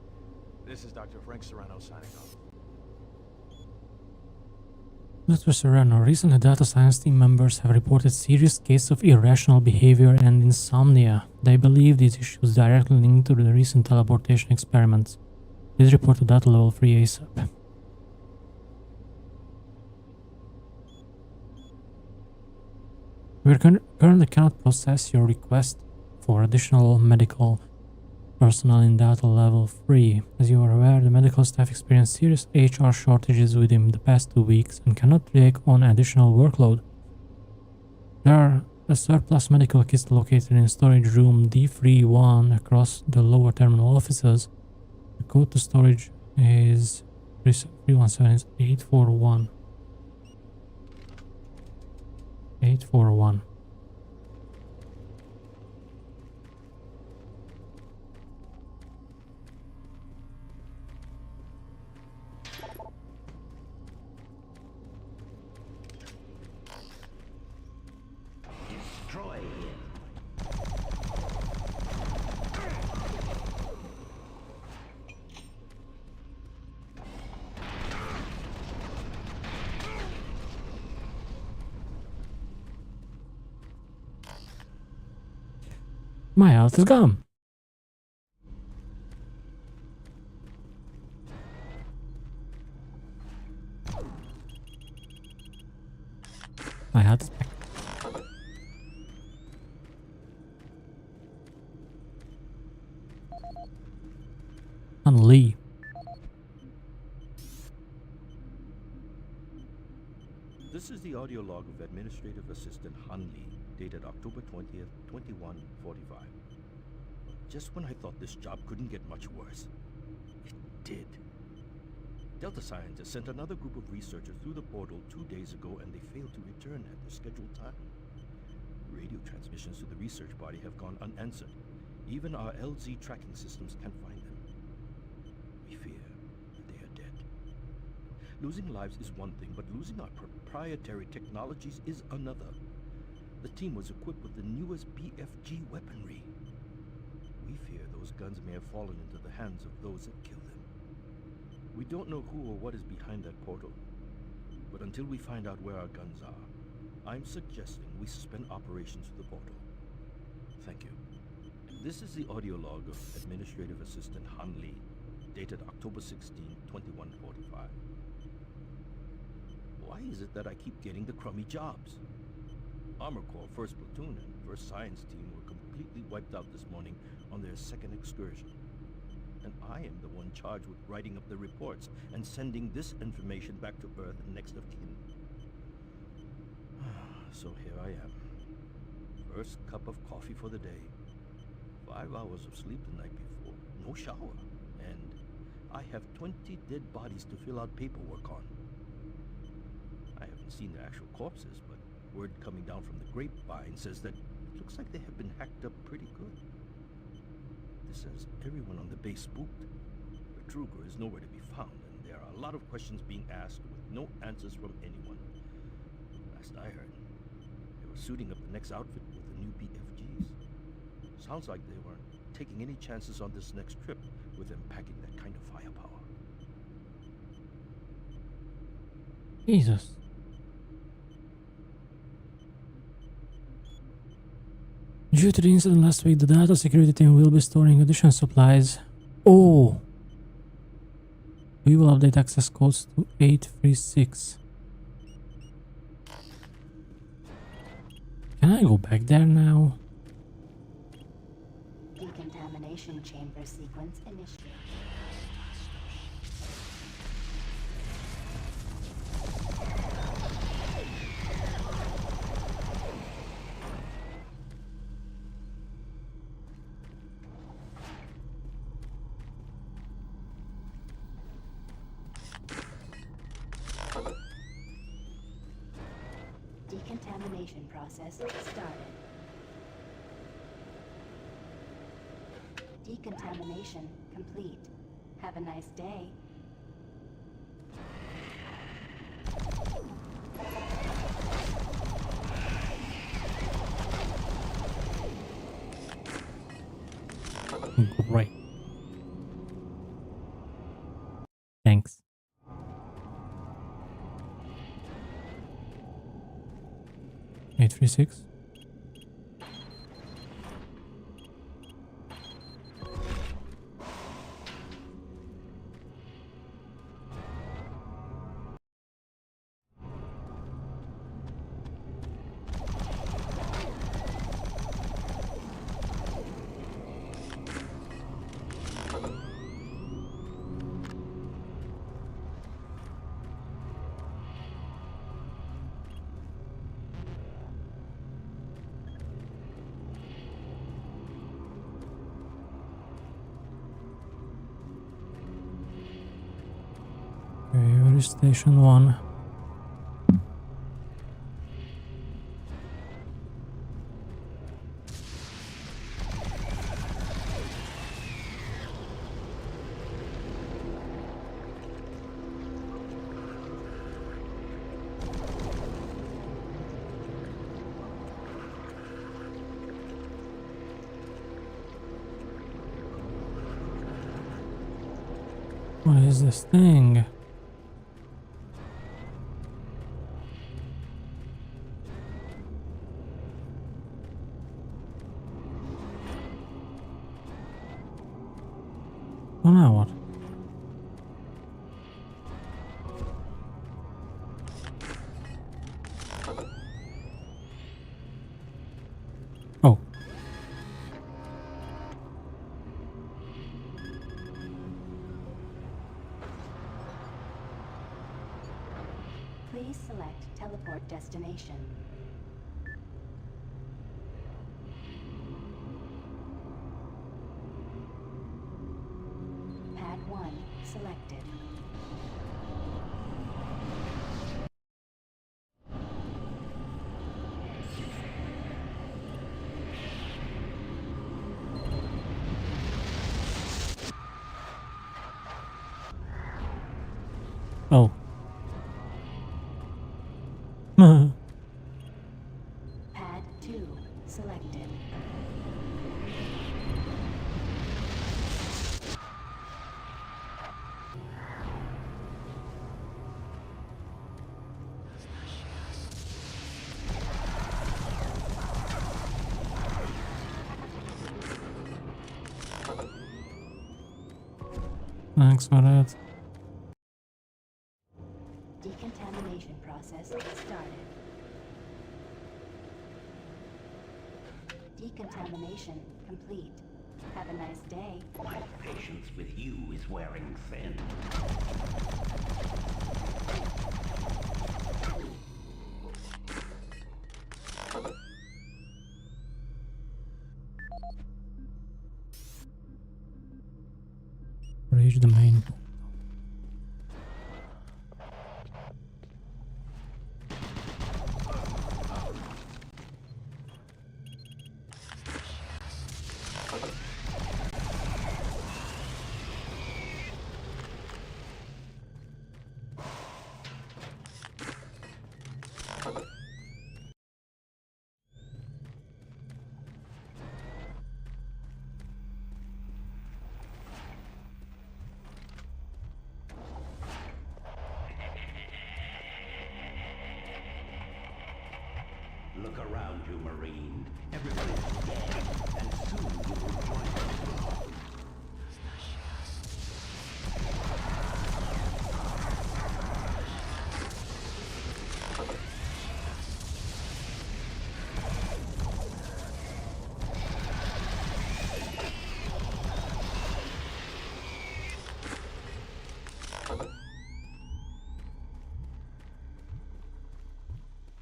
This is Dr. Frank Serrano signing off. Dr. Serrano, recently data science team members have reported serious cases of irrational behavior and insomnia. They believe these issues directly linked to the recent teleportation experiments. Please report to data level 3 ASAP. We currently cannot process your request for additional medical personnel in data level 3. As you are aware, the medical staff experienced serious HR shortages within the past 2 weeks and cannot take on additional workload. There are a surplus medical kits located in storage room D31 across the lower terminal offices. The code to storage is 317-841. 841. Destroy it. My health is gone. My health is back. And Lee. This is the audio log of Administrative Assistant Han Lee, dated October 20th, 2145. Just when I thought this job couldn't get much worse, it did. Delta scientists sent another group of researchers through the portal 2 days ago, and they failed to return at their scheduled time. Radio transmissions to the research body have gone unanswered. Even our LZ tracking systems can't find them. We fear that they are dead. Losing lives is one thing, but losing our proprietary technologies is another. The team was equipped with the newest BFG weaponry. We fear those guns may have fallen into the hands of those that killed them. We don't know who or what is behind that portal, but until we find out where our guns are, I'm suggesting we suspend operations of the portal. Thank you. This is the audio log of Administrative Assistant Han Lee, dated October 16, 2145. Why is it that I keep getting the crummy jobs? Armor Corps 1st Platoon and 1st Science Team were completely wiped out this morning on their 2nd excursion. And I am the one charged with writing up the reports and sending this information back to Earth and next of kin. So here I am. First cup of coffee for the day. 5 hours of sleep the night before. No shower. And I have 20 dead bodies to fill out paperwork on. I haven't seen the actual corpses, but word coming down from the grapevine says that it looks like they have been hacked up pretty good. This has everyone on the base spooked. Betruger is nowhere to be found, and there are a lot of questions being asked with no answers from anyone. Last I heard, they were suiting up the next outfit with the new BFGs. Sounds like they weren't taking any chances on this next trip with them packing that kind of firepower. Jesus. Due to the incident last week, the data security team will be storing additional supplies. Oh! We will update access codes to 836. Can I go back there now? Decontamination chamber sequence initiated. Decontamination process started. Decontamination complete. Have a nice day. Great. Thanks. Eight 3 6. Where is station 1? What is this thing? Oh, now what? Oh. Please select teleport destination. Pad 1 selected. Oh. Pad 2 selected. Thanks for that. Decontamination process started. Decontamination complete. Have a nice day. My patience with you is wearing thin. Reach the main. Look around you, Marine. Everybody's dead, and soon you will join us.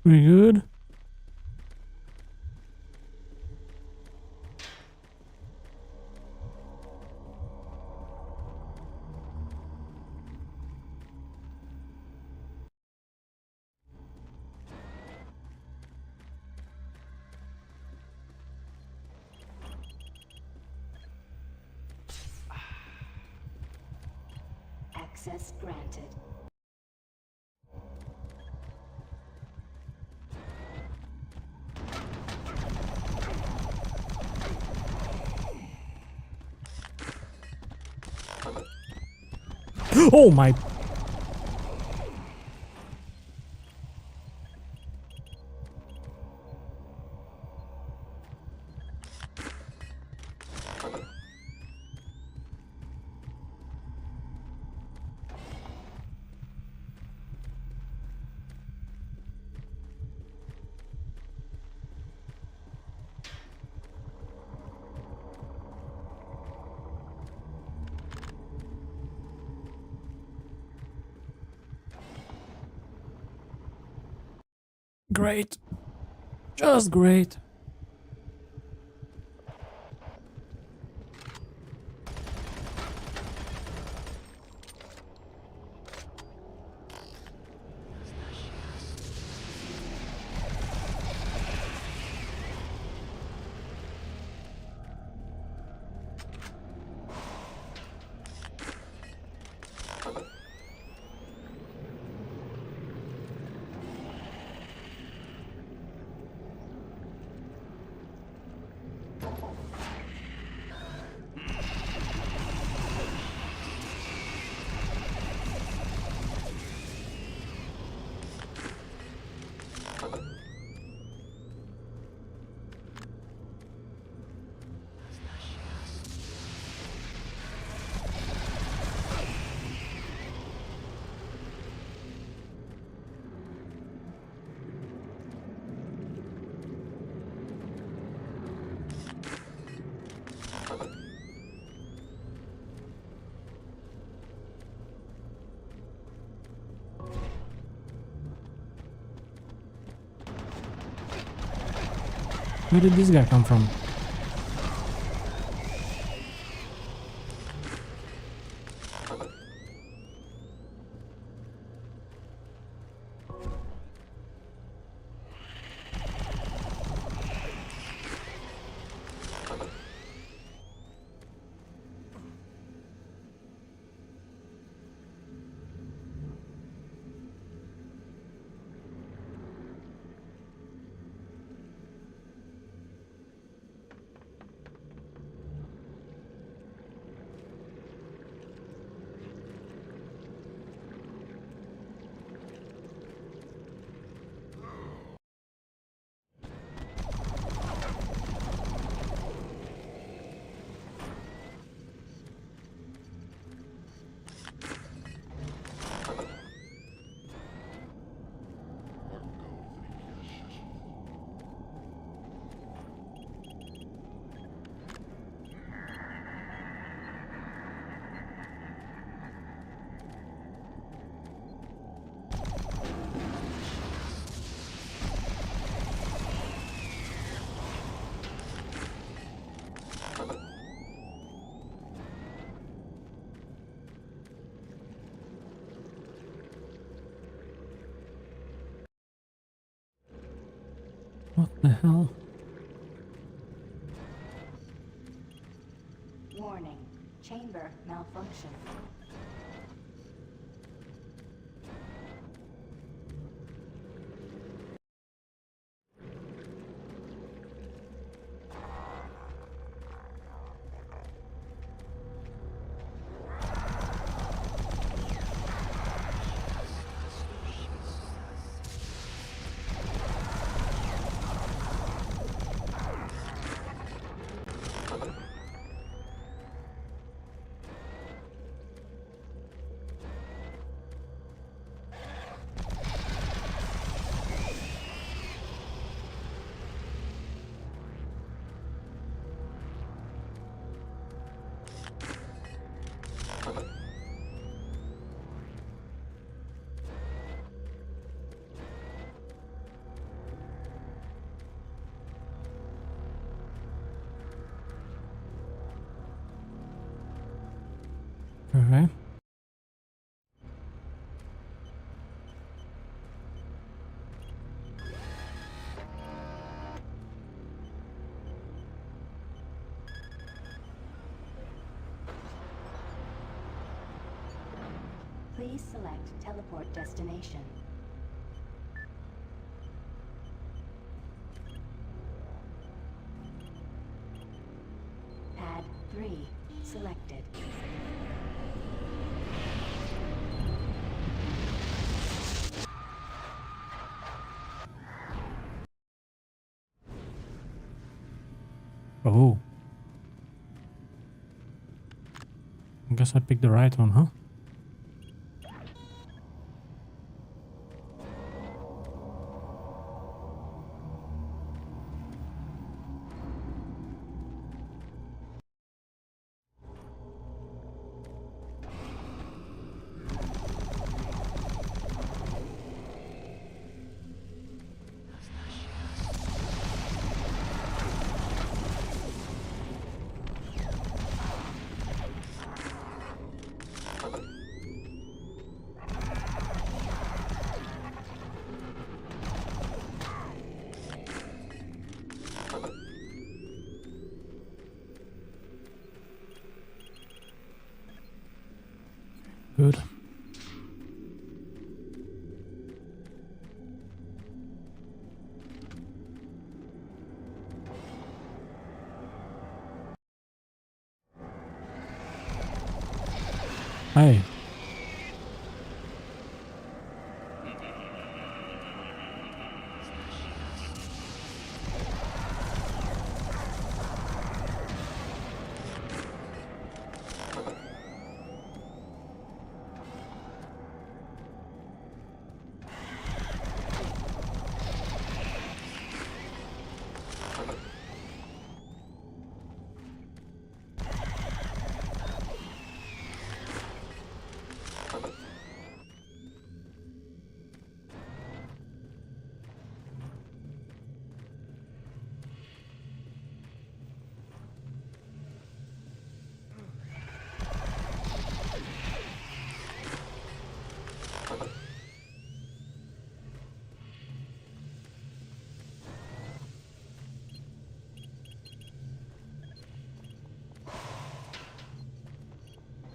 Pretty good. Access granted. Oh my. Great. Just great. Where did this guy come from? What the hell? Warning. Chamber malfunction. Okay. Please select teleport destination. Pad 3 selected. Oh. I guess I picked the right one, huh? Good. Hey.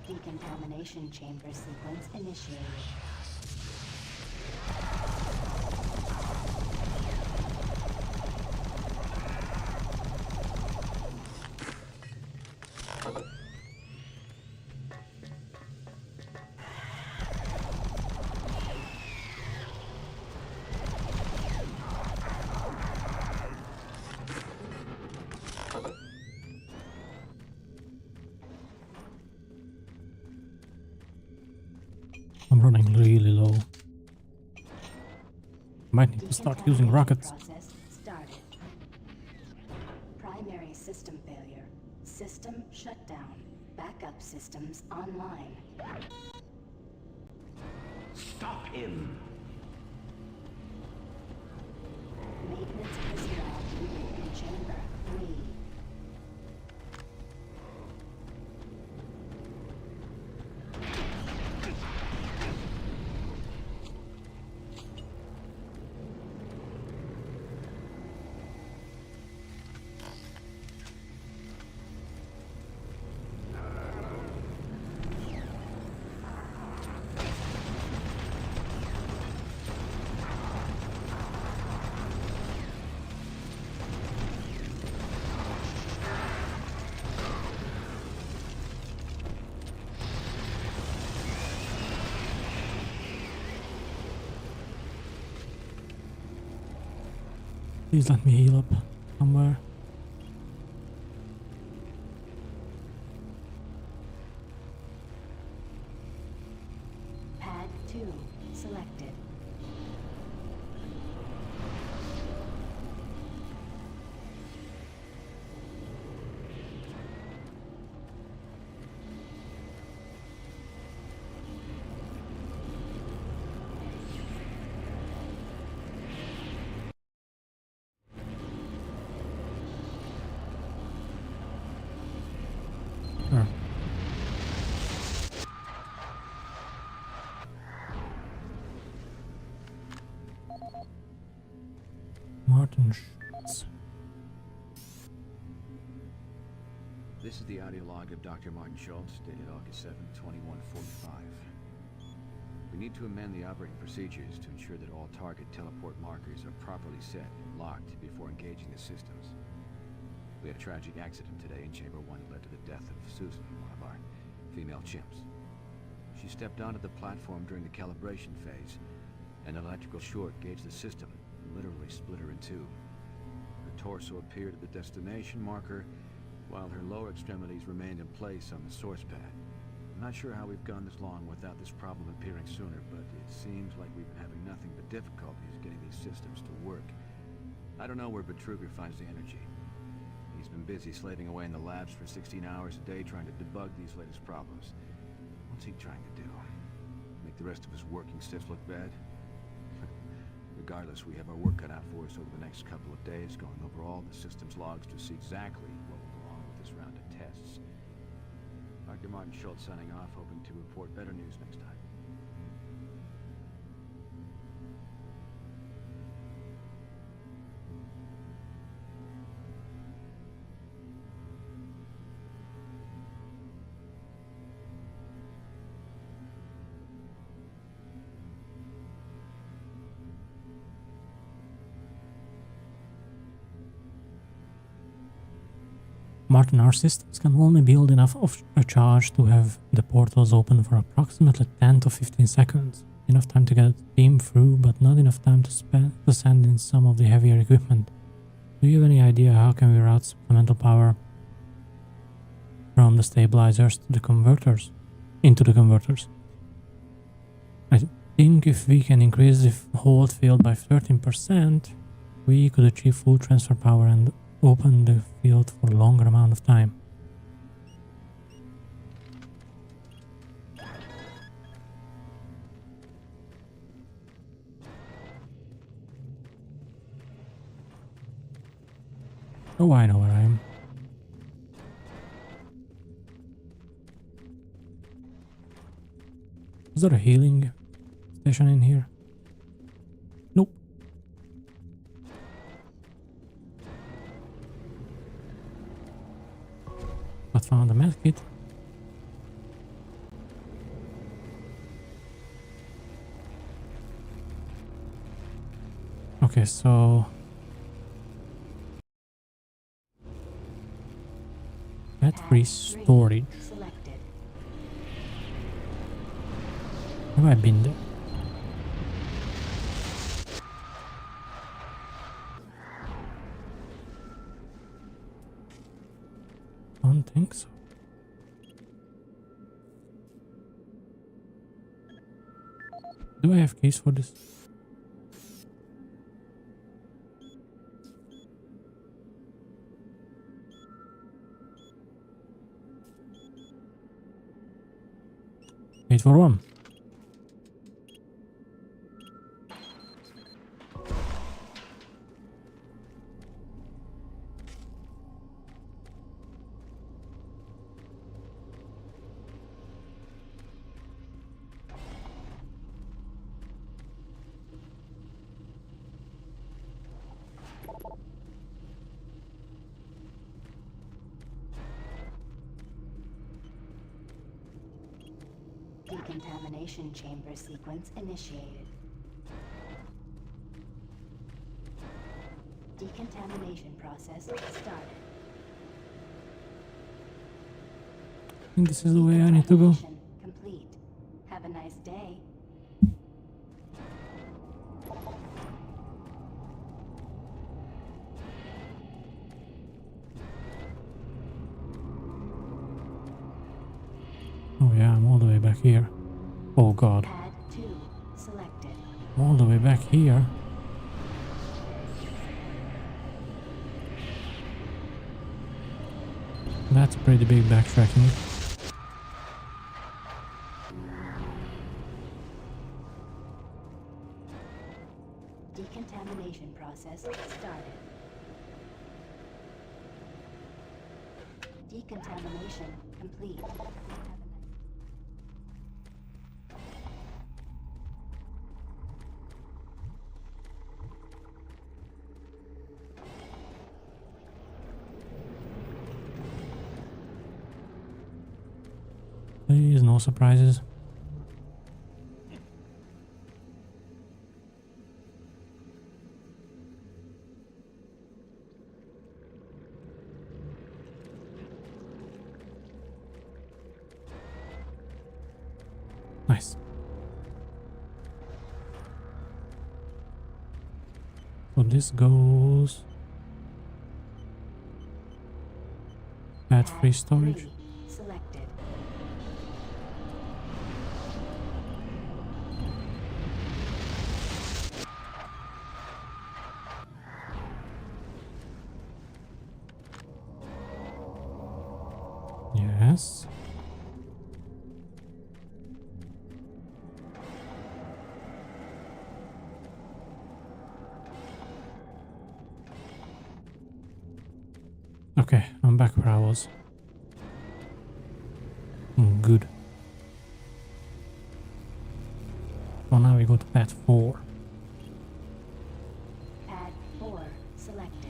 Decontamination chamber sequence initiated. I'm running really low. Might need to start using rockets. Process started. Primary system failure. System shutdown. Backup systems online. Stop him! Maintenance personnel in chamber 3. Please let me heal up somewhere. Pad 2 selected. Sure. Martin Schultz. This is the audio log of Dr. Martin Schultz, dated August 7, 2145. We need to amend the operating procedures to ensure that all target teleport markers are properly set and locked before engaging the systems. We had a tragic accident today in Chamber 1 that led to the death of Susan, one of our female chimps. She stepped onto the platform during the calibration phase, and an electrical short gauged the system and literally split her in two. Her torso appeared at the destination marker, while her lower extremities remained in place on the source pad. I'm not sure how we've gone this long without this problem appearing sooner, but it seems like we've been having nothing but difficulties getting these systems to work. I don't know where Betruger finds the energy. He's been busy slaving away in the labs for 16 hours a day trying to debug these latest problems. What's he trying to do? Make the rest of his working stiffs look bad? Regardless, we have our work cut out for us over the next couple of days, going over all the systems logs to see exactly what will go on with this round of tests. Dr. Martin Schultz signing off, hoping to report better news next time. Martin, our systems can only build enough of a charge to have the portals open for approximately 10 to 15 seconds. Enough time to get the team through, but not enough time to send in some of the heavier equipment. Do you have any idea how can we route supplemental power from the stabilizers to the converters? Into the converters? I think if we can increase the hold field by 13%, we could achieve full transfer power and open the field for a longer amount of time. Oh, I know where I am. Is there a healing station in here? Nope. But found a medkit. Okay, so battery storage. Have I been there? Don't think so. Do I have keys for this? Wait for one. Decontamination chamber sequence initiated. Decontamination process started. I think this is the way I need to go. Complete. Have a nice day. Oh yeah, I'm all the way back here. Oh god. Pad 2 selected. I'm all the way back here. That's pretty big backtracking. Decontamination process started. Decontamination complete. Please, no surprises. Nice. So this goes at free storage. Selected. Yes. Okay, I'm back where I was. Good. So now we go to pad 4. Pad 4 selected.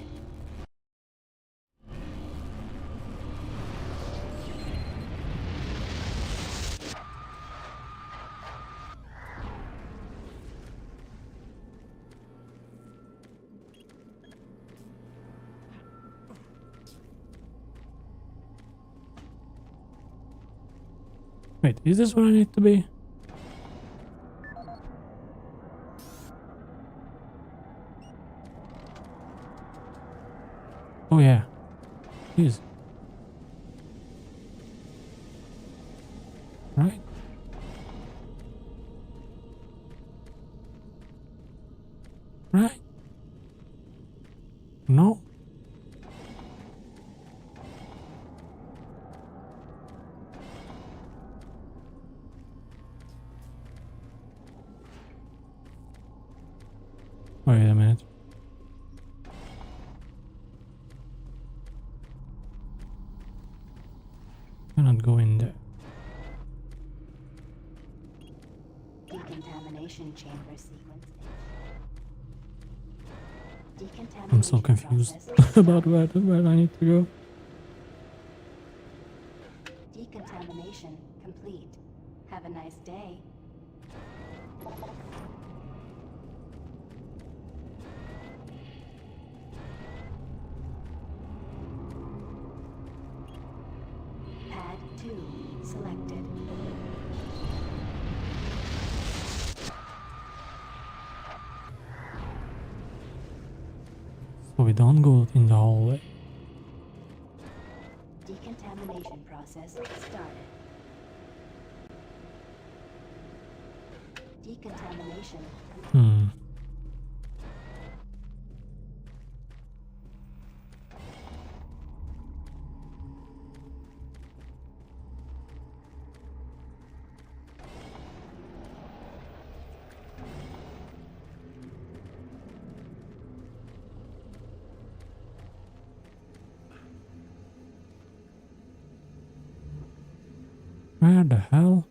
Wait, is this where I need to be? Oh yeah. Please. Right? Right? No? Wait a minute. Cannot go in there. Decontamination chamber sequence. I'm so confused about where I need to go. Decontamination complete. Have a nice day. Pad 2 selected. So we don't go in the hallway. Decontamination process started. Decontamination. Where the hell?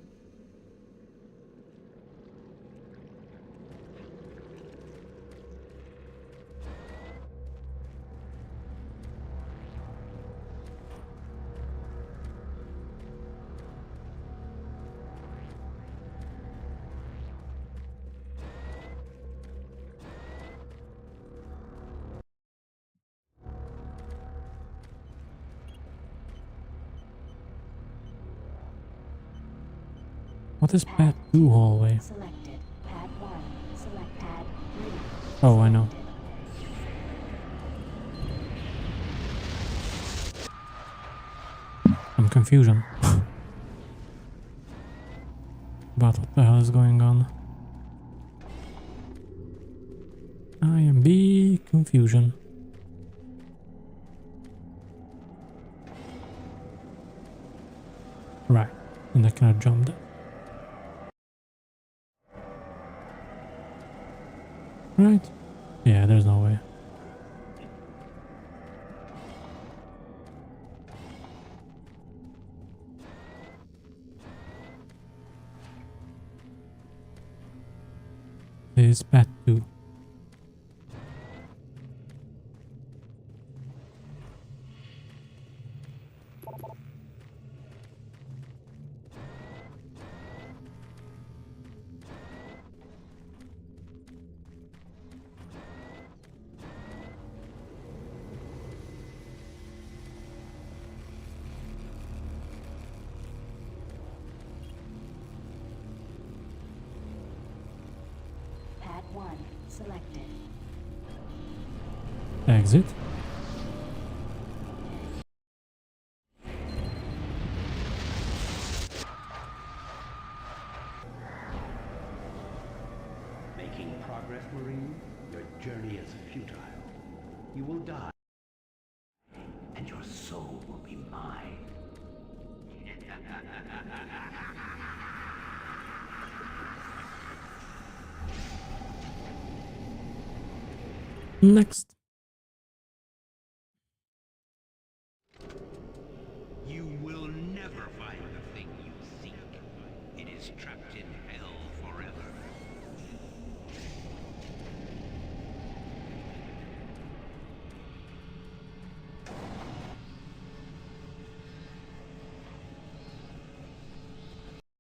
What is pad 2 hallway? Selected. Pad 1. Select pad 3. Oh, I know. I'm confusion. about what the hell is going on. I am big confusion. Right, and I cannot jump that. Right? Yeah, there's no way. There's Pat 2. Pad 1 selected. Exit. Making progress, Marine? Your journey is futile. You will die, and your soul will be mine. Next. You will never find the thing you seek. It is trapped in hell forever.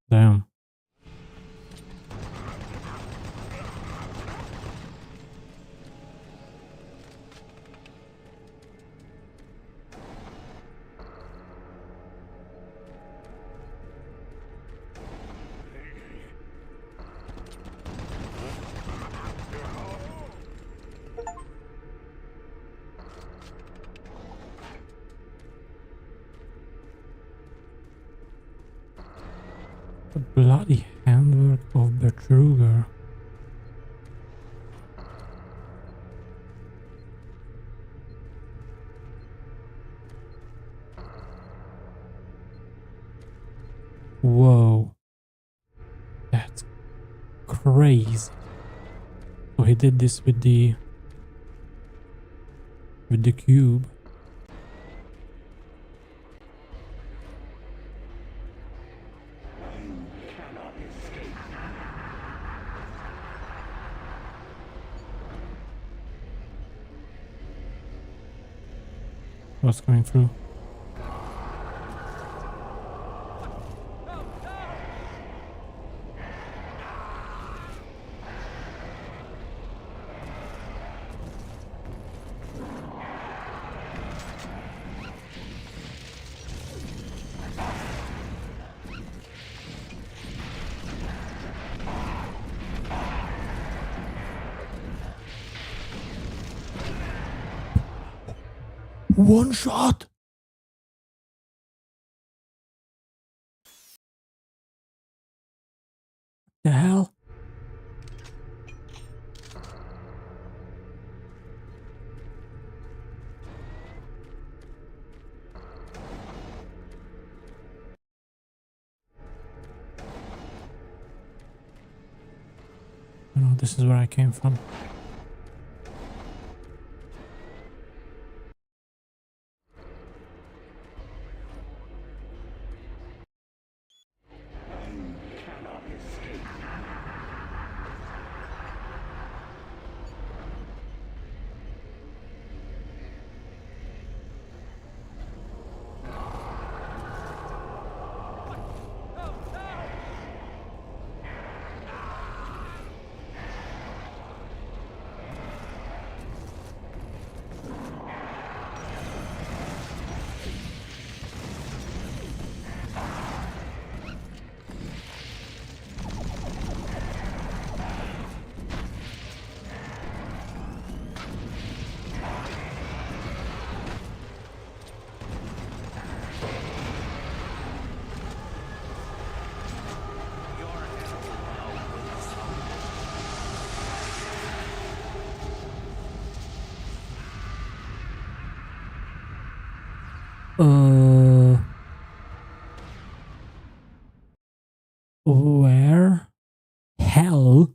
Damn. The bloody handwork of Betruger. Whoa. That's crazy. So he did this with the cube. What's coming through? One shot. The hell? No, this is where I came from. Where? Hell?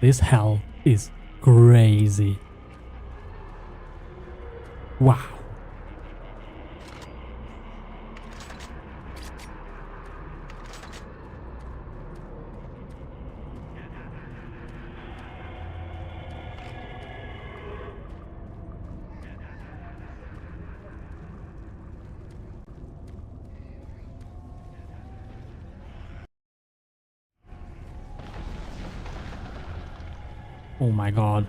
This hell is crazy. Wow. Oh my god.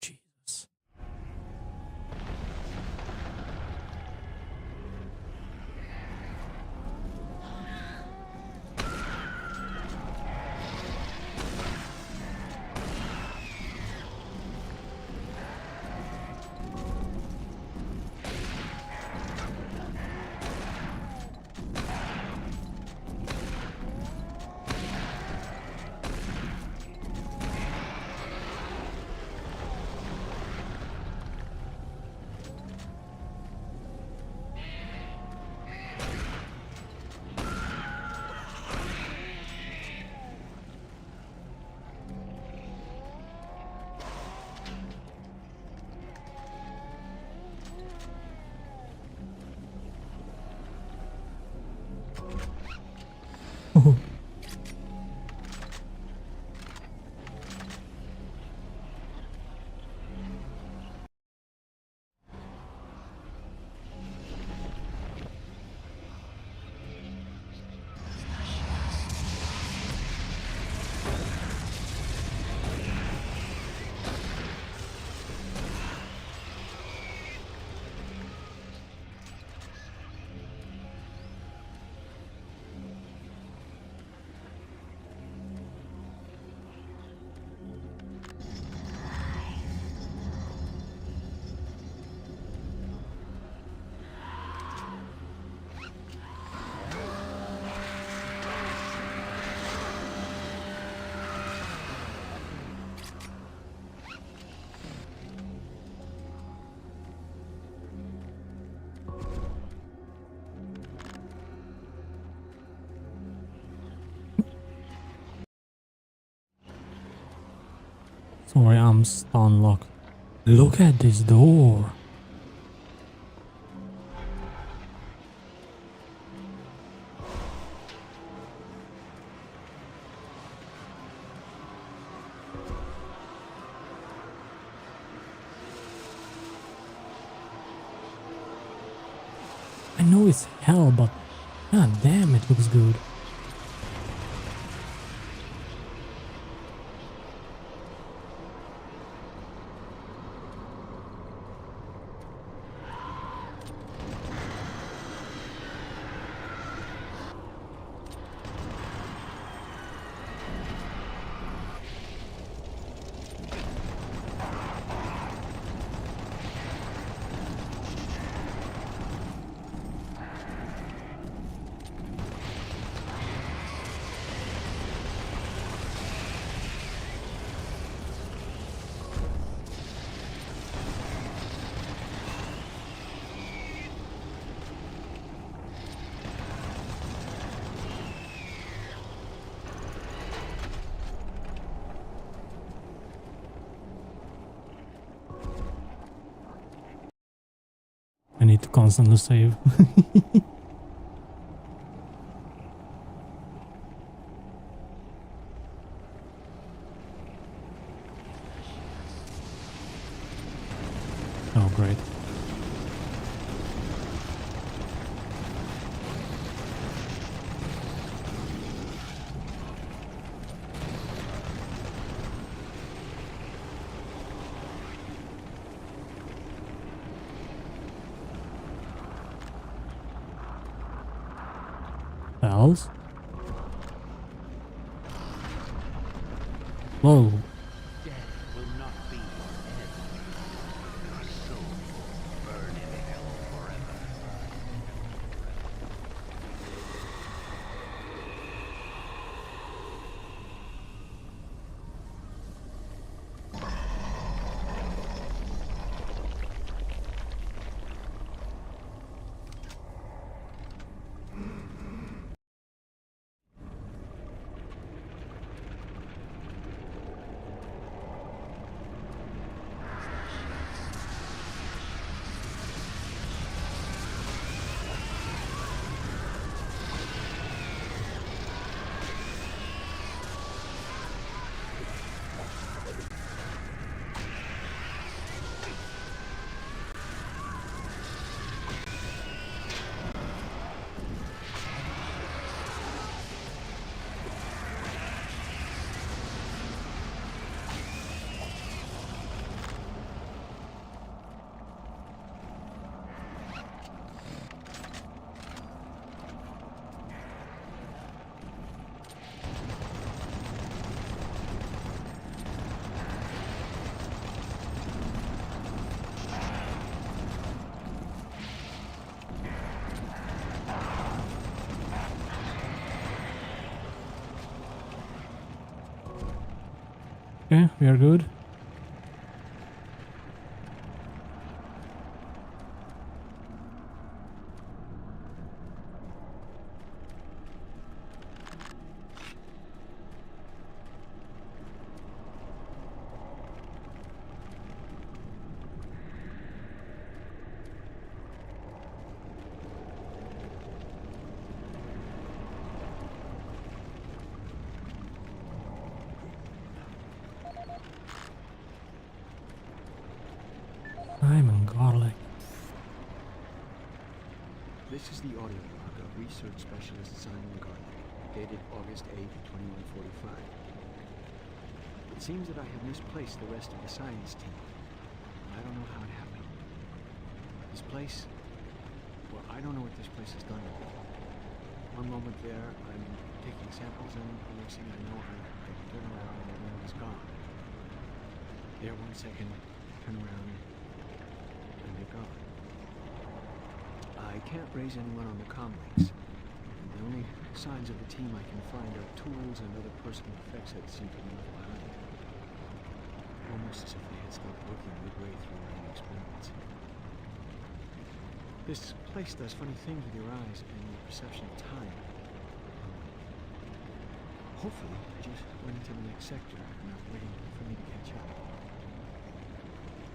Jesus. Sorry, I'm stun locked. Look at this door. I know it's hell, but god damn, it looks good. need to constantly save. Oh, great. Else? Whoa. Death will not be your end. Your soul will burn in hell forever. Okay, we are good. Simon Garlic. This is the audio log of research specialist Simon Garlic, dated August 8, 2145. It seems that I have misplaced the rest of the science team. I don't know how it happened. This place, well, I don't know what this place has done to me. One moment there, I'm taking samples, and the next thing I know, I turn around and everyone is gone. There 1 second, turn around, and they're gone. I can't raise anyone on the comlinks. The only signs of the team I can find are tools and other personal effects that seem to be left behind. Almost as if they had stopped working midway through running experiments. This place does funny things with your eyes and your perception of time. Hopefully, I just went into the next sector and not waiting for me to catch up.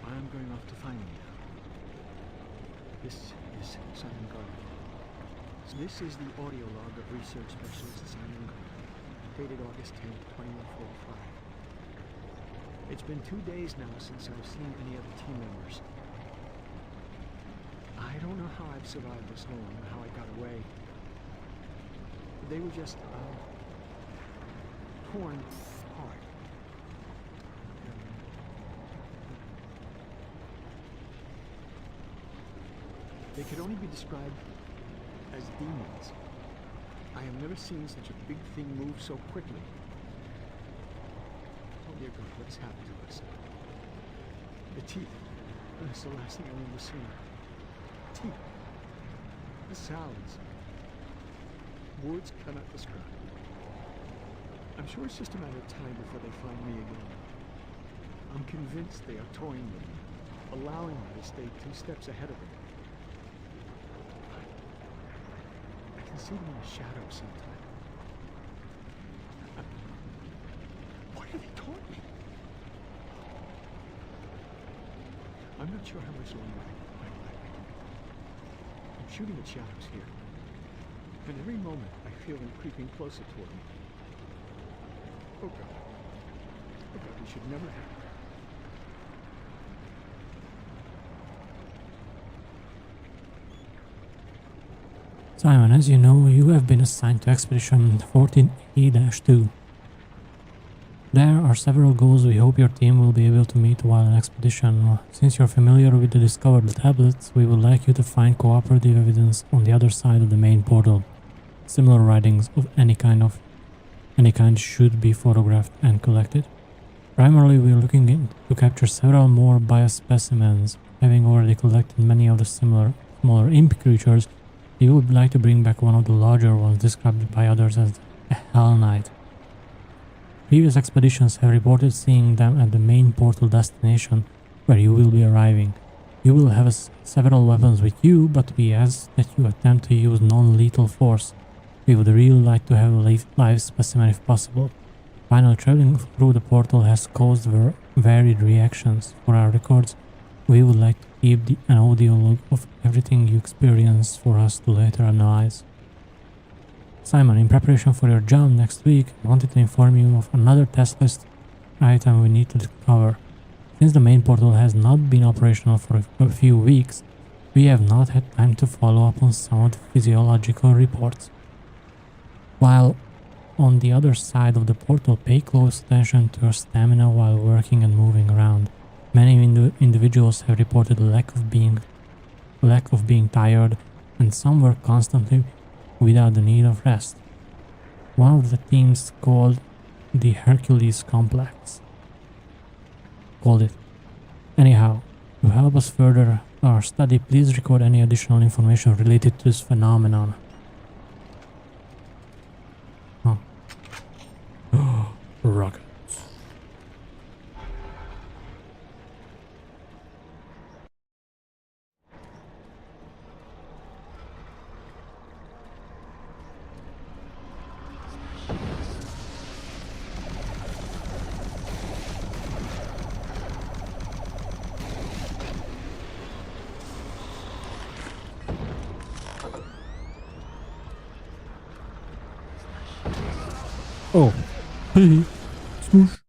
I'm going off to find them now. This is Simon Garlic. This is the audio log of research specialist Simon Garlic, dated August 10, 2145. It's been 2 days now since I've seen any other team members. I don't know how I've survived this long, or how I got away. They were just, torn apart. They could only be described as demons. I have never seen such a big thing move so quickly. Oh dear God, what has happened to us? The teeth. That's the last thing I remember seeing. Teeth. The sounds. Words cannot describe. I'm sure it's just a matter of time before they find me again. I'm convinced they are toying with me, allowing me to stay 2 steps ahead of them. I can see them in the shadows sometimes. What have they taught me? I'm not sure how much longer I can. shooting at shadows here. And every moment I feel them creeping closer toward me. Oh God. Oh God, this should never happen. Simon, as you know, you have been assigned to Expedition 14A-2. There are several goals we hope your team will be able to meet while on expedition. Since you're familiar with the discovered tablets, we would like you to find cooperative evidence on the other side of the main portal. Similar writings of any kind should be photographed and collected. Primarily, we are looking to capture several more biospecimens. Having already collected many of the smaller imp creatures, you would like to bring back one of the larger ones described by others as a Hell Knight. Previous expeditions have reported seeing them at the main portal destination where you will be arriving. You will have several weapons with you, but we ask that you attempt to use non-lethal force. We would really like to have a live specimen if possible. Finally, traveling through the portal has caused varied reactions. For our records, we would like to keep an audio log of everything you experience for us to later analyze. Simon, in preparation for your jump next week, I wanted to inform you of another test list item we need to cover. Since the main portal has not been operational for a few weeks, we have not had time to follow up on some of the physiological reports. While on the other side of the portal, pay close attention to your stamina while working and moving around. Many individuals have reported a lack of being tired, and some work constantly without the need of rest. One of the teams called the Hercules Complex. Anyhow, to help us further our study, please record any additional information related to this phenomenon. Rockets. Oh, hey, smoosh.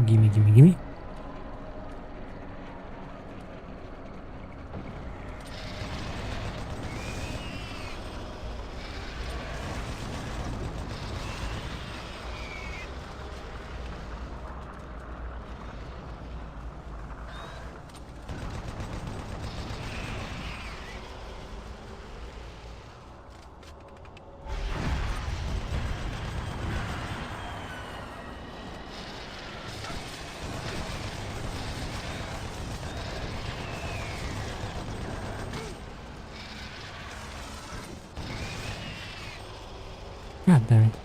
Gimme. God damn it.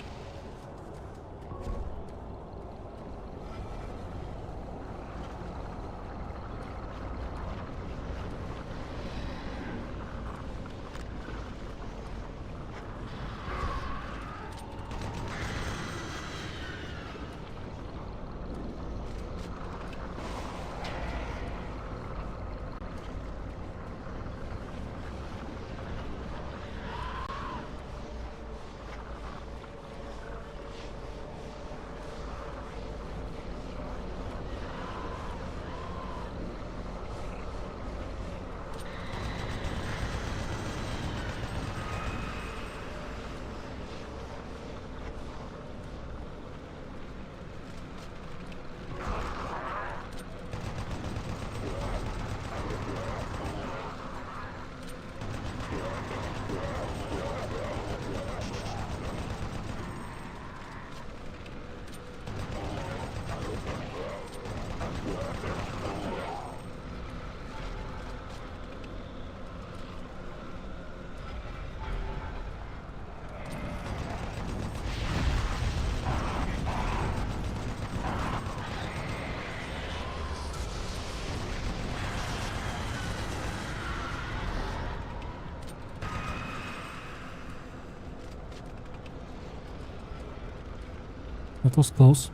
That was close.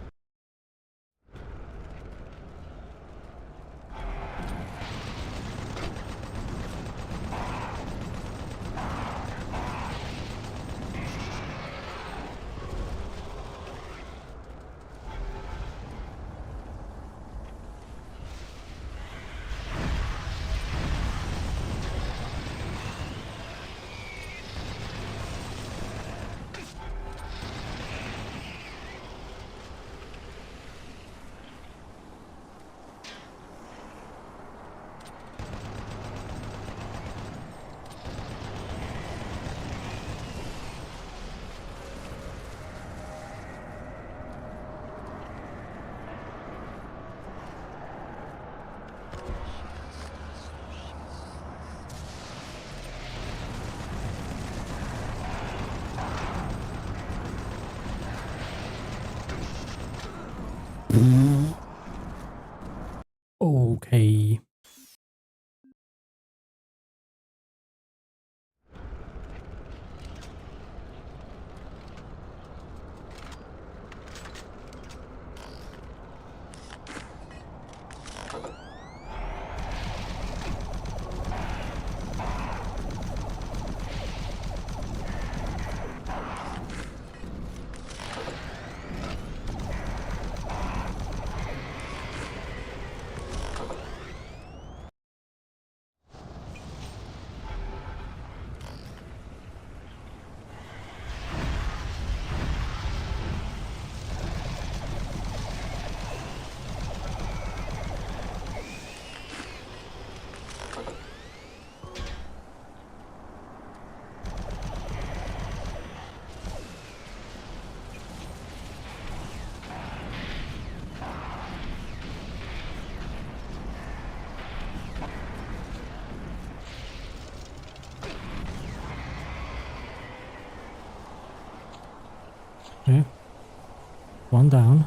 Okay. Okay. One down.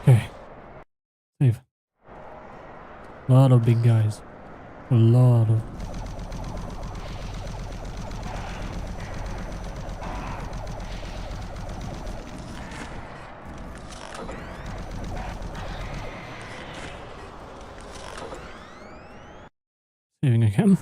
Okay. Save. A lot of big guys. A lot of... Saving again.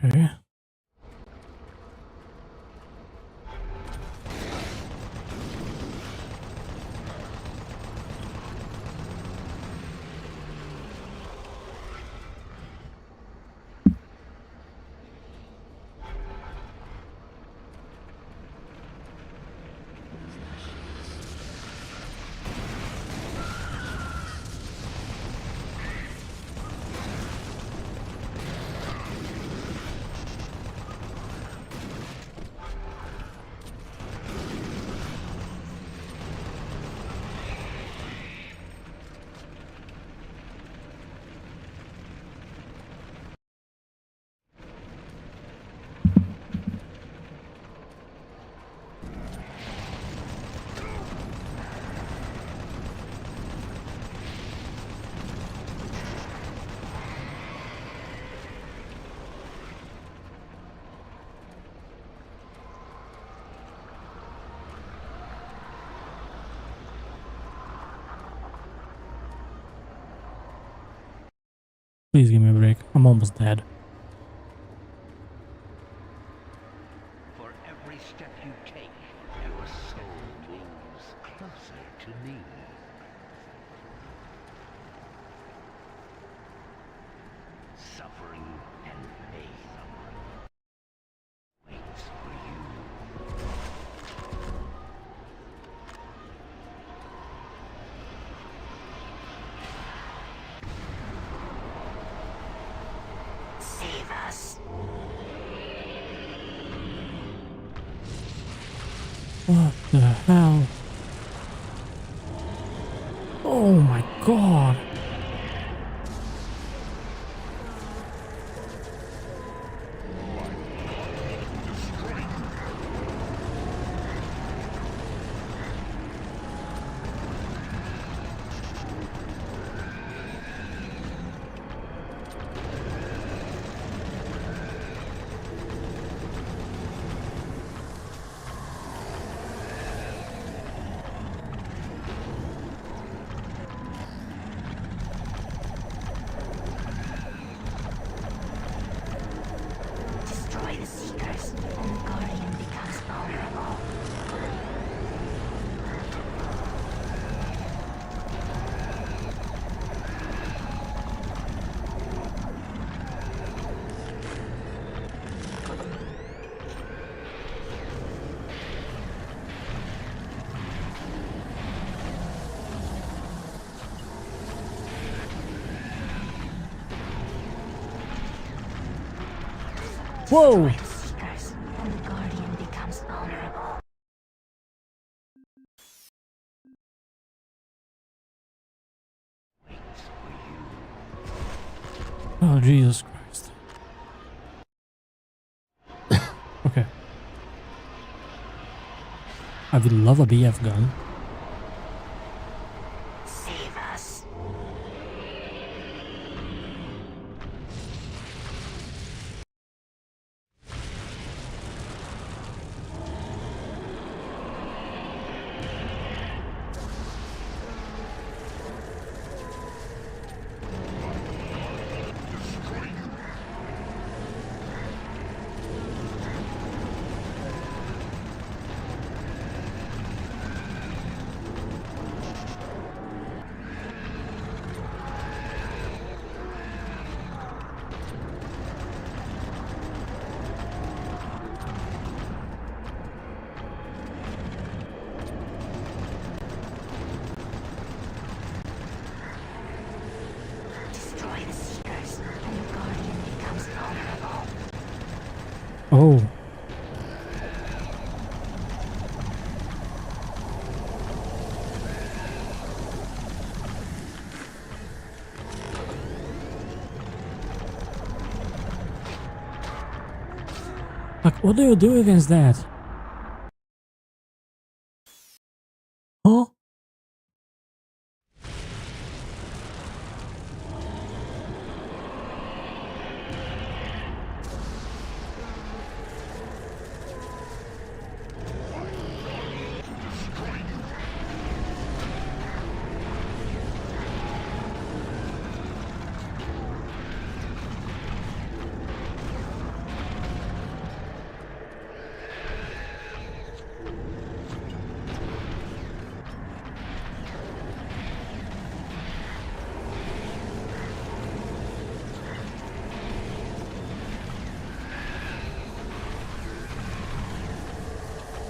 Okay. Please give me a break. I'm almost dead. For every step you take, your soul moves closer to me. Suffering and faith waits for you. Save us. What the hell? Oh my god. Destroy the Seekers, and the Guardian becomes vulnerable. Whoa! Destroy the Seekers, and the Guardian becomes vulnerable. Oh, Jesus Christ. Okay. I would love a BF gun. Save us. Destroy the Seekers, and the Guardian becomes vulnerable. Oh. Like, what do you do against that? Huh?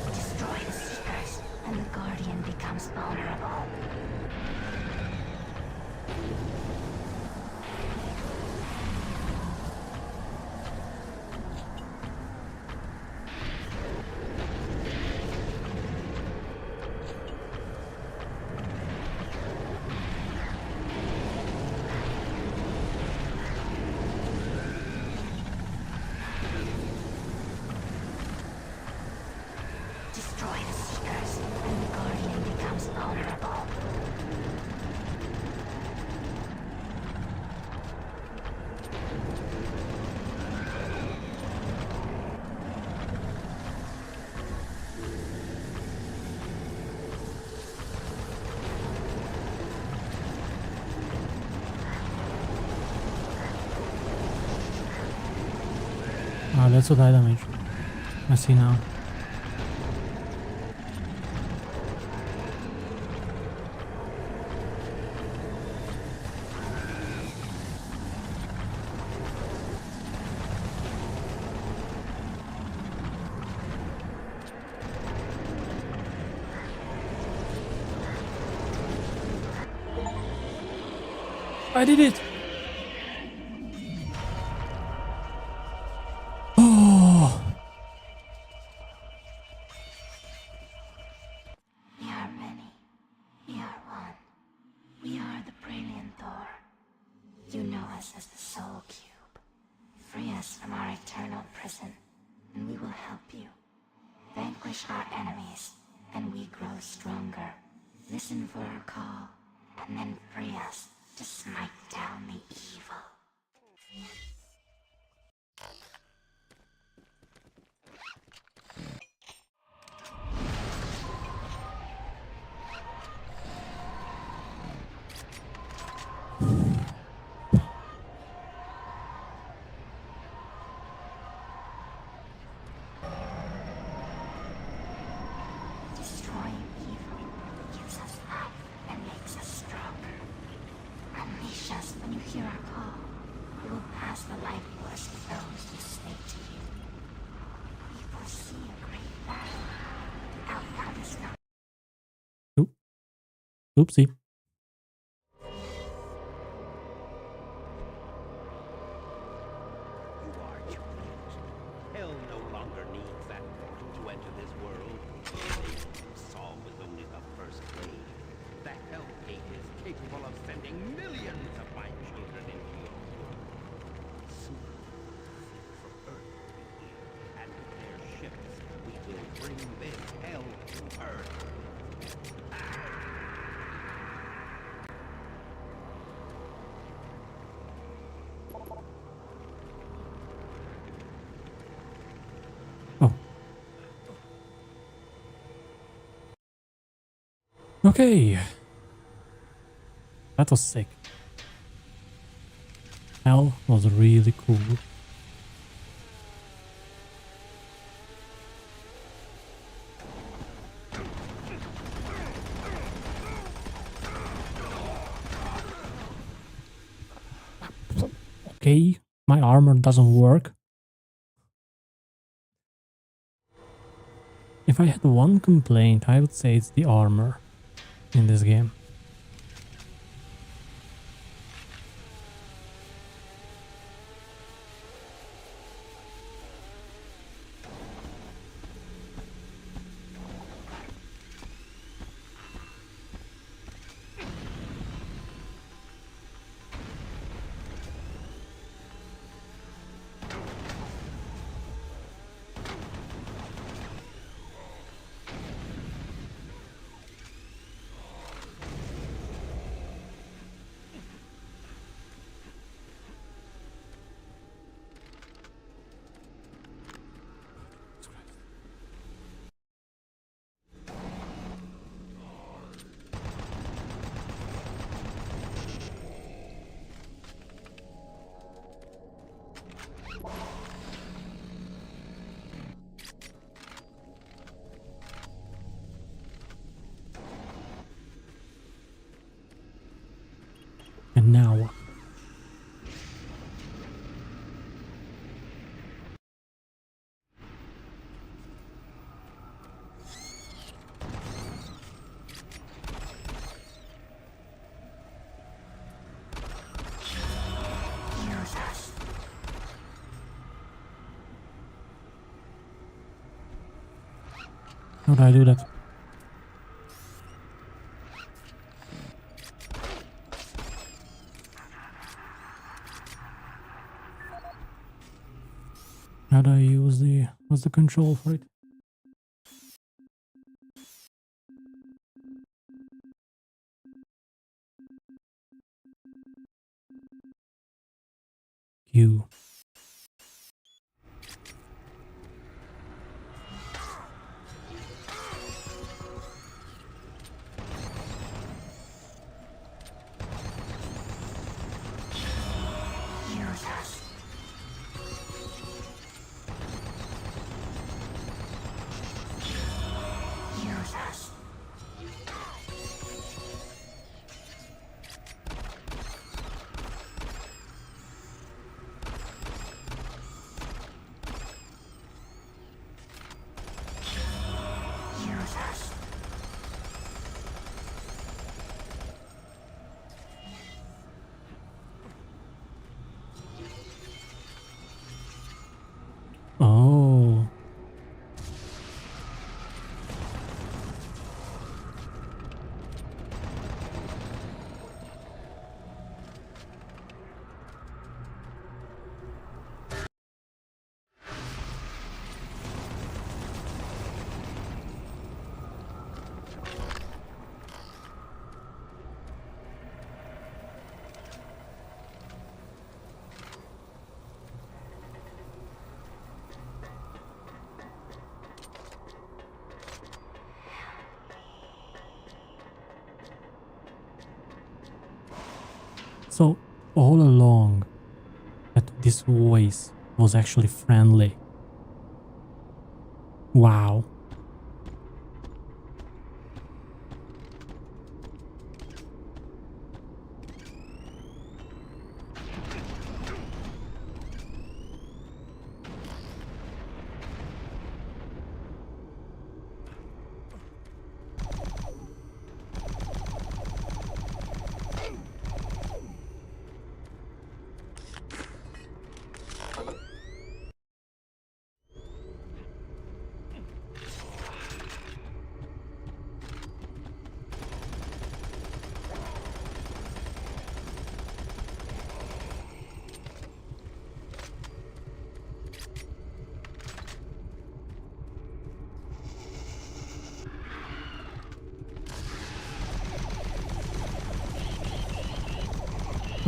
Destroy the Seekers, and the Guardian becomes vulnerable. Destroy the Seekers, and the Guardian becomes vulnerable. Ah, that's what I damaged. I see now. I did it! Oh! We are many. We are one. We are the Brainian Thor. You know us as the Soul Cube. Free us from our eternal prison, and we will help you. Vanquish our enemies, and we grow stronger. Listen for our call, and then free us to smite down the evil. Destroying evil gives us life and makes us stronger. Unleash us when you hear our call. We will pass the life force of those who stay to you. We foresee a great battle. The outcome is not. Oopsie. You are too late. Hell no longer needs that portal to enter this world. Saul was only the first wave. The Hell Gate is capable of sending millions of my children into your world. Soon, from Earth will be here, and with their ships, we will bring this hell to Earth. Okay. That was sick. Hell was really cool. Okay, my armor doesn't work. If I had one complaint, I would say it's the armor in this game. And now, Use us. how do I do that? How do I use the... what's the control for it? Q. Use us. Oh. So all along that this voice was actually friendly. Wow.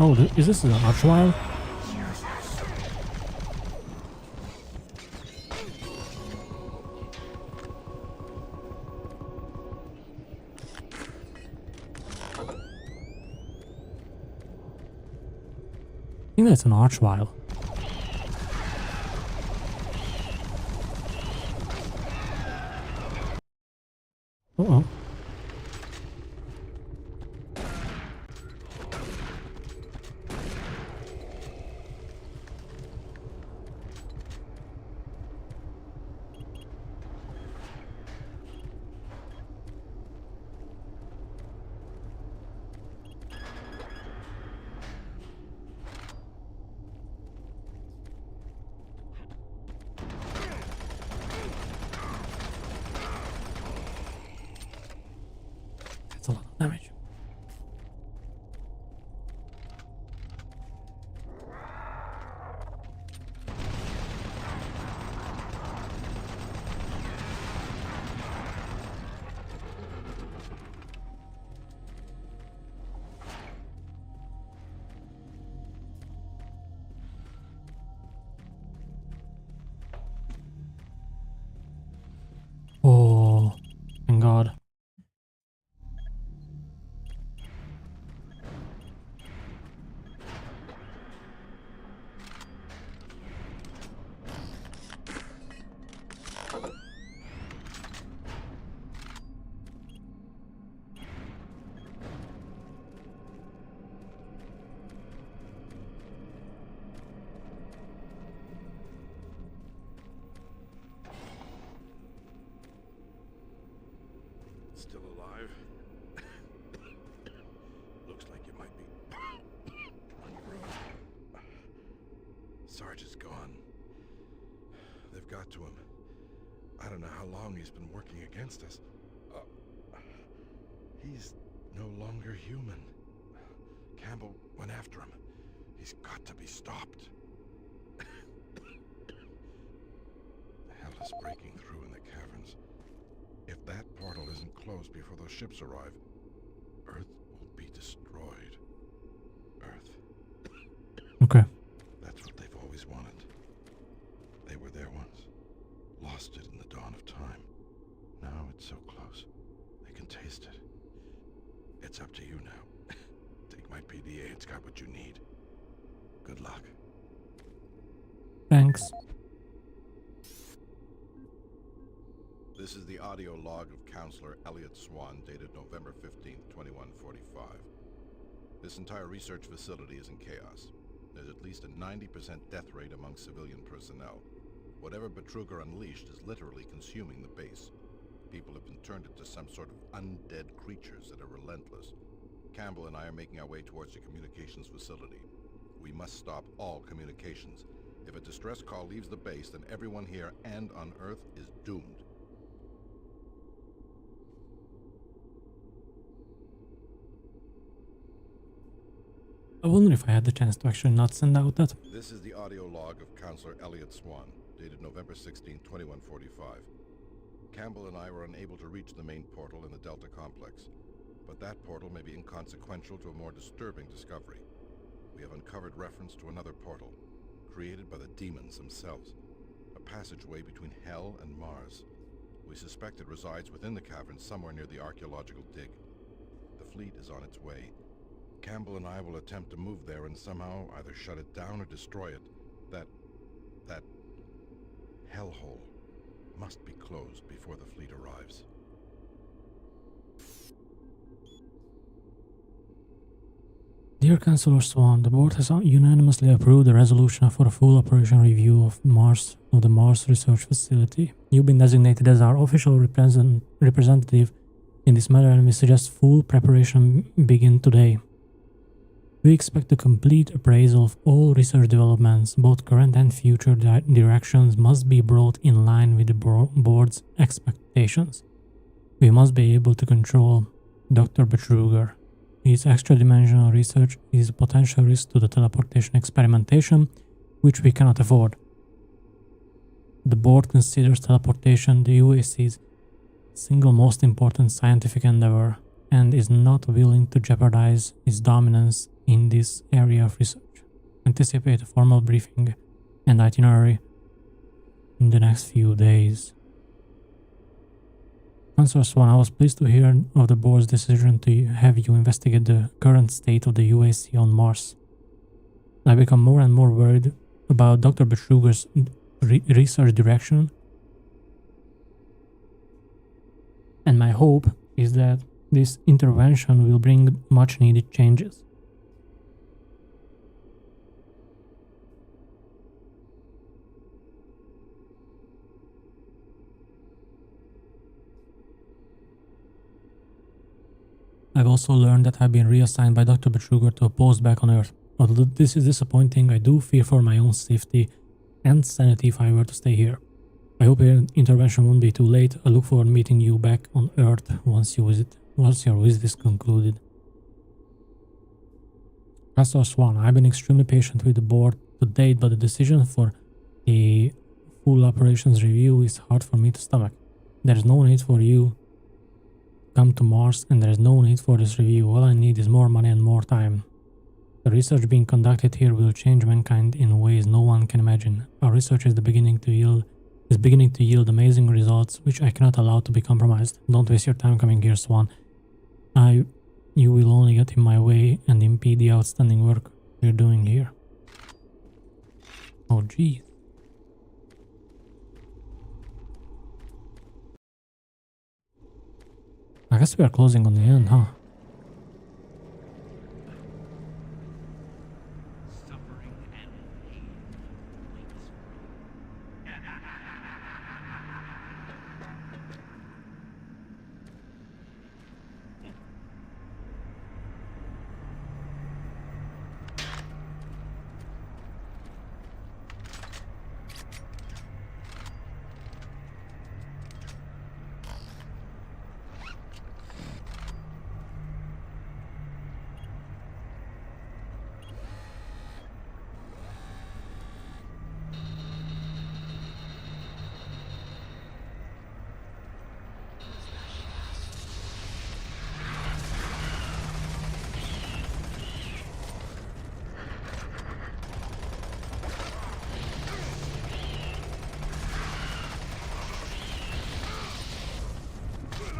Oh, is this an Archvile? I think that's an Archvile. Uh-oh. That's a lot of damage. Oh, thank God. Still alive? Looks like you might be on your own. Sarge is gone. They've got to him. I don't know how long he's been working against us. He's no longer human. Campbell went after him. He's got to be stopped. Hell is breaking through in the caverns. If that portal isn't closed before those ships arrive, Earth will be destroyed. Earth. Okay. That's what they've always wanted. They were there once. Lost it in the dawn of time. Now it's so close. They can taste it. It's up to you now. Take my PDA. It's got what you need. Good luck. Thanks. This is the audio log of Counselor Elliot Swan, dated November 15th, 2145. This entire research facility is in chaos. There's at least a 90% death rate among civilian personnel. Whatever Betruger unleashed is literally consuming the base. people have been turned into some sort of undead creatures that are relentless. Campbell and I are making our way towards the communications facility. We must stop all communications. If a distress call leaves the base, then everyone here and on Earth is doomed. I wonder if I had the chance to actually not send out that. This is the audio log of Counselor Elliot Swan, dated November 16, 2145. Campbell and I were unable to reach the main portal in the Delta Complex, but that portal may be inconsequential to a more disturbing discovery. We have uncovered reference to another portal, created by the demons themselves, a passageway between Hell and Mars. We suspect it resides within the cavern somewhere near the archaeological dig. The fleet is on its way. Campbell and I will attempt to move there and somehow either shut it down or destroy it. That hellhole must be closed before the fleet arrives. Dear Councillor Swan, the board has unanimously approved the resolution for a full operation review of the Mars Research Facility. You've been designated as our official representative in this matter, and we suggest full preparation begin today. We expect to complete appraisal of all research developments. Both current and future directions must be brought in line with the board's expectations. We must be able to control Dr. Betruger. His extra-dimensional research is a potential risk to the teleportation experimentation, which we cannot afford. The board considers teleportation the UAC's single most important scientific endeavor and is not willing to jeopardize its dominance in this area of research. Anticipate a formal briefing and itinerary in the next few days. Councillor Swan, I was pleased to hear of the board's decision to have you investigate the current state of the UAC on Mars. I become more and more worried about Dr. Betruger's research direction, and my hope is that this intervention will bring much needed changes. I've also learned that I've been reassigned by Dr. Betruger to a post back on Earth. Although this is disappointing, I do fear for my own safety and sanity if I were to stay here. I hope your intervention won't be too late. I look forward to meeting you back on Earth once your visit is concluded. Pastor Swan, I've been extremely patient with the board to date, but the decision for a full operations review is hard for me to stomach. There's no need for you come to Mars, and there is no need for this review. All I need is more money and more time. The research being conducted here will change mankind in ways no one can imagine. Our research is beginning to yield amazing results, which I cannot allow to be compromised. Don't waste your time coming here, Swan. You will only get in my way and impede the outstanding work we're doing here. Oh, geez. I guess we are closing on the end, huh?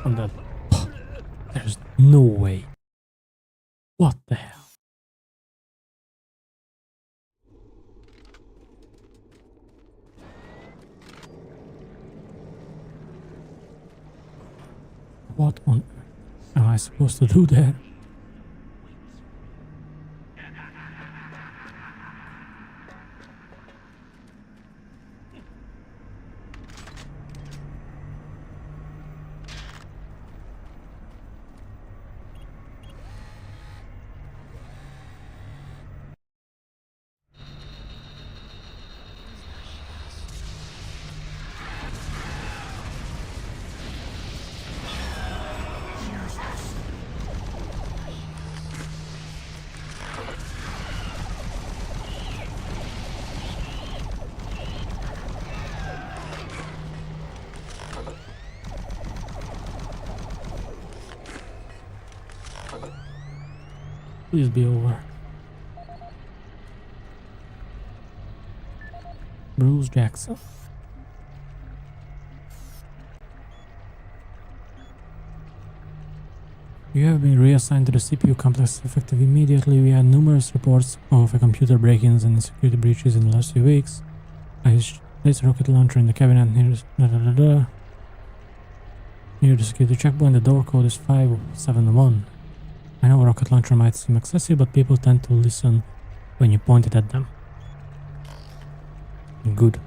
I'm dead. There's no way. What the hell? What on earth am I supposed to do there? Please be over. Bruce Jackson. You have been reassigned to the CPU complex effective immediately. We had numerous reports of computer break-ins and security breaches in the last few weeks. I placed a rocket launcher in the cabinet near near the security checkpoint. The door code is 571. I know a rocket launcher might seem excessive, but people tend to listen when you point it at them. Good.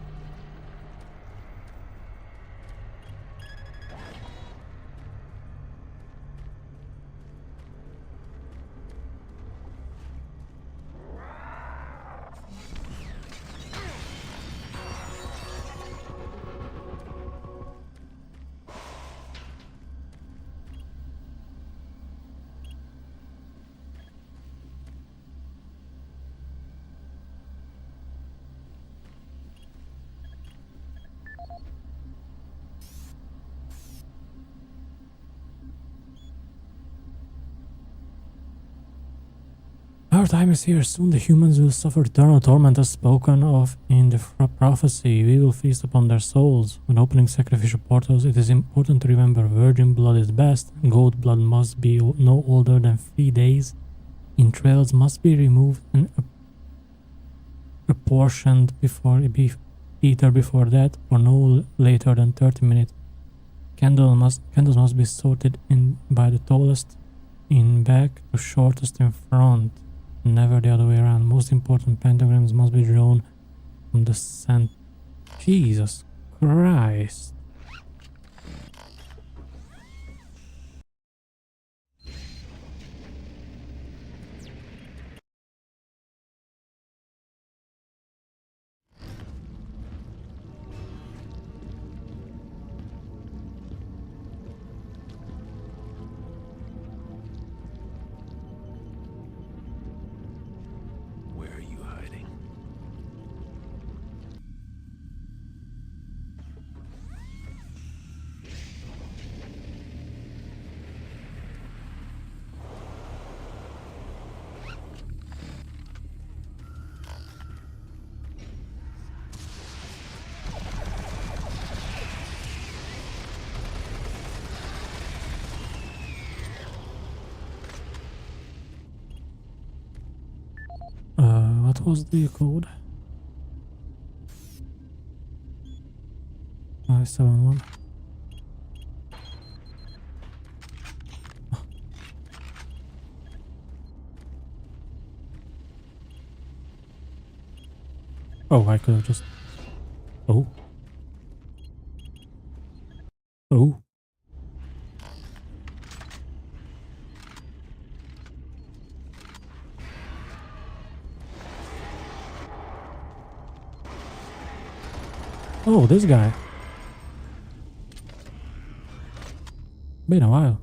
Our time is here. Soon the humans will suffer eternal torment as spoken of in the prophecy. We will feast upon their souls. When opening sacrificial portals, it is important to remember virgin blood is best. Goat blood must be no older than 3 days. Entrails must be removed and apportioned either before that or no later than 30 minutes. Candles must be sorted in by the tallest in back to shortest in front. Never the other way around. Most important, pentagrams must be drawn from the center. Jesus Christ. What was the code? 571. Oh, I could have just... Oh. Oh. Oh, this guy. Been a while.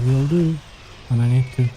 Will do when I need to.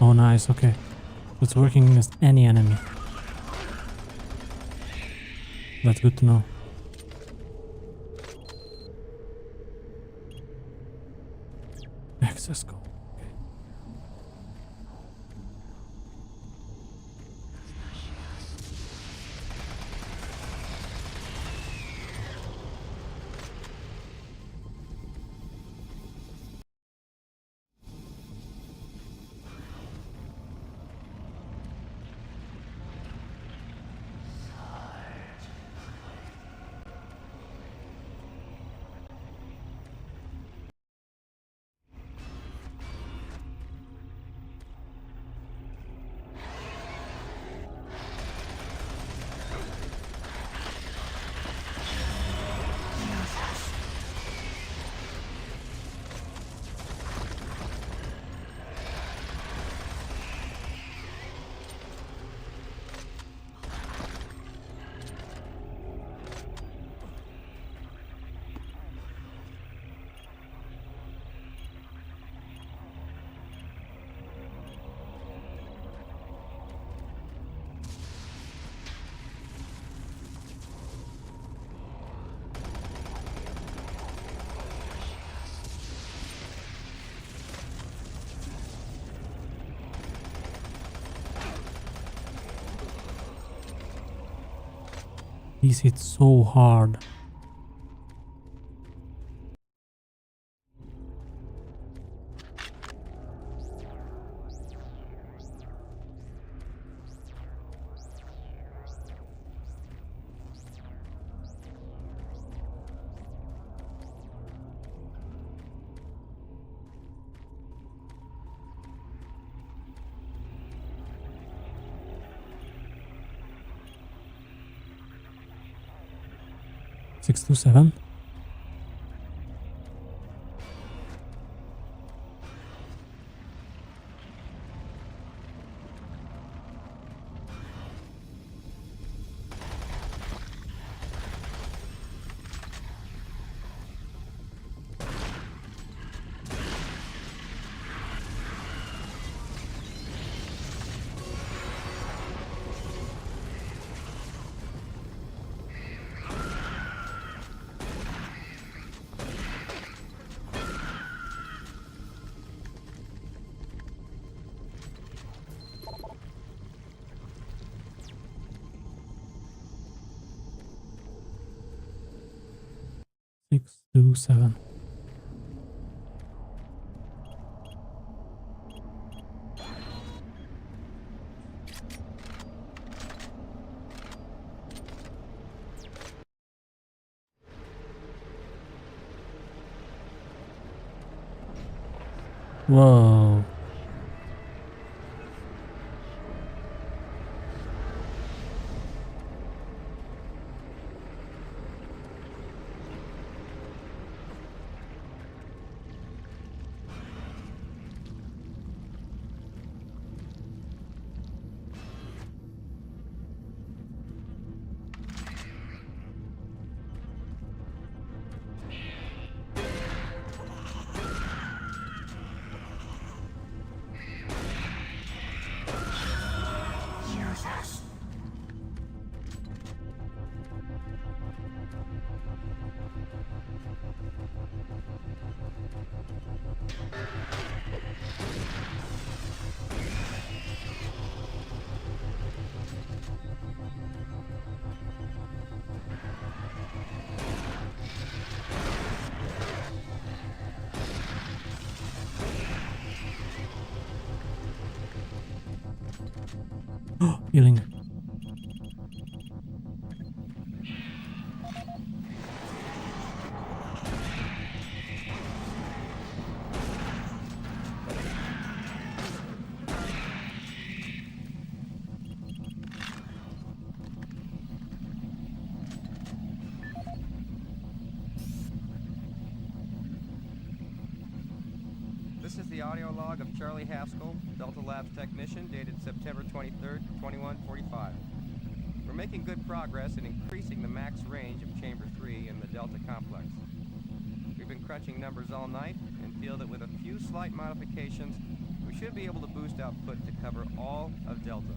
Oh, nice, okay. It's working against any enemy. That's good to know. Let's go. Okay. These hit so hard. Six to seven. Six to seven. Whoa. Healing. This is the audio log of Charlie Haskell, Delta Labs technician, dated September 23rd, 2145. We're making good progress in increasing the max range of Chamber 3 in the Delta complex. We've been crunching numbers all night and feel that with a few slight modifications, we should be able to boost output to cover all of Delta.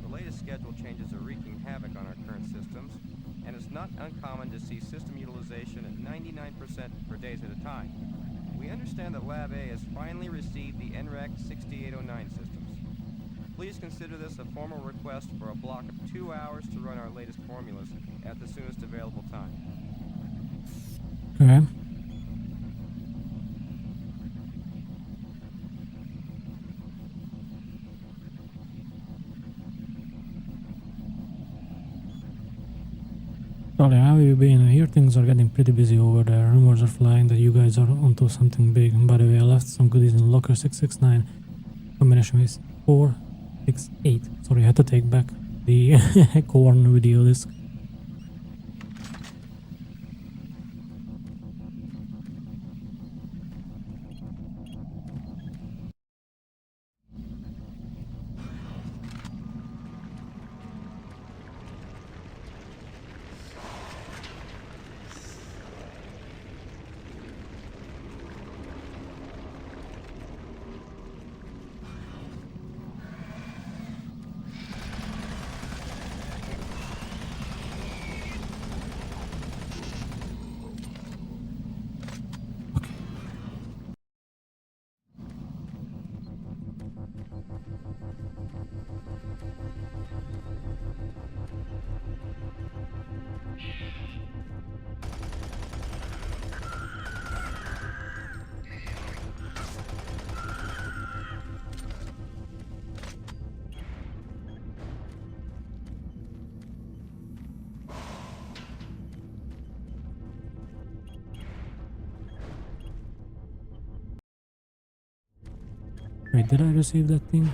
The latest schedule changes are wreaking havoc on our current systems, and it's not uncommon to see system utilization at 99% for days at a time. We understand that Lab A has finally received the NREC 6809 systems. Please consider this a formal request for a block of 2 hours to run our latest formulas at the soonest available time. Okay. Charlie, how have you been? I hear things are getting pretty busy over there. Rumors are flying that you guys are onto something big. And by the way, I left some goodies in locker 669. Combination is 468. Sorry, I had to take back the corn video disc. Wait, did I receive that thing?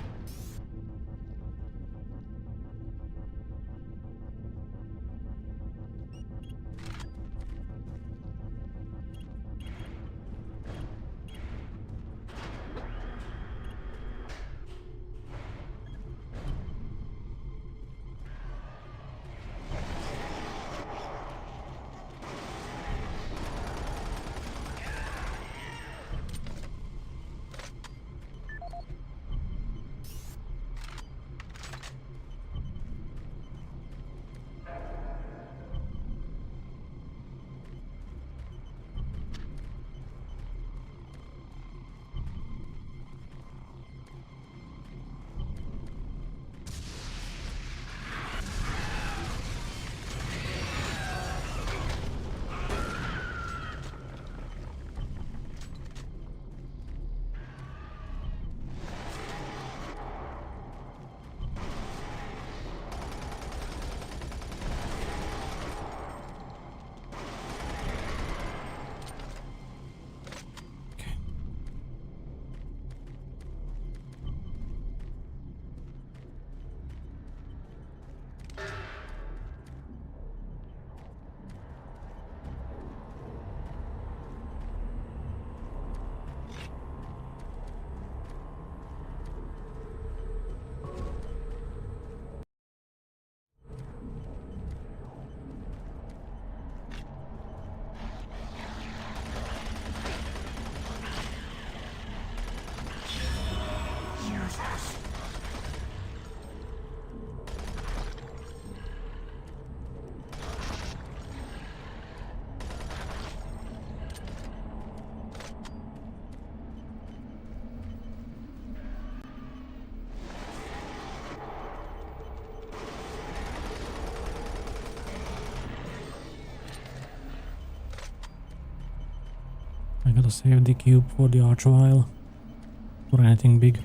I gotta save the cube for the arch vial or anything big.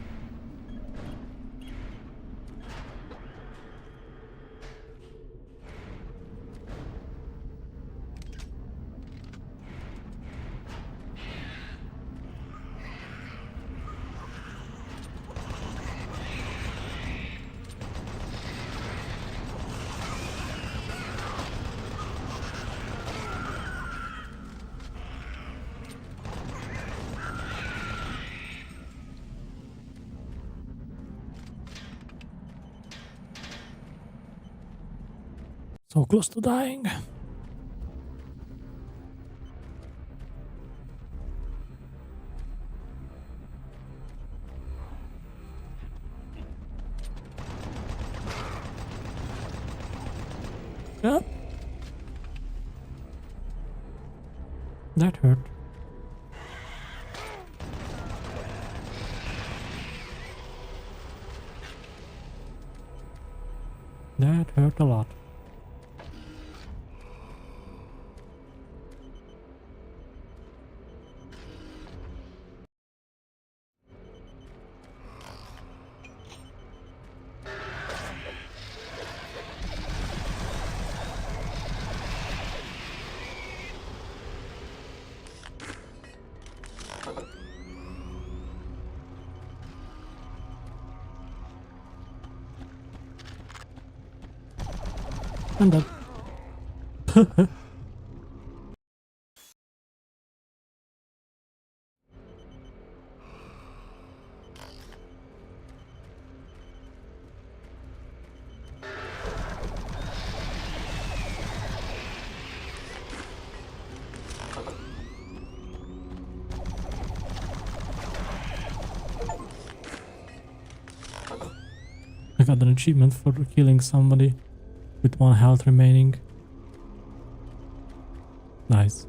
So close to dying. Yep. That hurt. That hurt a lot. I'm done. I got an achievement for killing somebody with 1 health remaining. Nice.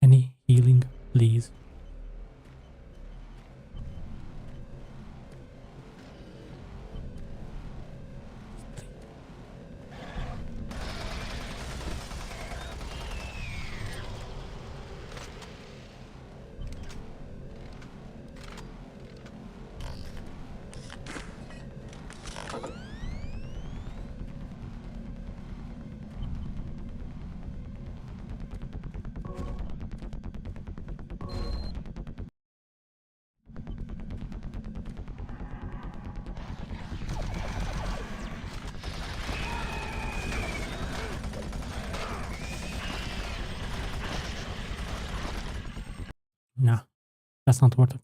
Any healing, please? Nah, that's not worth it.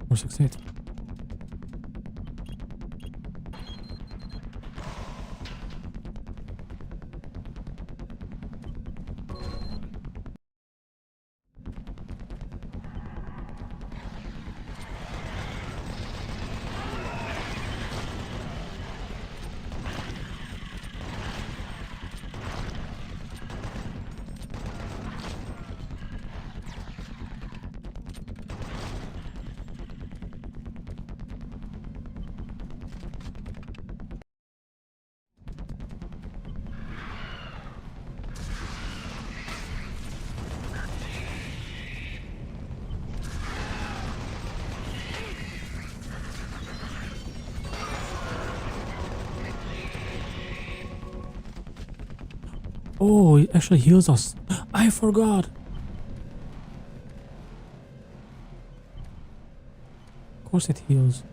Or succeed. Oh, it actually heals us. I forgot. Of course it heals.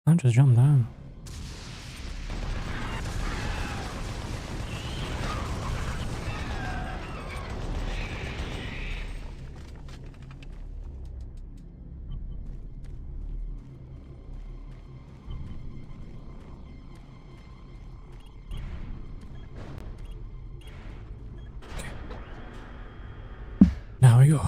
I'm just jump down. Now we go.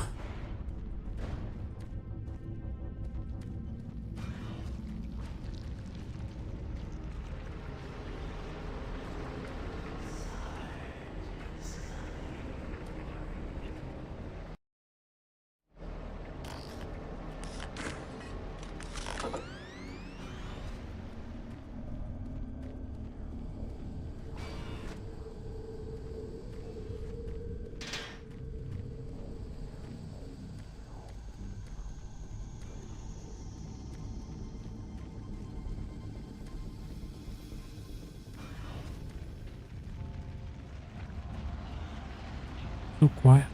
So quiet.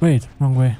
Wait, wrong way.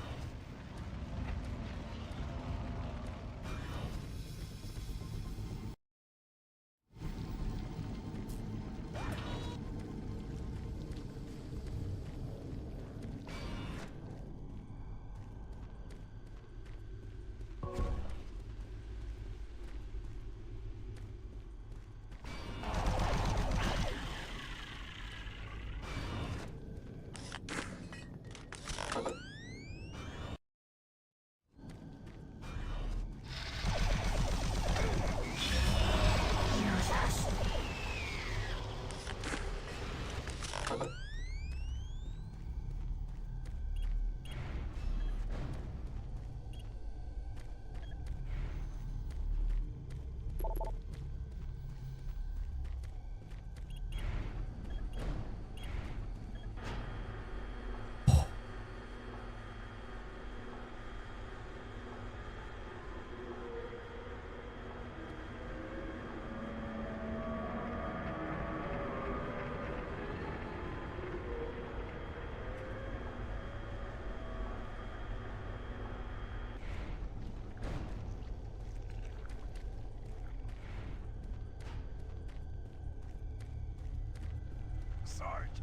Sarge,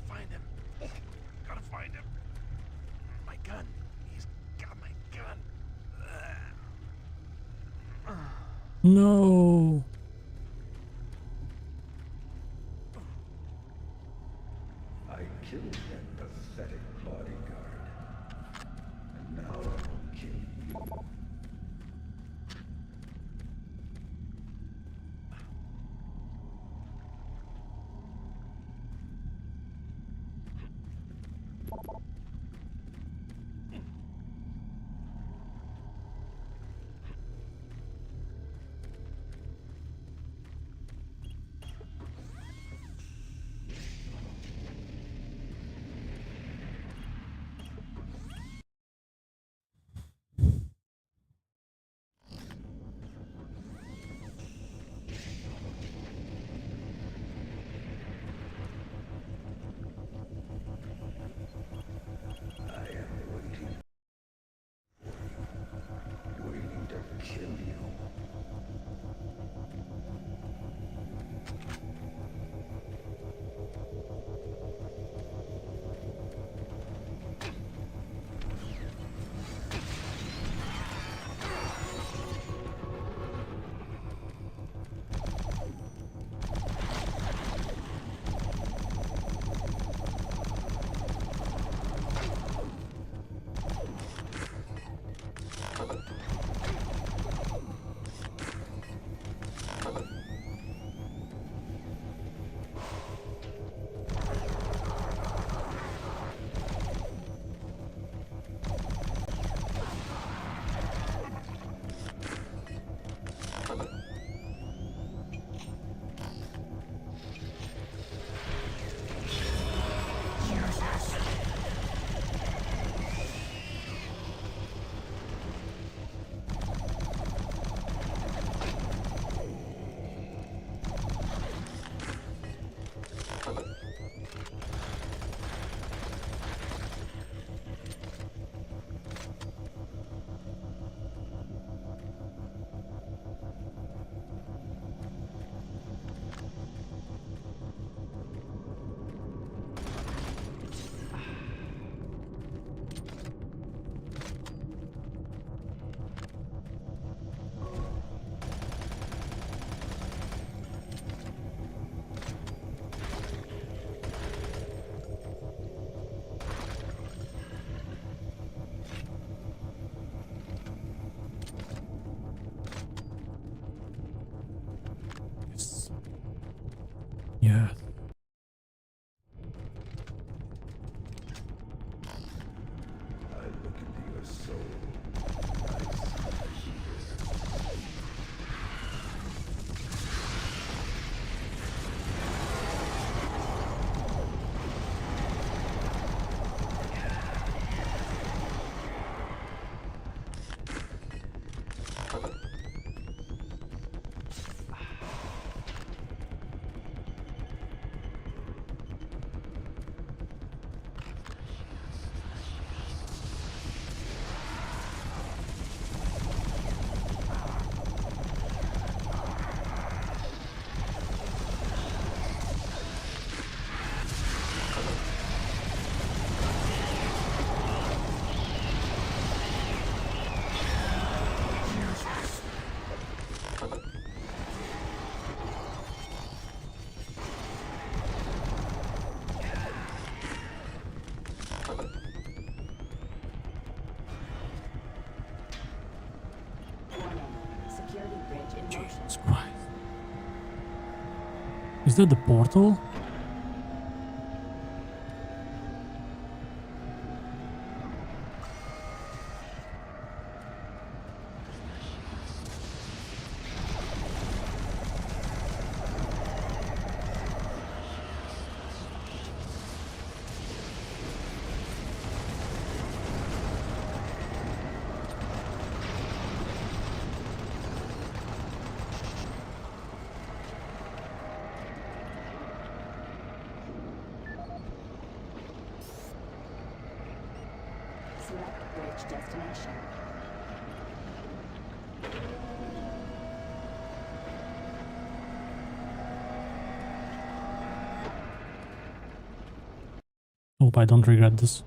find him. Gotta find him. My gun. He's got my gun. No. I killed that pathetic bodyguard. And now I will kill you. Is that the portal? Select bridge destination. Hope I don't regret this.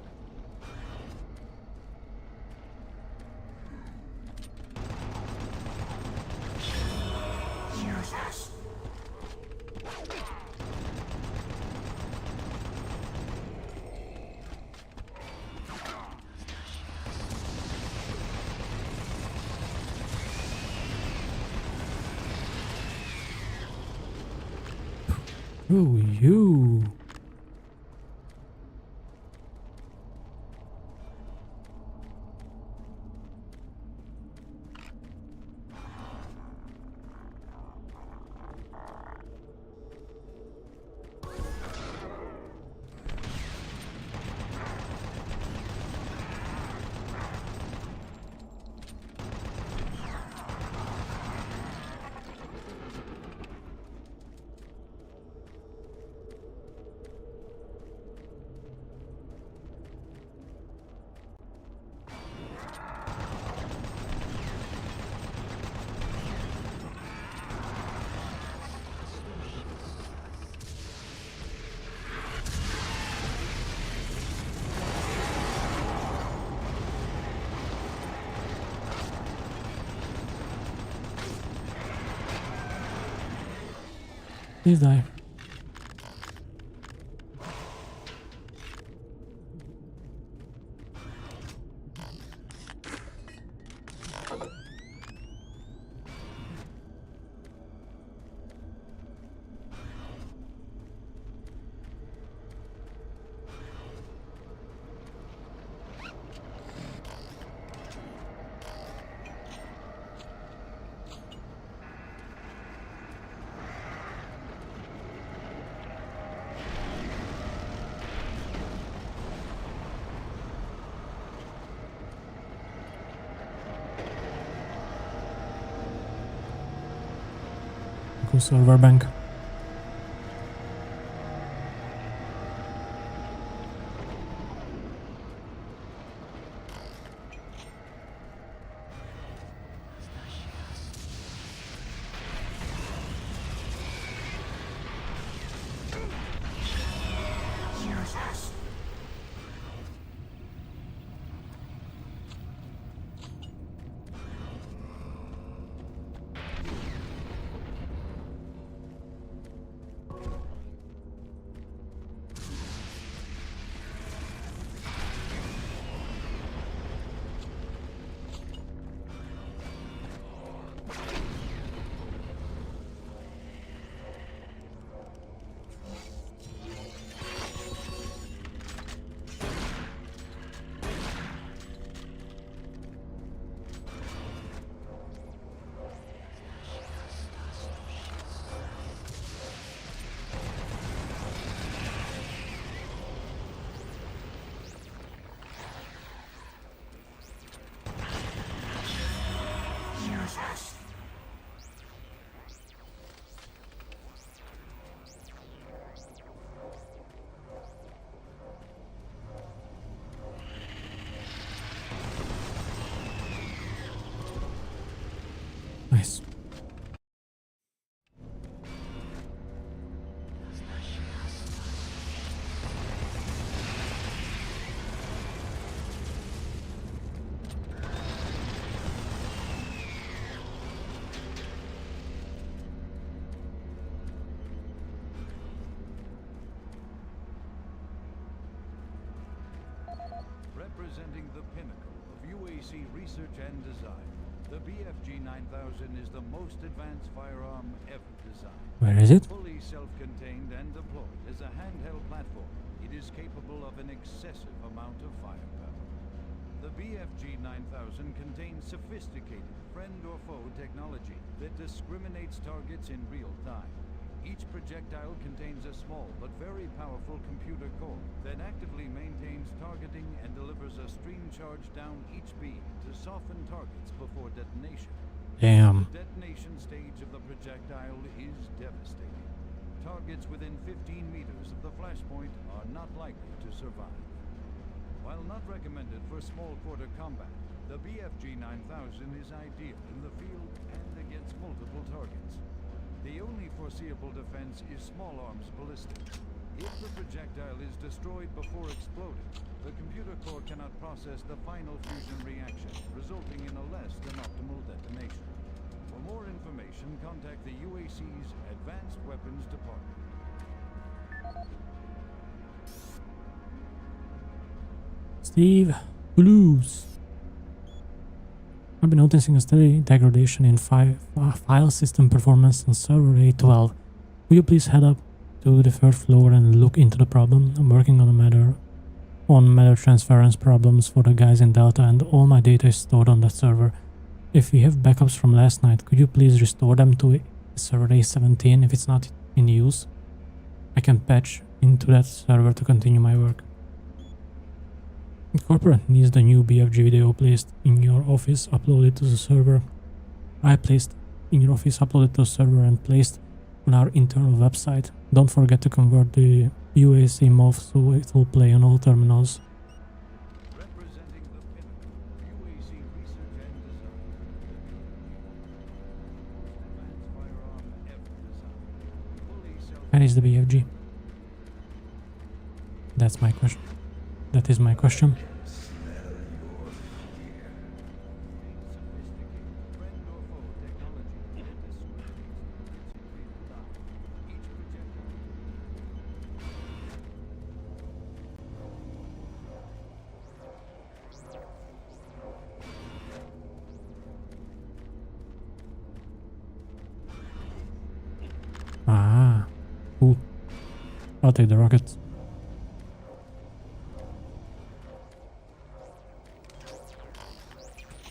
Use us. Ooh, you. Please die. Go server bank. Use us. Use us. Nice. Representing the pinnacle of UAC research and design, The BFG 9000 is the most advanced firearm ever designed. Where is it? Fully self-contained and deployed as a handheld platform, it is capable of an excessive amount of firepower. The BFG 9000 contains sophisticated friend or foe technology that discriminates targets in real time. Each projectile contains a small but very powerful computer core that actively maintains targeting and delivers a stream charge down each beam to soften targets before detonation. Damn. The detonation stage of the projectile is devastating. Targets within 15 meters of the flashpoint are not likely to survive. While not recommended for small quarter combat, the BFG 9000 is ideal in the field and against multiple targets. The only foreseeable defense is small arms ballistics. If the projectile is destroyed before exploding, the computer core cannot process the final fusion reaction, resulting in a less than optimal detonation. For more information, contact the UAC's Advanced Weapons Department. Steve Blues. I've been noticing a steady degradation in file system performance on server A12. Will you please head up to the third floor and look into the problem? I'm working on matter transference problems for the guys in Delta, and all my data is stored on that server. If we have backups from last night, could you please restore them to server A17 if it's not in use? I can patch into that server to continue my work. Corporate needs the new BFG video placed in your office, uploaded to the server. I placed in your office, uploaded to the server, and placed on our internal website. Don't forget to convert the UAC MOV so it will play on all terminals. Where is the BFG? That's my question. That is my question. Ah, cool. I'll take the rockets.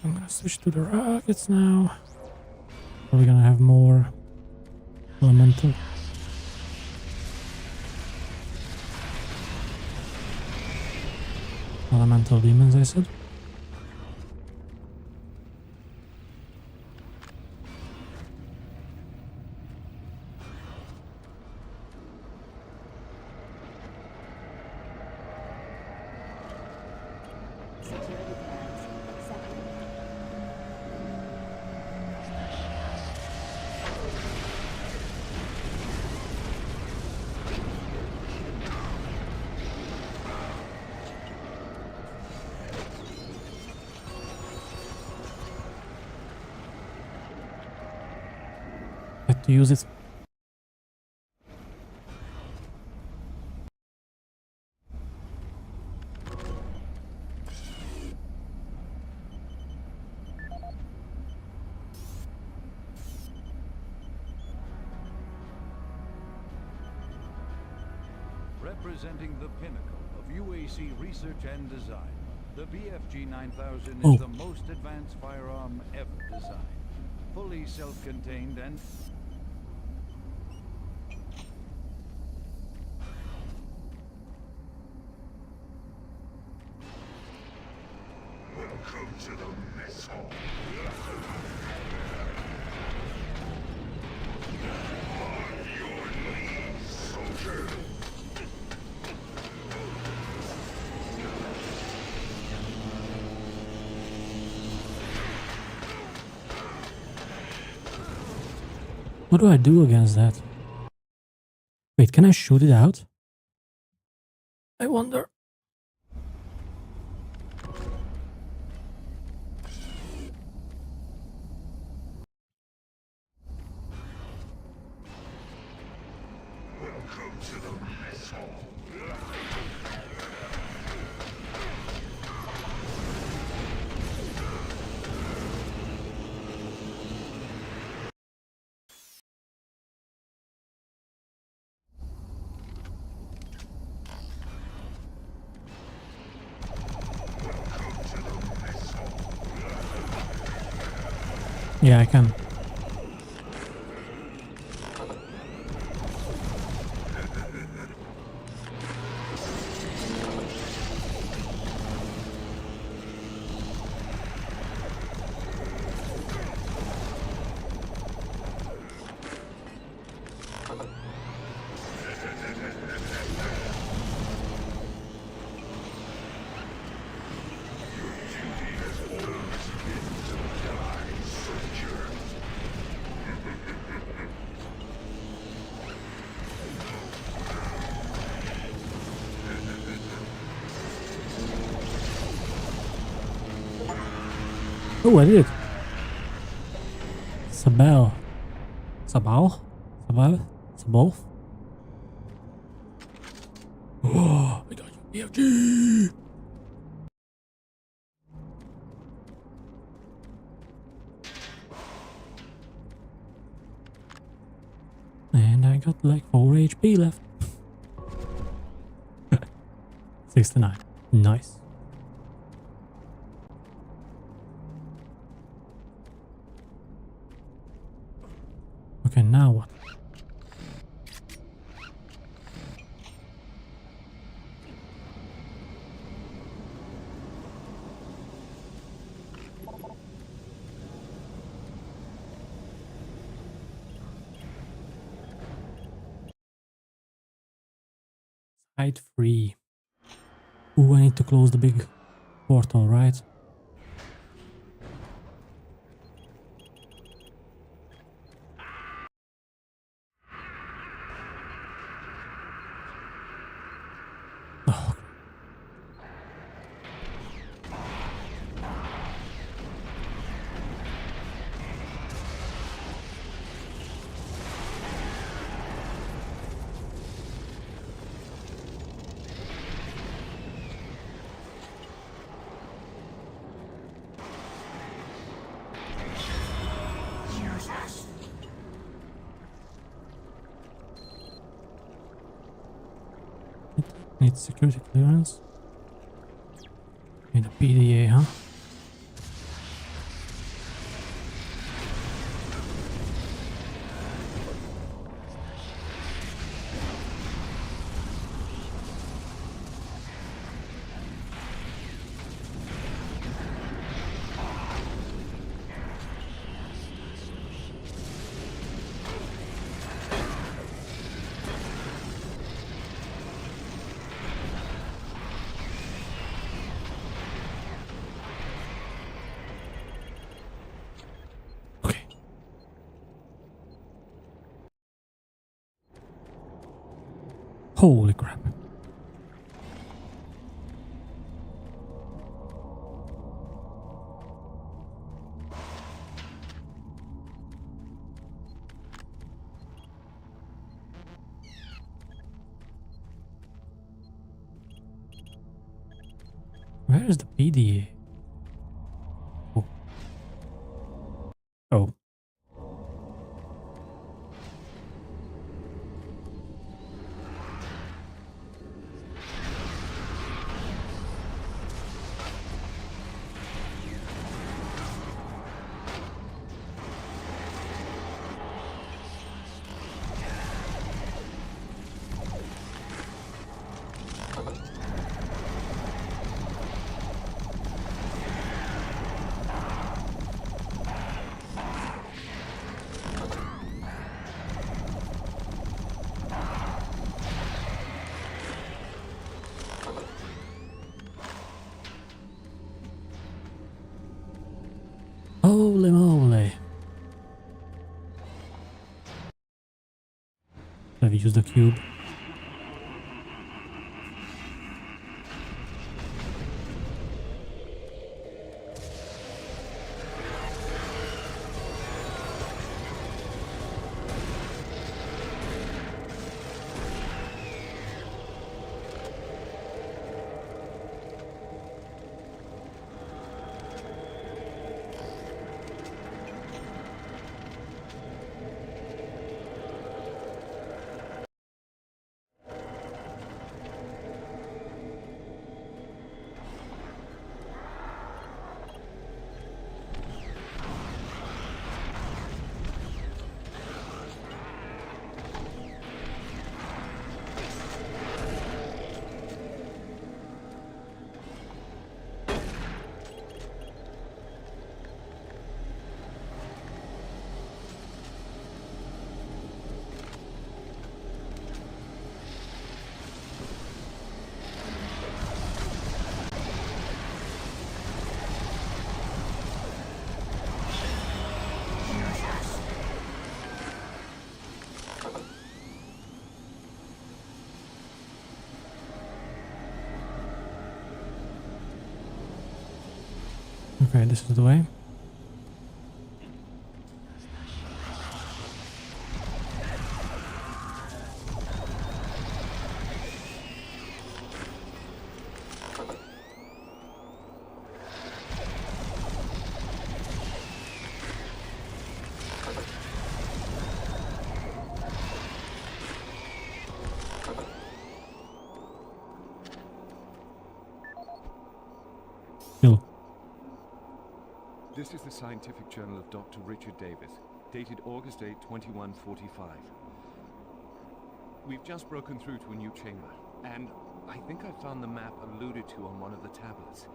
I'm gonna switch to the rockets now. Are we gonna have more elemental? Elemental demons, I said. To use it. Representing the pinnacle of UAC research and design, the BFG 9000 is Oh. the most advanced firearm ever designed. Fully self-contained and Welcome to the mess hall. On your knees, soldier. What do I do against that? Wait, can I shoot it out? I wonder. Welcome to the mess hall. Yeah, I can. Oh, I did it. Sabal. Sabal? Sabal? Sabal? Oh, I got you, BFG! And I got like 4 HP left. 69. Nice. Okay, now what? Side 3. Ooh, I need to close the big portal, right? Oh. Needs security clearance. Need a PDA, huh? Holy crap. Where is the PDA? Oh. Oh. Holy moly. Have you used the cube? Okay, this is the way. Kill. This is the Scientific Journal of Dr. Richard Davis, dated August 8, 2145. We've just broken through to a new chamber, and I think I found the map alluded to on one of the tablets.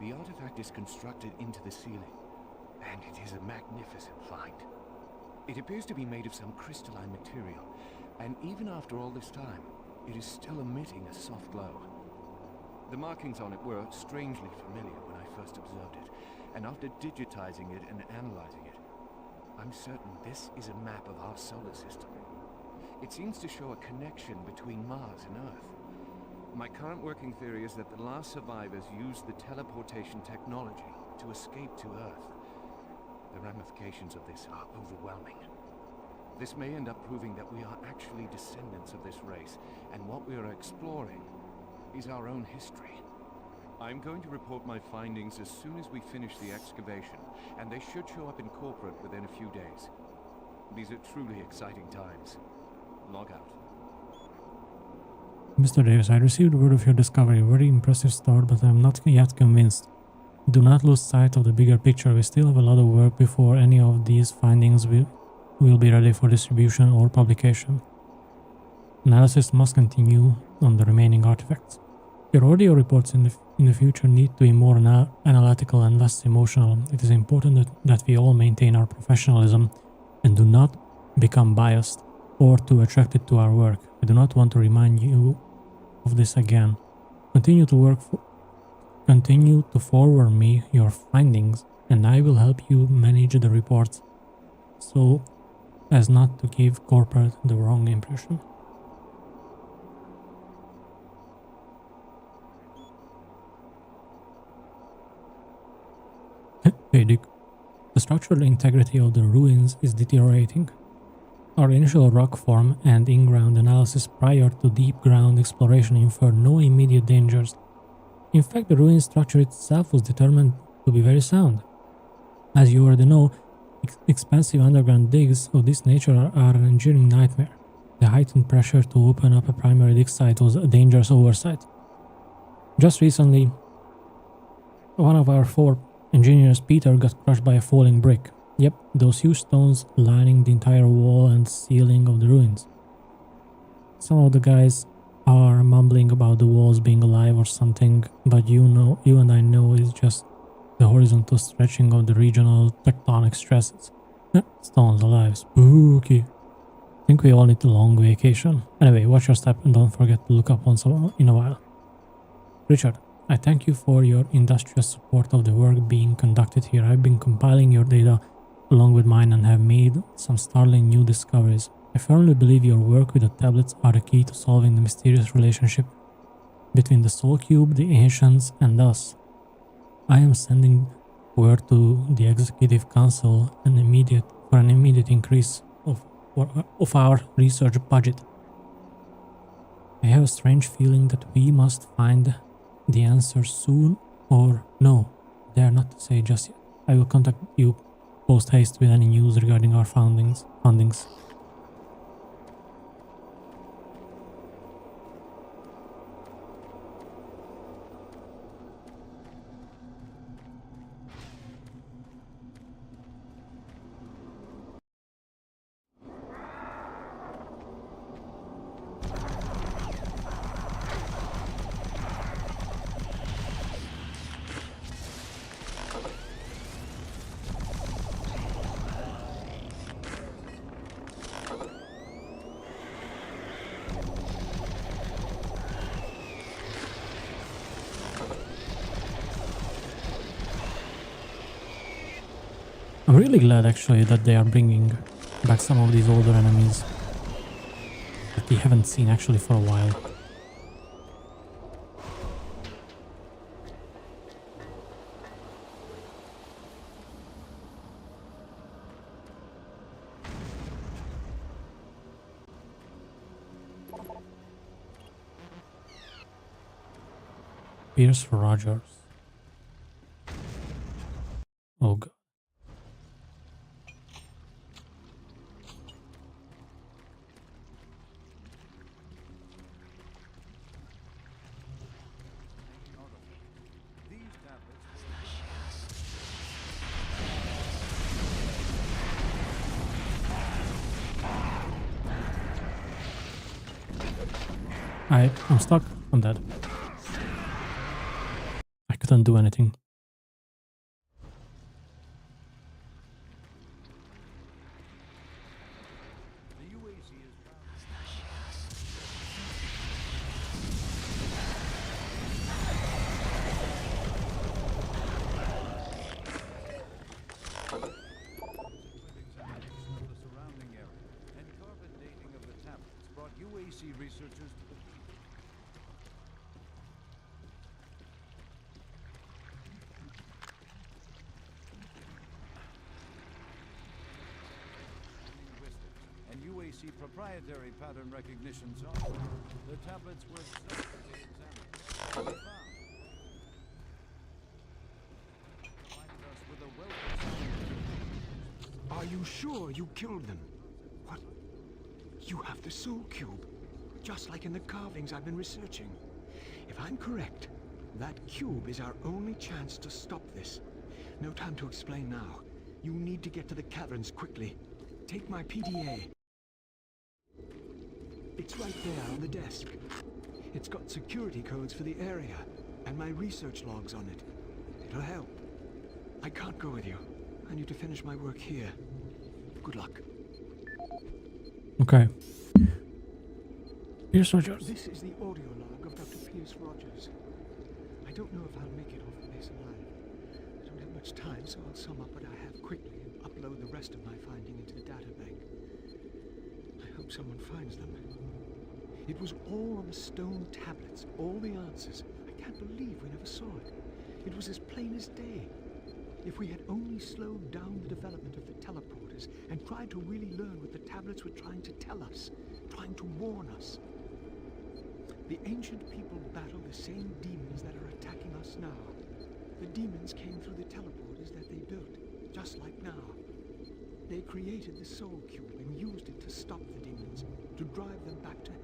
The artifact is constructed into the ceiling, and it is a magnificent find. It appears to be made of some crystalline material, and even after all this time, it is still emitting a soft glow. The markings on it were strangely familiar when I first observed it, and after digitizing it and analyzing it, I'm certain this is a map of our solar system. It seems to show a connection between Mars and Earth. My current working theory is that the last survivors used the teleportation technology to escape to Earth. The ramifications of this are overwhelming. This may end up proving that we are actually descendants of this race, and what we are exploring is our own history. I'm going to report my findings as soon as we finish the excavation, and they should show up in corporate within a few days. These are truly exciting times. Log out. Mr. Davis, I received word of your discovery. Very impressive start, but I'm not yet convinced. Do not lose sight of the bigger picture. We still have a lot of work before any of these findings will be ready for distribution or publication. Analysis must continue on the remaining artifacts. Your audio reports in the future need to be more analytical and less emotional. It is important that we all maintain our professionalism and do not become biased or too attracted to our work. I do not want to remind you of this again. Continue to forward me your findings, and I will help you manage the reports so as not to give corporate the wrong impression. Hey Dick, the structural integrity of the ruins is deteriorating. Our initial rock form and in-ground analysis prior to deep ground exploration inferred no immediate dangers. In fact, the ruin structure itself was determined to be very sound. As you already know, expensive underground digs of this nature are an engineering nightmare. The heightened pressure to open up a primary dig site was a dangerous oversight. Just recently, one of our 4 engineers, Peter, got crushed by a falling brick. Yep, those huge stones lining the entire wall and ceiling of the ruins. Some of the guys are mumbling about the walls being alive or something, but you and I know it's just the horizontal stretching of the regional tectonic stresses. Stones alive, spooky. I think we all need a long vacation. Anyway, watch your step and don't forget to look up once in a while. Richard, I thank you for your industrious support of the work being conducted here. I've been compiling your data along with mine and have made some startling new discoveries. I firmly believe your work with the tablets are the key to solving the mysterious relationship between the Soul Cube, the Ancients, and us. I am sending word to the Executive Council for an immediate increase of our research budget. I have a strange feeling that we must find the answer soon, or no, dare not to say just yet. I will contact you post haste with any news regarding our findings. I'm really glad actually that they are bringing back some of these older enemies that we haven't seen actually for a while. Pierce Rogers. Oh god. I'm stuck. I'm dead. I couldn't do anything. UAC researchers to the and UAC proprietary pattern recognition software. The tablets were subsequently examined and found. Provided us with a wealth of Are you sure you killed them? What? You have the Soul Cube, just like in the carvings I've been researching. If I'm correct, that cube is our only chance to stop this. No time to explain now. You need to get to the caverns quickly. Take my PDA. It's right there on the desk. It's got security codes for the area, and my research logs on it. It'll help. I can't go with you. I need to finish my work here. Good luck. Okay. Pierce Rogers. This is the audio log of Dr. Pierce Rogers. I don't know if I'll make it off the base alive. I don't have much time, so I'll sum up what I have quickly and upload the rest of my finding into the databank. I hope someone finds them. It was all on the stone tablets, all the answers. I can't believe we never saw it. It was as plain as day. If we had only slowed down the development of the teleporters and tried to really learn what the tablets were trying to tell us, trying to warn us. The ancient people battle the same demons that are attacking us now. The demons came through the teleporters that they built, just like now. They created the Soul Cube and used it to stop the demons, to drive them back to hell.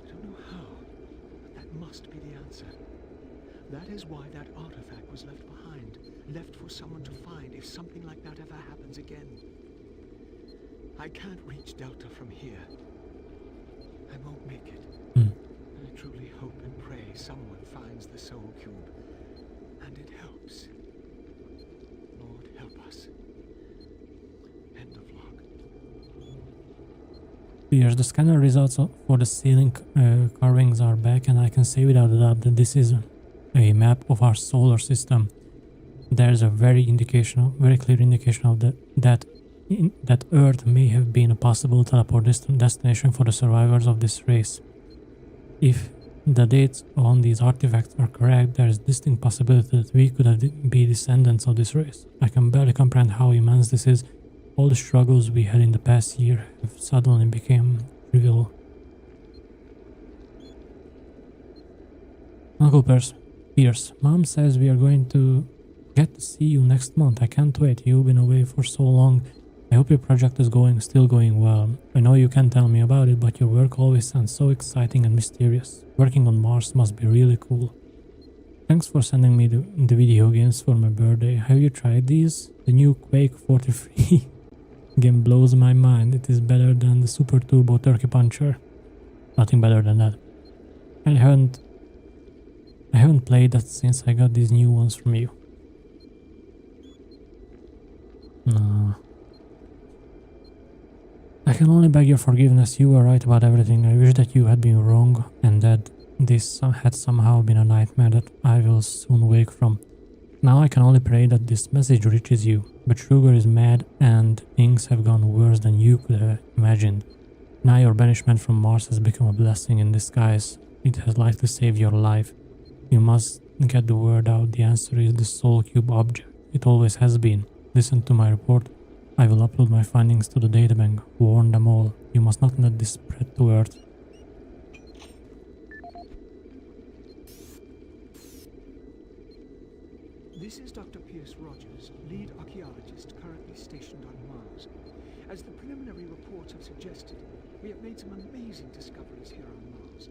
I don't know how, but that must be the answer. That is why that artifact was left behind, left for someone to find if something like that ever happens again. I can't reach Delta from here. I won't make it. I truly hope and pray someone finds the Soul Cube. And it helps. Lord, help us. End of log. Here's the scanner results for the ceiling carvings are back, and I can say without a doubt that this is a map of our solar system. There's a very clear indication of that Earth may have been a possible teleport destination for the survivors of this race. If the dates on these artifacts are correct, there is distinct possibility that we could be descendants of this race. I can barely comprehend how immense this is. All the struggles we had in the past year have suddenly become trivial. Uncle Pierce, Mom says we are going to get to see you next month. I can't wait. You've been away for so long. I hope your project is still going well. I know you can't tell me about it, but your work always sounds so exciting and mysterious. Working on Mars must be really cool. Thanks for sending me the video games for my birthday. Have you tried these? The new Quake 43 game blows my mind. It is better than the Super Turbo Turkey Puncher. Nothing better than that. I haven't played that since I got these new ones from you. No. I can only beg your forgiveness. You were right about everything. I wish that you had been wrong and that this had somehow been a nightmare that I will soon wake from. Now I can only pray that this message reaches you. But Sugar is mad and things have gone worse than you could have imagined. Now your banishment from Mars has become a blessing in disguise. It has likely saved your life. You must get the word out. The answer is the Soul Cube object. It always has been. Listen to my report. I will upload my findings to the databank. Warn them all. You must not let this spread to Earth. This is Dr. Pierce Rogers, lead archaeologist currently stationed on Mars. As the preliminary reports have suggested, we have made some amazing discoveries here on Mars.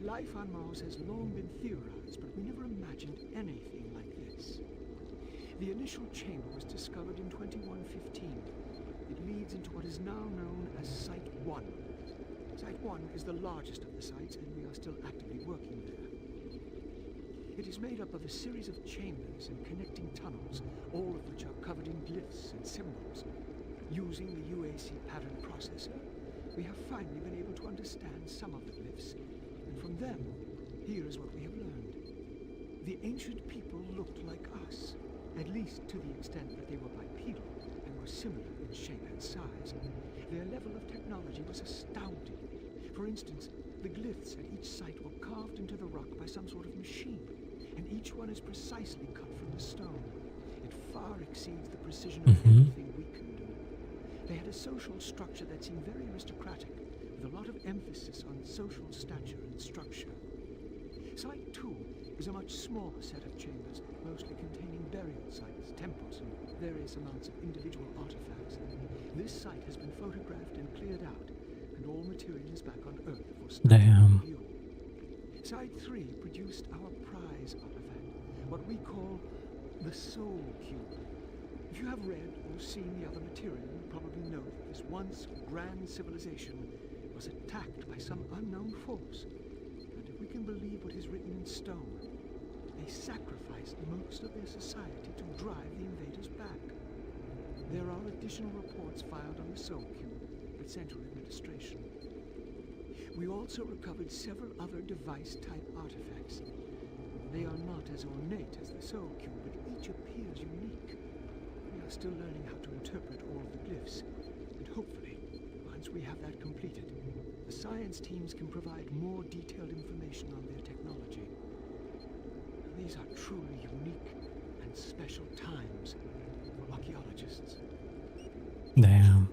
Life on Mars has long been theorized, but we never imagined anything like this. The initial chamber was discovered in 2115. It leads into what is now known as Site 1. Site 1 is the largest of the sites, and we are still actively working there. It is made up of a series of chambers and connecting tunnels, all of which are covered in glyphs and symbols. Using the UAC pattern processor, we have finally been able to understand some of the glyphs, and from them, here is what we have learned. The ancient people looked like us, at least to the extent that they were bipedal and were similar in shape and size. Their level of technology was astounding. For instance, the glyphs at each site were carved into the rock by some sort of machine, and each one is precisely cut from the stone. It far exceeds the precision of anything we can do. They had a social structure that seemed very aristocratic, with a lot of emphasis on social stature and structure. Site 2 is a much smaller set of chambers, mostly containing burial sites, temples, and various amounts of individual artifacts. This site has been photographed and cleared out, and all material is back on Earth for study and review. Site 3 produced our prize artifact, what we call the Soul Cube. If you have read or seen the other material, you probably know that this once grand civilization was attacked by some unknown force. And if we can believe what is written in stone, they sacrificed most of their society to drive the invaders back. There are additional reports filed on the Soul Cube with Central Administration. We also recovered several other device-type artifacts. They are not as ornate as the Soul Cube, but each appears unique. We are still learning how to interpret all of the glyphs, and hopefully, once we have that completed, the science teams can provide more detailed information on their technology. These are truly unique and special times for archaeologists. Damn.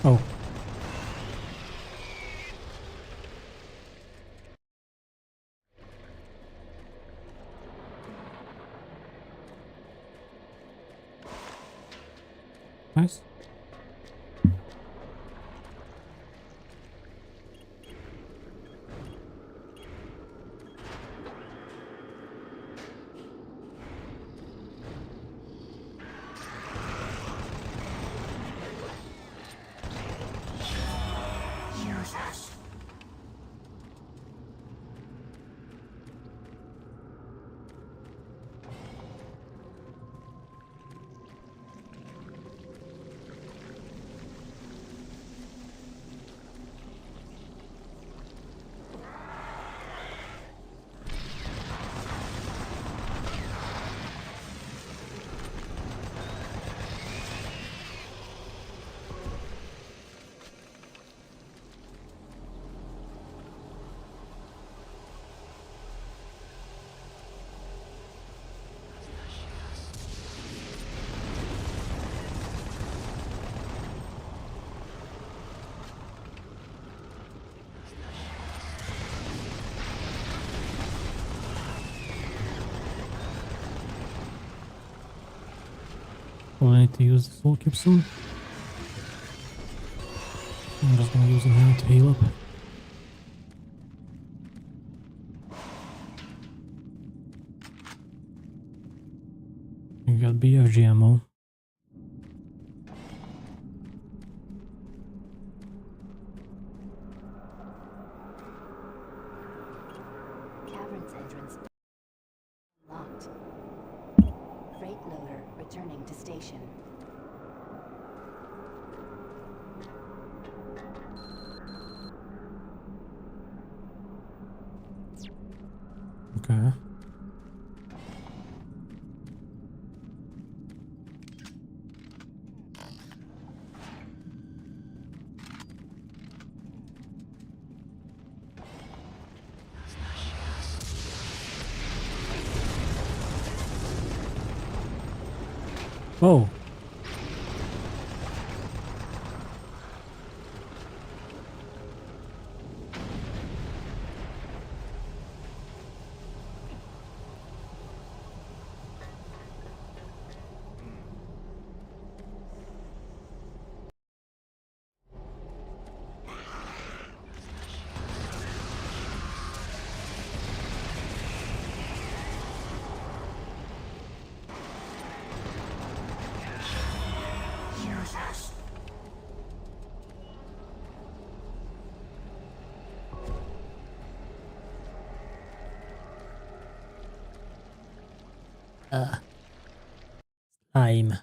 Oh. Nice. probably need to use the soul cube soon. I'm just gonna use it now to heal up. You got BFG ammo. Cavern's entrance locked. Freight loader returning to station. Okay. Oh. Jesus. Slime.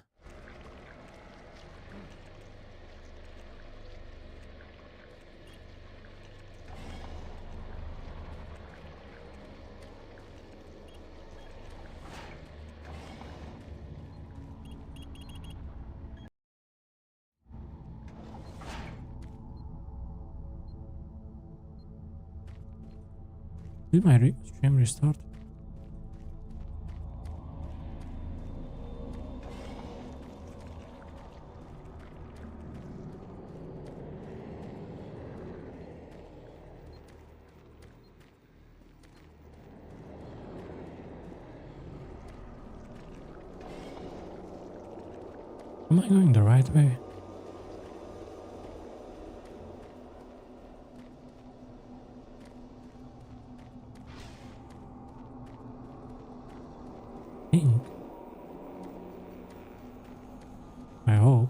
Did my stream restart? Am I going the right way? I hope.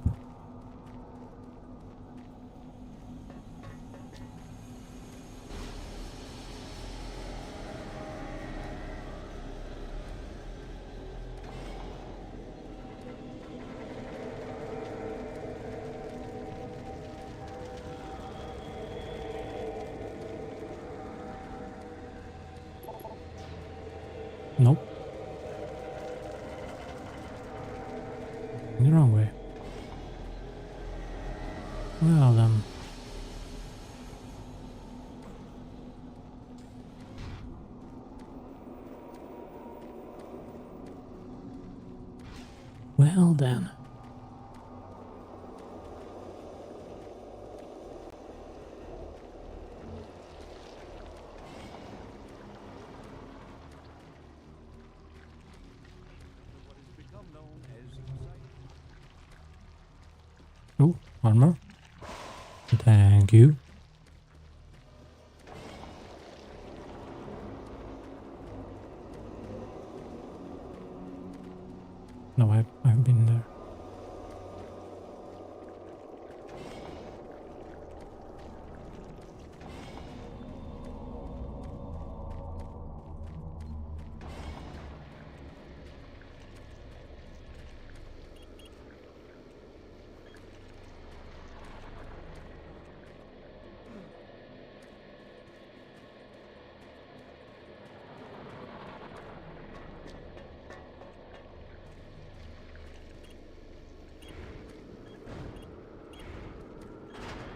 Nope. The wrong way. Well then. Well then. Oh, armor. Thank you. No, I've been there.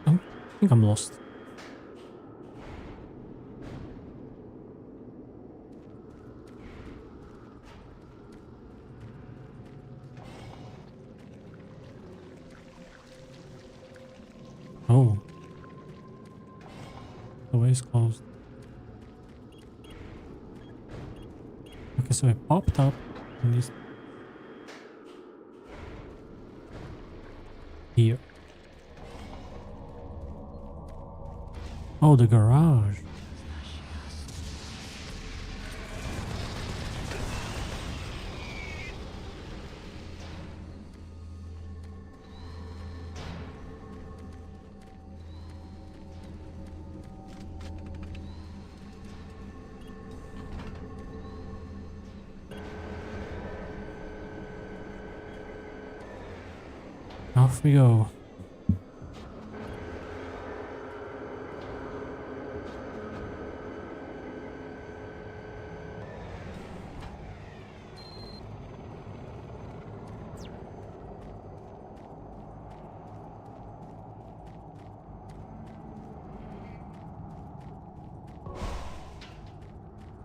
I think I'm lost. Oh. The way is closed. Okay, so I popped up and this. here? Oh, the garage. Off we go.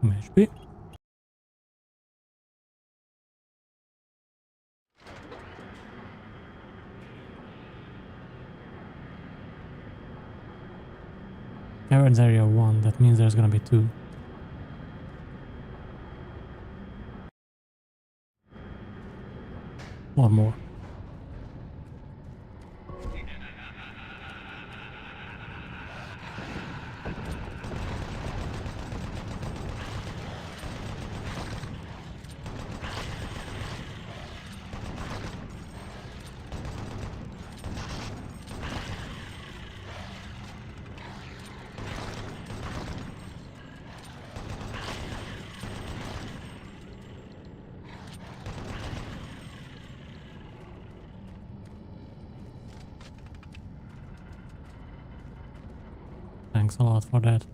Some HP. Caverns area 1, that means there's gonna be 2. Or more. Thanks a lot for that.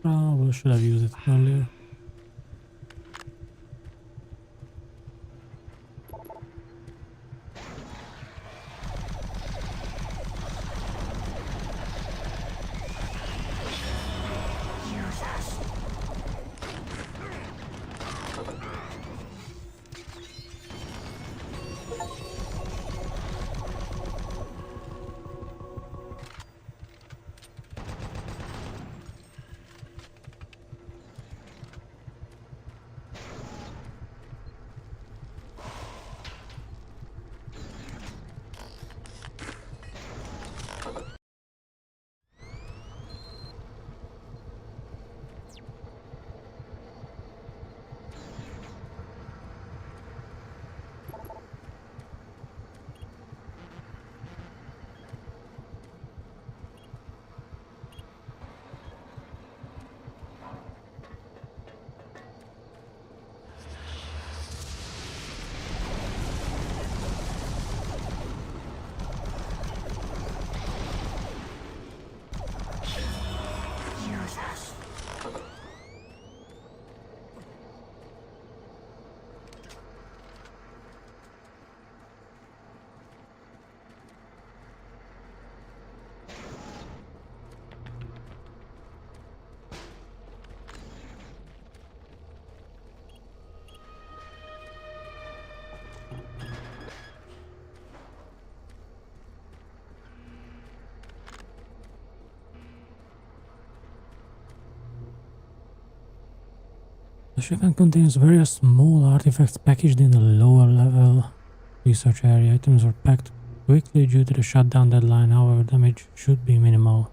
Probably should have used it earlier. shipment contains various small artifacts packaged in a lower level research area. Items were packed quickly due to the shutdown deadline, however damage should be minimal.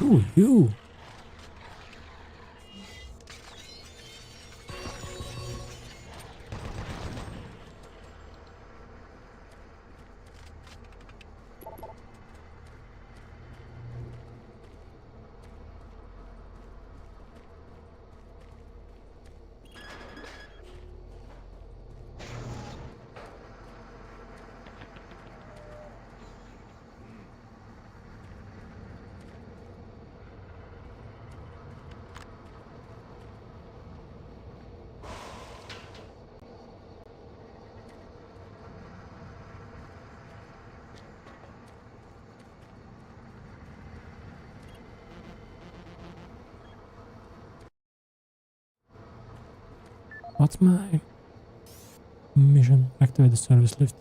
Ooh, you! What's my mission? Activate the service lift.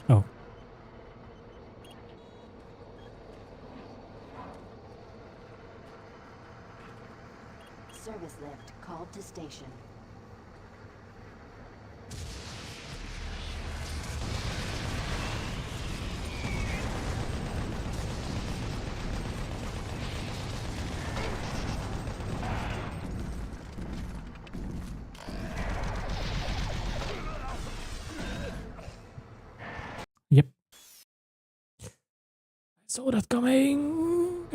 Oh. Service lift called to station. Yep. I saw that coming.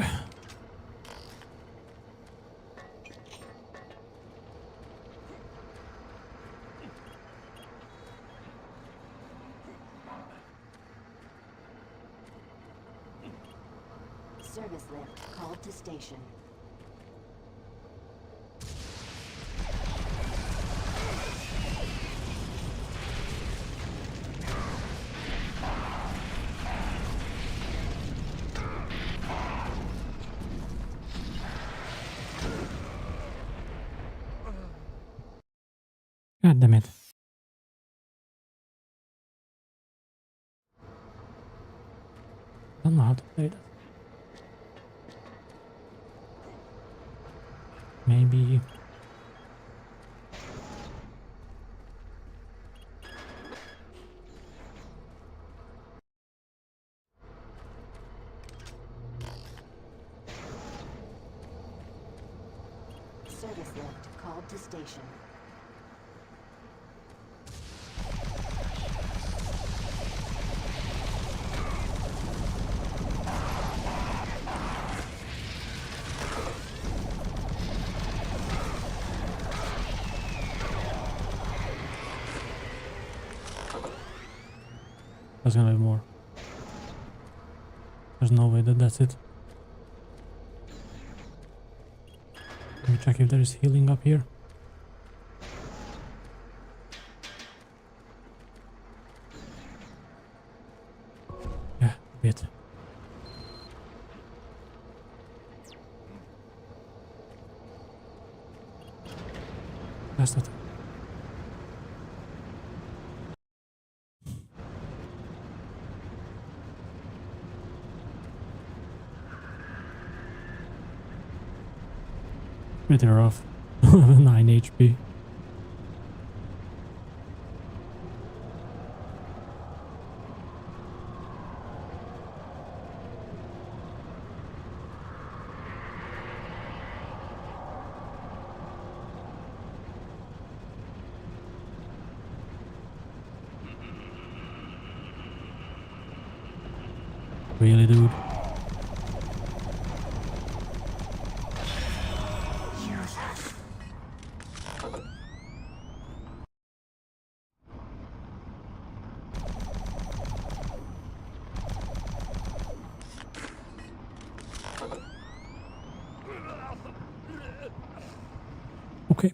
Service lift called to station. God damn it. I don't know how to play that. Maybe. Service lift called to station. There's gonna be more. There's no way that that's it. Let me check if there is healing up here. Yeah, a bit. That's not it. Pretty rough. 9 HP. Really, dude? Okay.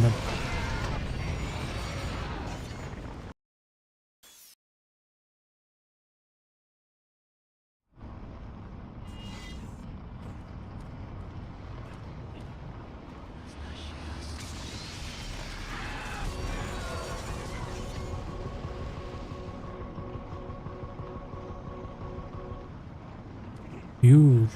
them. Huge.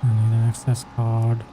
I need an access card.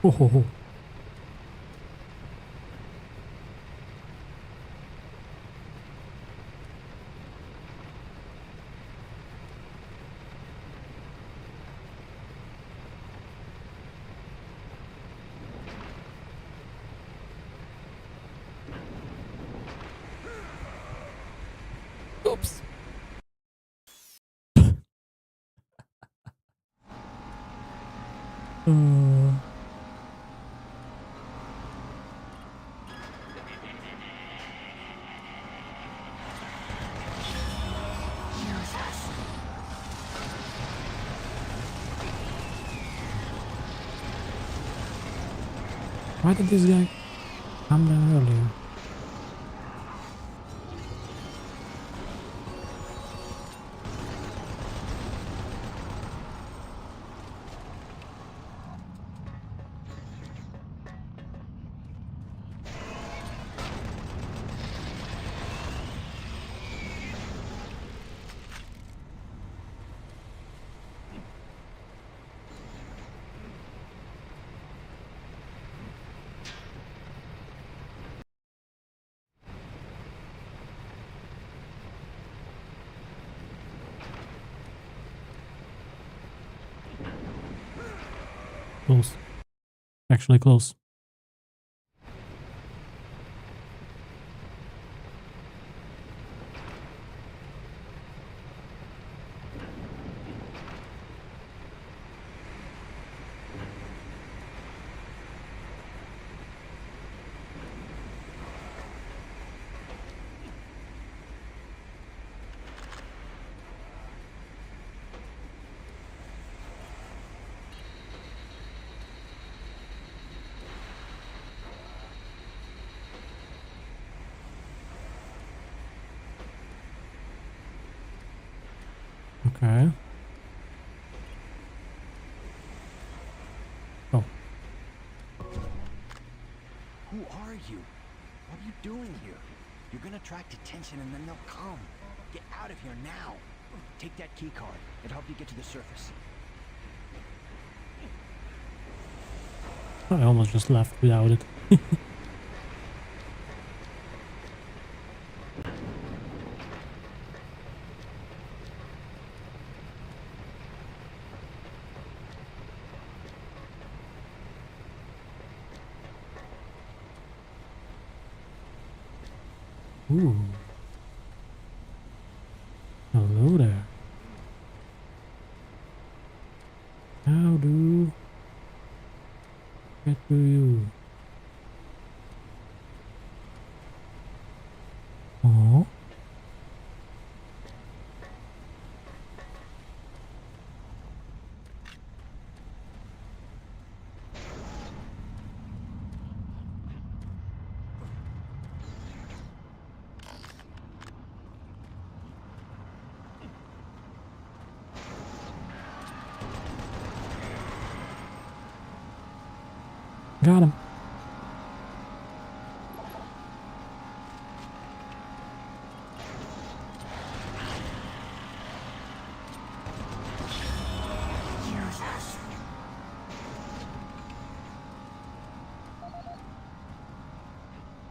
Oh, ho, ho. Oops. Why did this guy come down earlier? Close. Actually close. Okay. Oh. Who are you? What are you doing here? You're gonna attract attention and then they'll come. Get out of here now. Take that key card. It'll help you get to the surface. I almost just left without it. Ooh. Hello there. How do get to you? Oh. Got him.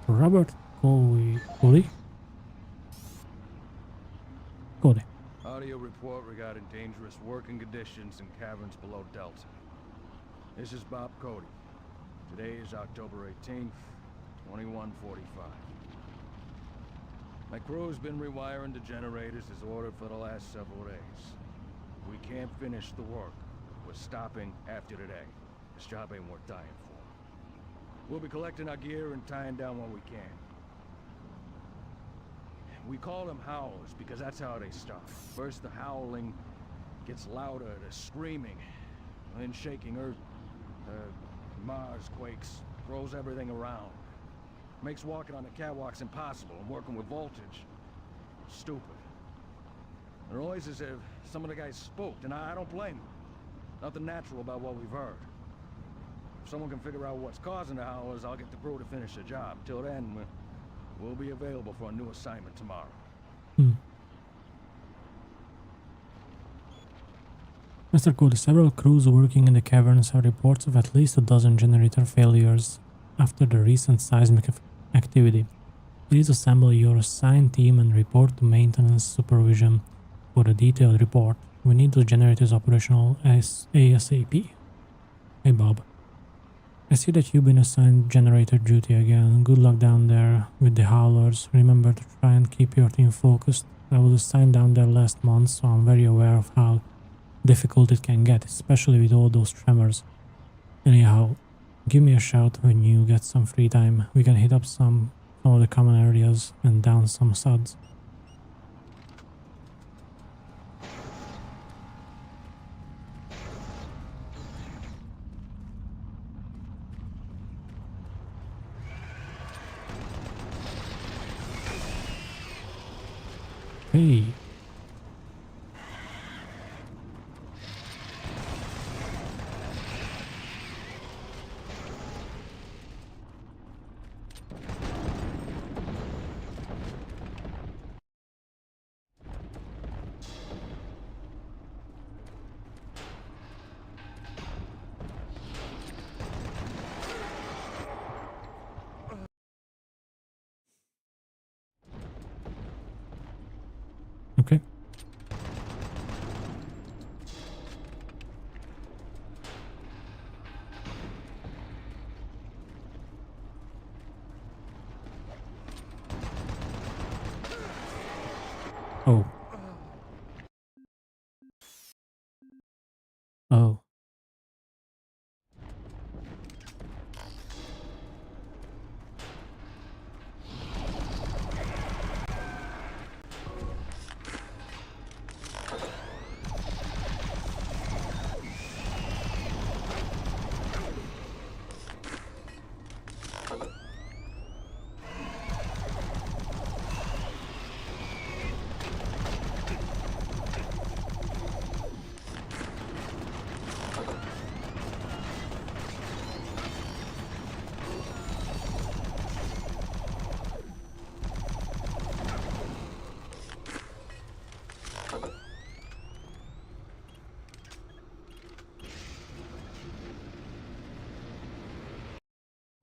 Robert Cody. Audio report regarding dangerous working conditions in caverns below Delta. This is Bob Cody. Today is October 18th, 2145. My crew's been rewiring the generators as ordered for the last several days. We can't finish the work. We're stopping after today. This job ain't worth dying for. We'll be collecting our gear and tying down what we can. We call them howls because that's how they start. First the howling gets louder, the screaming, then shaking earth. Mars quakes, throws everything around. Makes walking on the catwalks impossible and working with voltage stupid. The noise is if some of the guys spooked, and I don't blame them. Nothing natural about what we've heard. If someone can figure out what's causing the howlers, I'll get the crew to finish the job. Till then, we'll be available for a new assignment tomorrow. Mr. Cody, several crews working in the caverns have reports of at least a dozen generator failures after the recent seismic activity. Please assemble your assigned team and report to maintenance supervision for a detailed report. We need those generators operational ASAP. Hey Bob. I see that you've been assigned generator duty again. Good luck down there with the howlers. Remember to try and keep your team focused. I was assigned down there last month, so I'm very aware of how difficult it can get, especially with all those tremors. Anyhow, give me a shout when you get some free time. We can hit up some of the common areas and down some suds. Hey. Okay. Oh. Oh.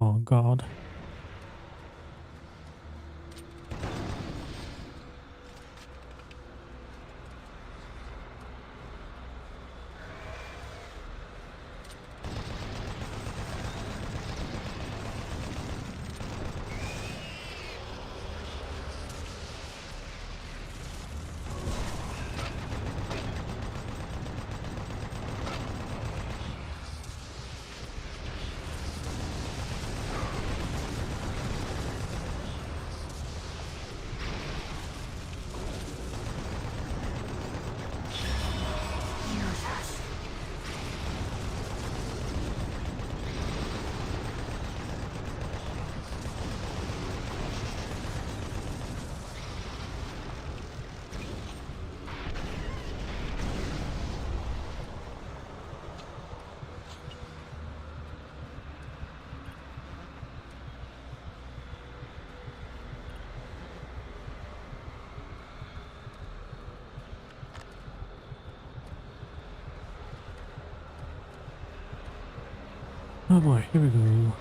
Oh god. Oh boy, here we go.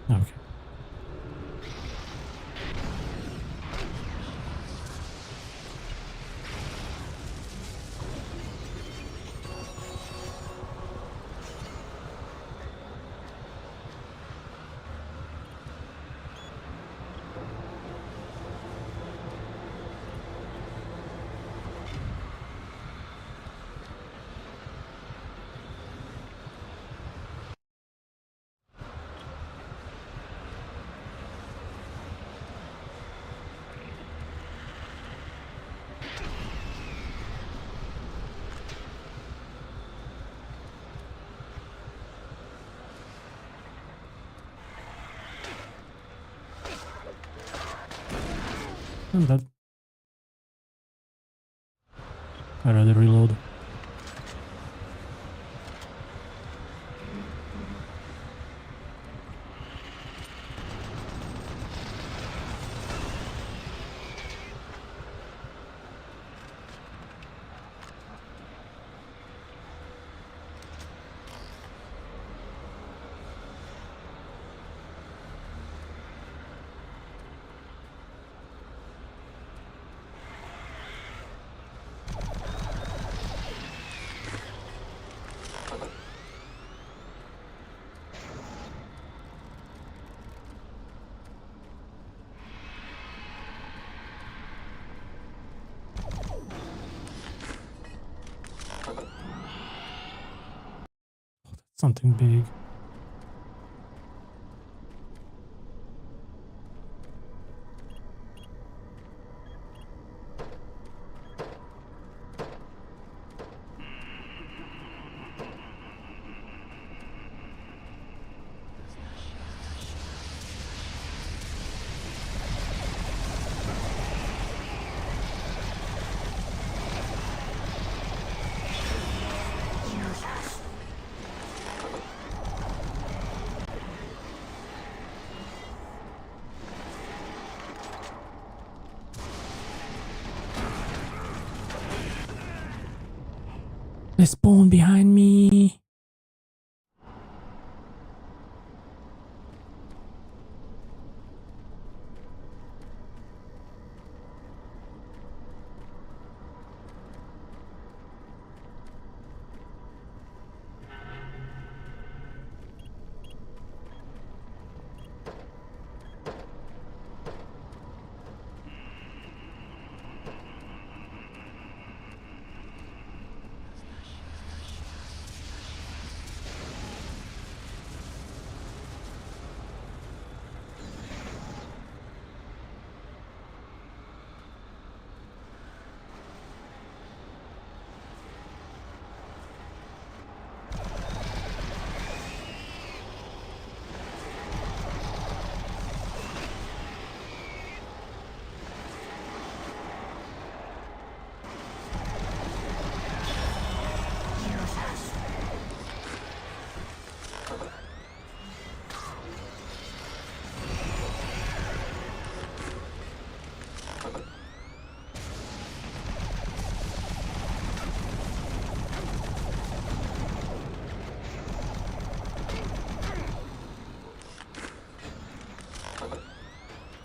Okay. I'm dead. I'd rather reload. Something big. They spawn behind me.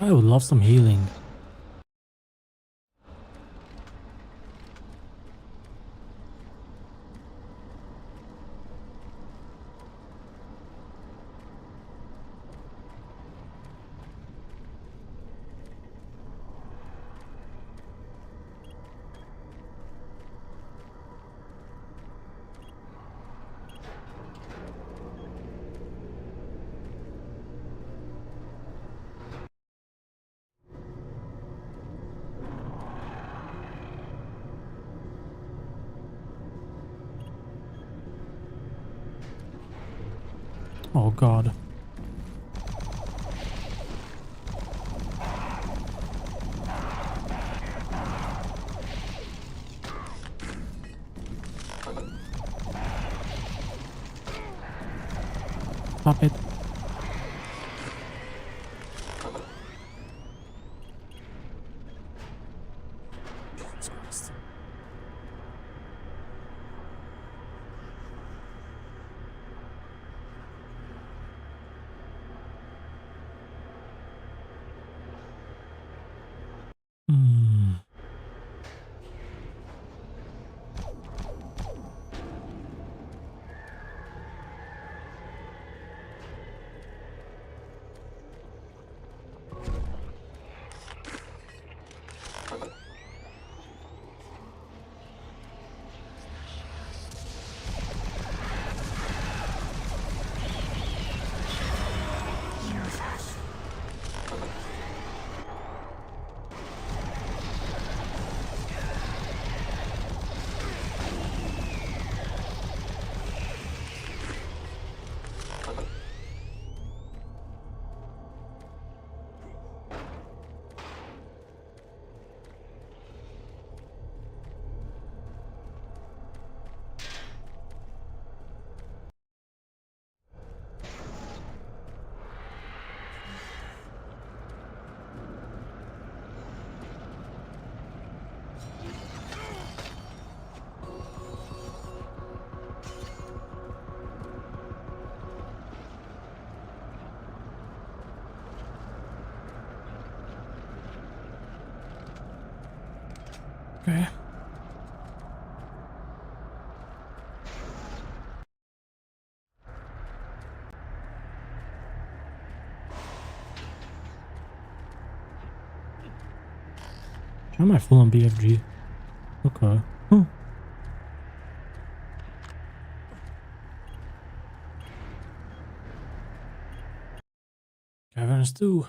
I would love some healing. Oh god. Stop it. Jesus Christ. Okay. Why am I full on BFG? Okay. Caverns too.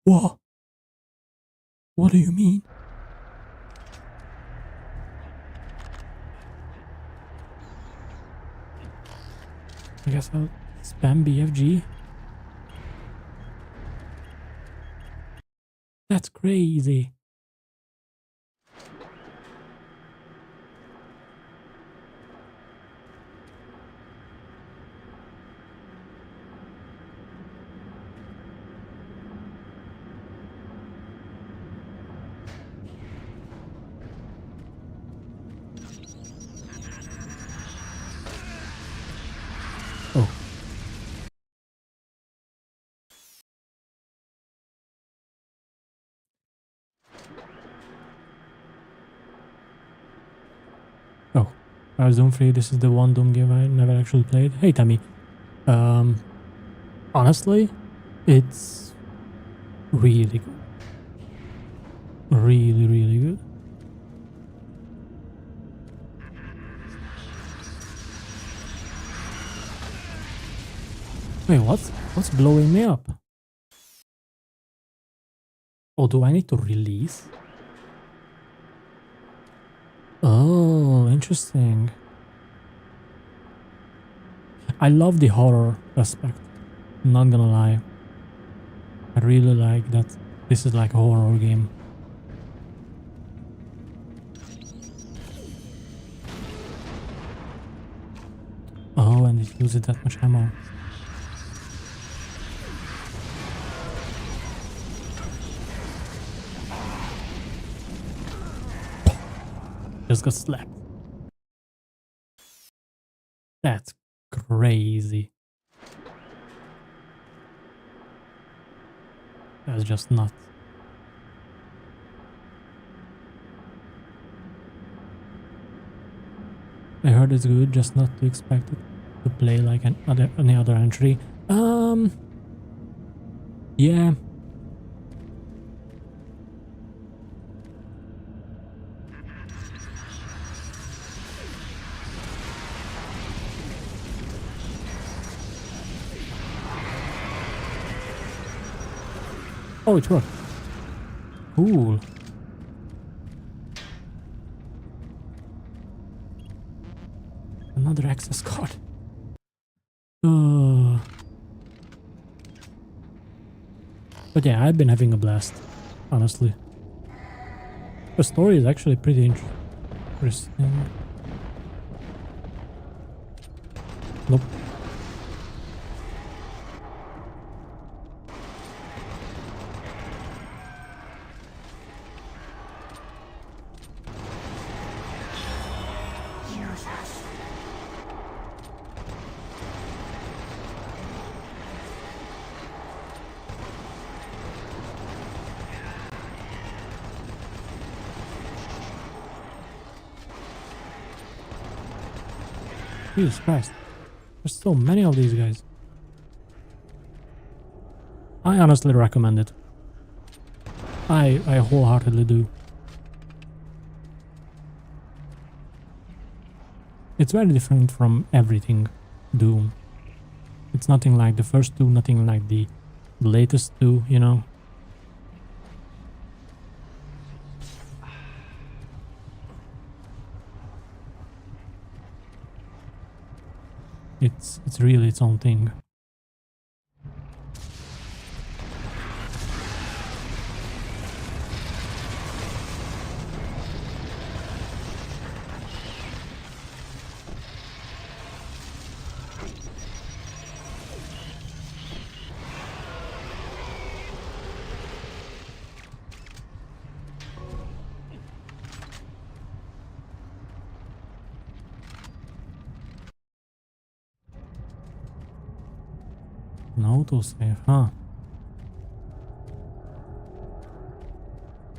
What? What do you mean? I guess I'll spam BFG. That's crazy. Oh. Oh. I was Doom Free. This is the one Doom game I never actually played. Hey, Tammy. Honestly, it's really good. Really, really good. Wait, what? What's blowing me up? Oh, do I need to release? Oh, interesting. I love the horror aspect. I'm not gonna lie. I really like that this is like a horror game. Oh, and it uses that much ammo. Just got slapped. That's crazy. That's just nuts. I heard it's good, just not to expect it to play like any other entry. Yeah. Oh, it worked. Cool. Another access card. But yeah, I've been having a blast, honestly. The story is actually pretty interesting. Nope. Jesus Christ. There's so many of these guys. I honestly recommend it. I wholeheartedly do. It's very different from everything Doom. It's nothing like the first two, nothing like the latest two, you know? It's really its own thing. An autosave, huh?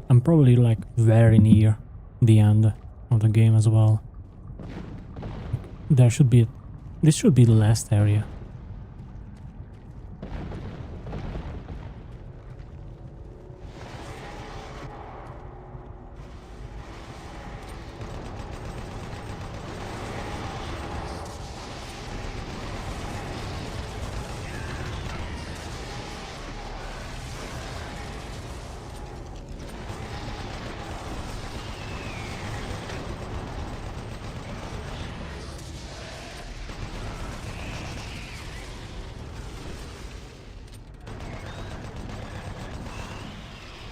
I'm probably like very near the end of the game as well. There should be... This should be the last area.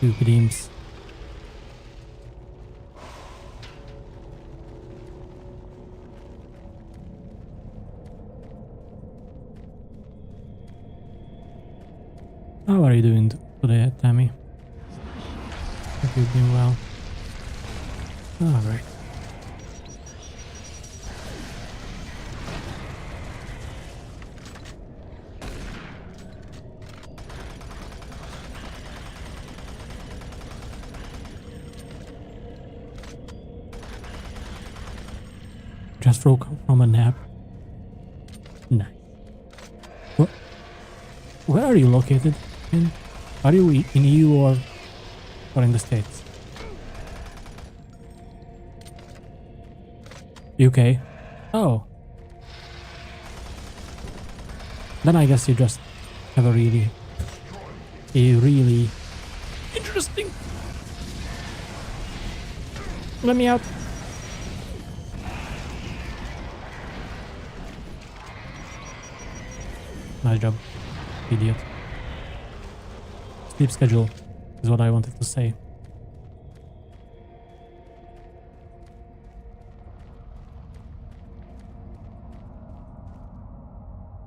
Stupid imps. How are you doing today, Tammy? Hope you're doing well. Alright. Just woke up from a nap. Nice. Where are you located in? Are you in EU or in the States? UK? Oh. Then I guess you just have a really interesting... Let me out. Nice job, idiot. Sleep schedule is what I wanted to say.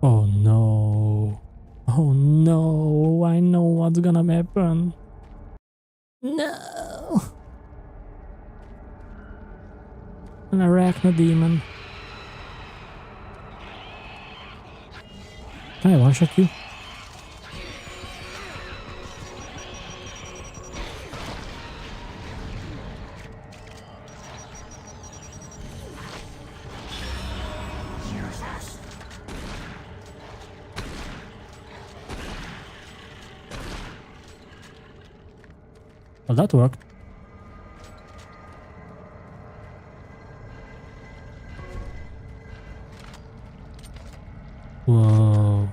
Oh no. Oh no, I know what's gonna happen. No. An arachnodemon. Can I one-shot you? Well, that worked. Whoa.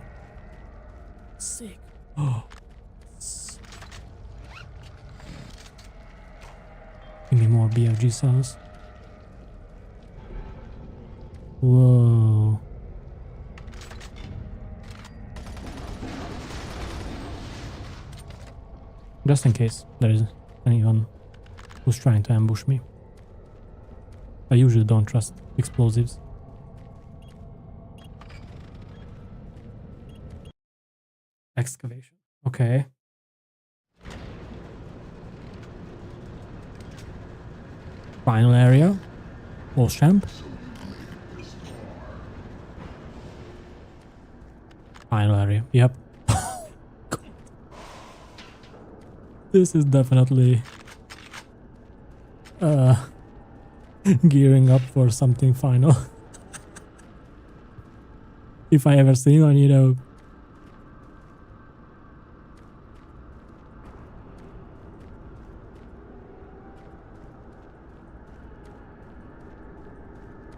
Sick. Oh. Give me more BFG cells. Whoa. Just in case there is anyone who's trying to ambush me. I usually don't trust explosives. Excavation. Okay. Final area. Boss champ. Final area. Yep. This is definitely gearing up for something final. If I ever see one, you know.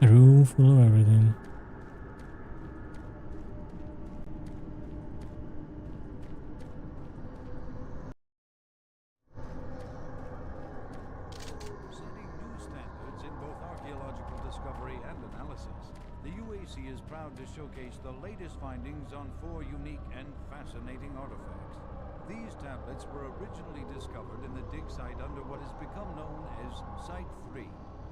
A room full of everything. Setting new standards in both archaeological discovery and analysis, the UAC is proud to showcase the latest findings on 4 unique and fascinating artifacts. These tablets were originally discovered in the dig site under what has become known as Site 3.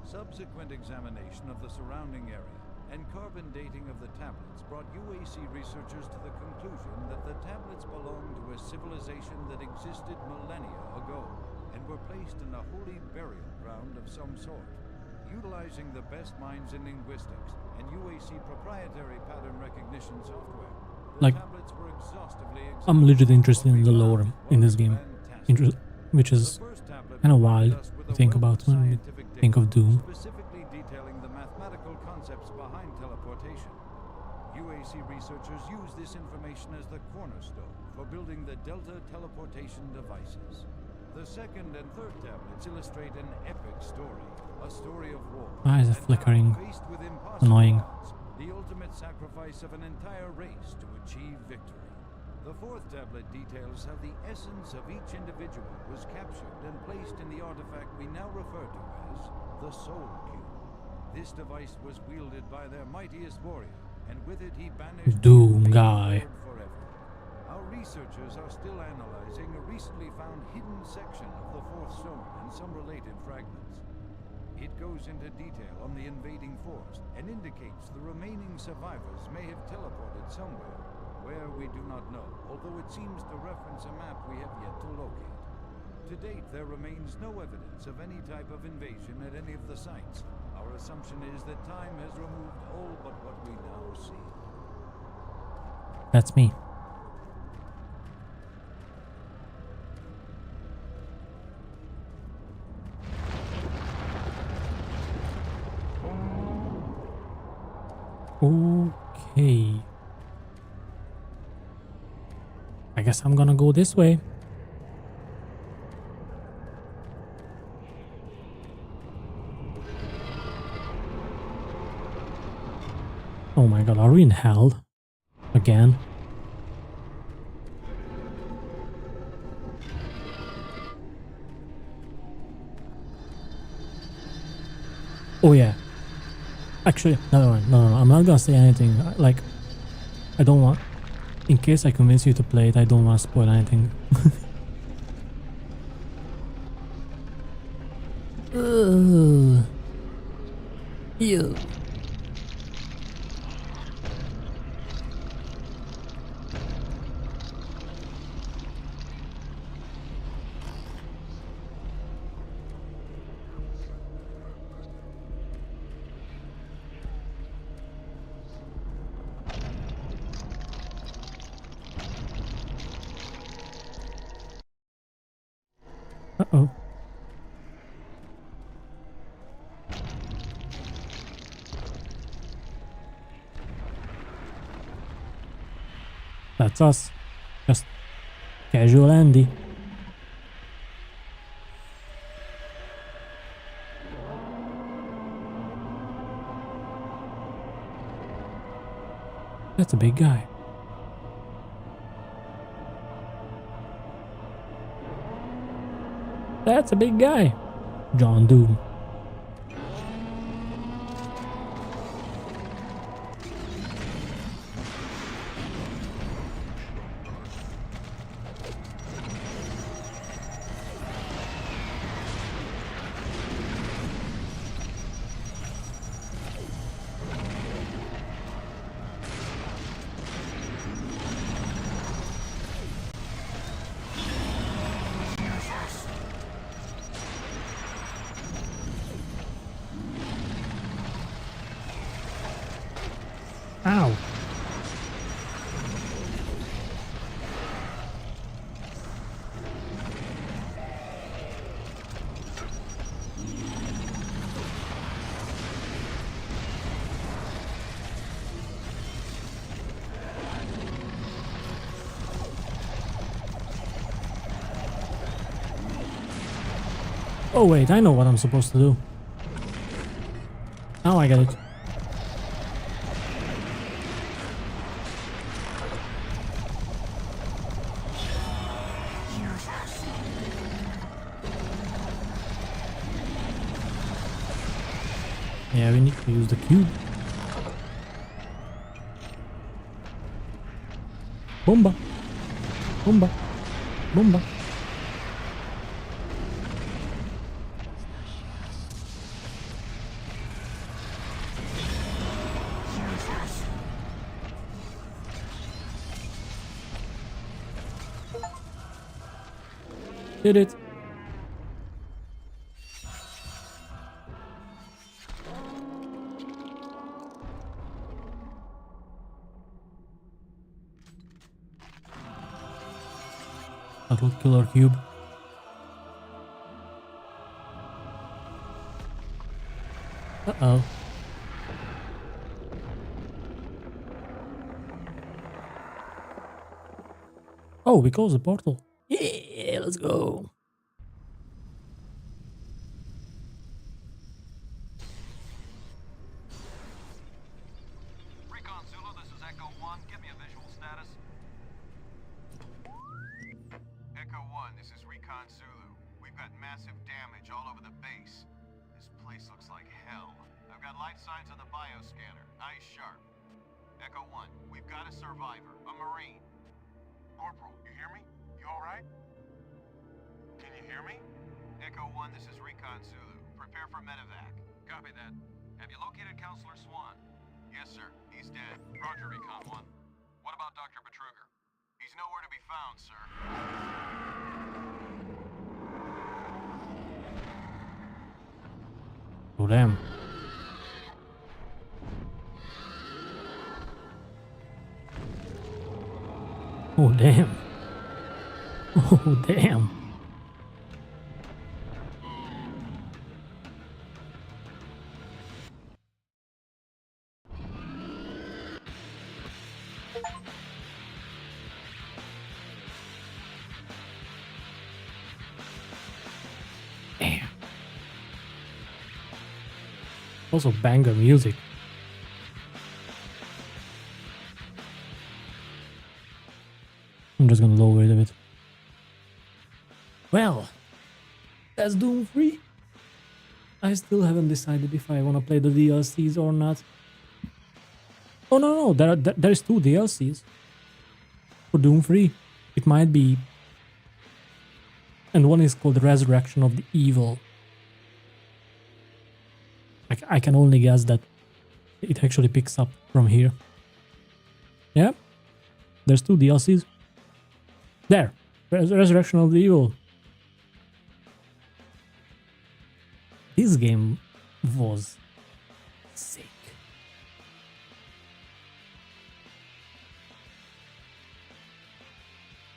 Subsequent examination of the surrounding area and carbon dating of the tablets brought UAC researchers to the conclusion that the tablets belonged to a civilization that existed millennia ago and were placed in a holy burial ground of some sort. Utilizing the best minds in linguistics and UAC proprietary pattern recognition software, the Like, tablets were exhaustively I'm legit interested in the lore in this game, which is kind of wild to think about when we think of Doom. specifically detailing the mathematical concepts behind teleportation. UAC researchers use this information as the cornerstone for building the Delta teleportation devices. The second and third tablets illustrate an epic story, a story of war. Why is it flickering? Annoying. The ultimate sacrifice of an entire race to achieve victory. The fourth tablet details how the essence of each individual was captured and placed in the artifact we now refer to as the Soul Cube. This device was wielded by their mightiest warrior, and with it he banished Doom guy. forever. Our researchers are still analyzing a recently found hidden section of the fourth stone and some related fragments. It goes into detail on the invading force and indicates the remaining survivors may have teleported somewhere, where we do not know, although it seems to reference a map we have yet to locate. To date, there remains no evidence of any type of invasion at any of the sites. Our assumption is that time has removed all but what we now see. That's me. Okay. I guess I'm gonna go this way. Oh my god, are we in hell? Again? Oh yeah. Actually, no, I'm not gonna say anything. Like, I don't want In case I convince you to play it, I don't want to spoil anything. Ew. Uh-oh. That's us. Just casual Andy. That's a big guy. That's a big guy. John Doom. Ow. Oh wait, I know what I'm supposed to do. Now I get it. Yeah, we need to use the cube. Bomba! Bomba! Bomba! Did it. That will kill our cube. Uh-oh. Oh, we closed the portal. Yeah, let's go. Recon Zulu, this is Echo 1. Give me a visual status. Echo 1, this is Recon Zulu. We've got massive damage all over the base. This place looks like hell. I've got life signs on the bioscanner. Eyes sharp. Echo 1, we've got a survivor, a Marine. Corporal, you hear me? You alright? Can you hear me? Echo 1, this is Recon Zulu. Prepare for medevac. Copy that. Have you located Counselor Swan? Yes, sir. He's dead. Roger, Recon 1. What about Dr. Betruger? He's nowhere to be found, sir. Oh, damn. Oh, damn. Oh, damn. Damn. Also banger music. I'm just gonna lower it a bit. Well, that's Doom 3. I still haven't decided if I want to play the DLCs or not. Oh no, there is 2 DLCs. for Doom 3. It might be... And one is called Resurrection of the Evil. I can only guess that it actually picks up from here. Yeah. There's 2 DLCs. There. Resurrection of the Evil. This game was sick.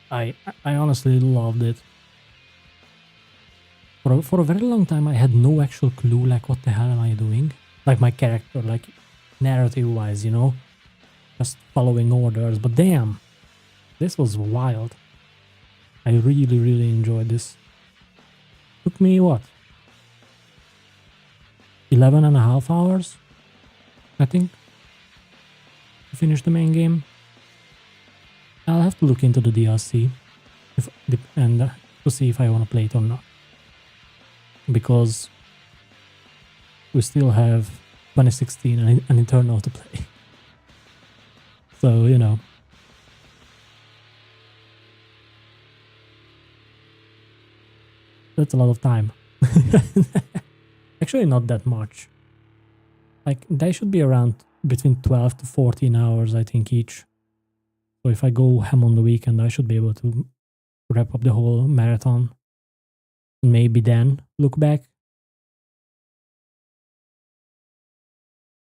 I honestly loved it. For a very long time I had no actual clue like what the hell am I doing? Like my character, like narrative wise, you know? Just following orders, but damn! This was wild. I really enjoyed this. Took me what? 11.5 hours? I think. To finish the main game. I'll have to look into the DLC and to see if I want to play it or not. Because we still have 2016 and an Eternal to play. So, you know. That's a lot of time. Actually, not that much. Like, they should be around between 12 to 14 hours, I think, each. So if I go ham on the weekend, I should be able to wrap up the whole marathon. Maybe then look back.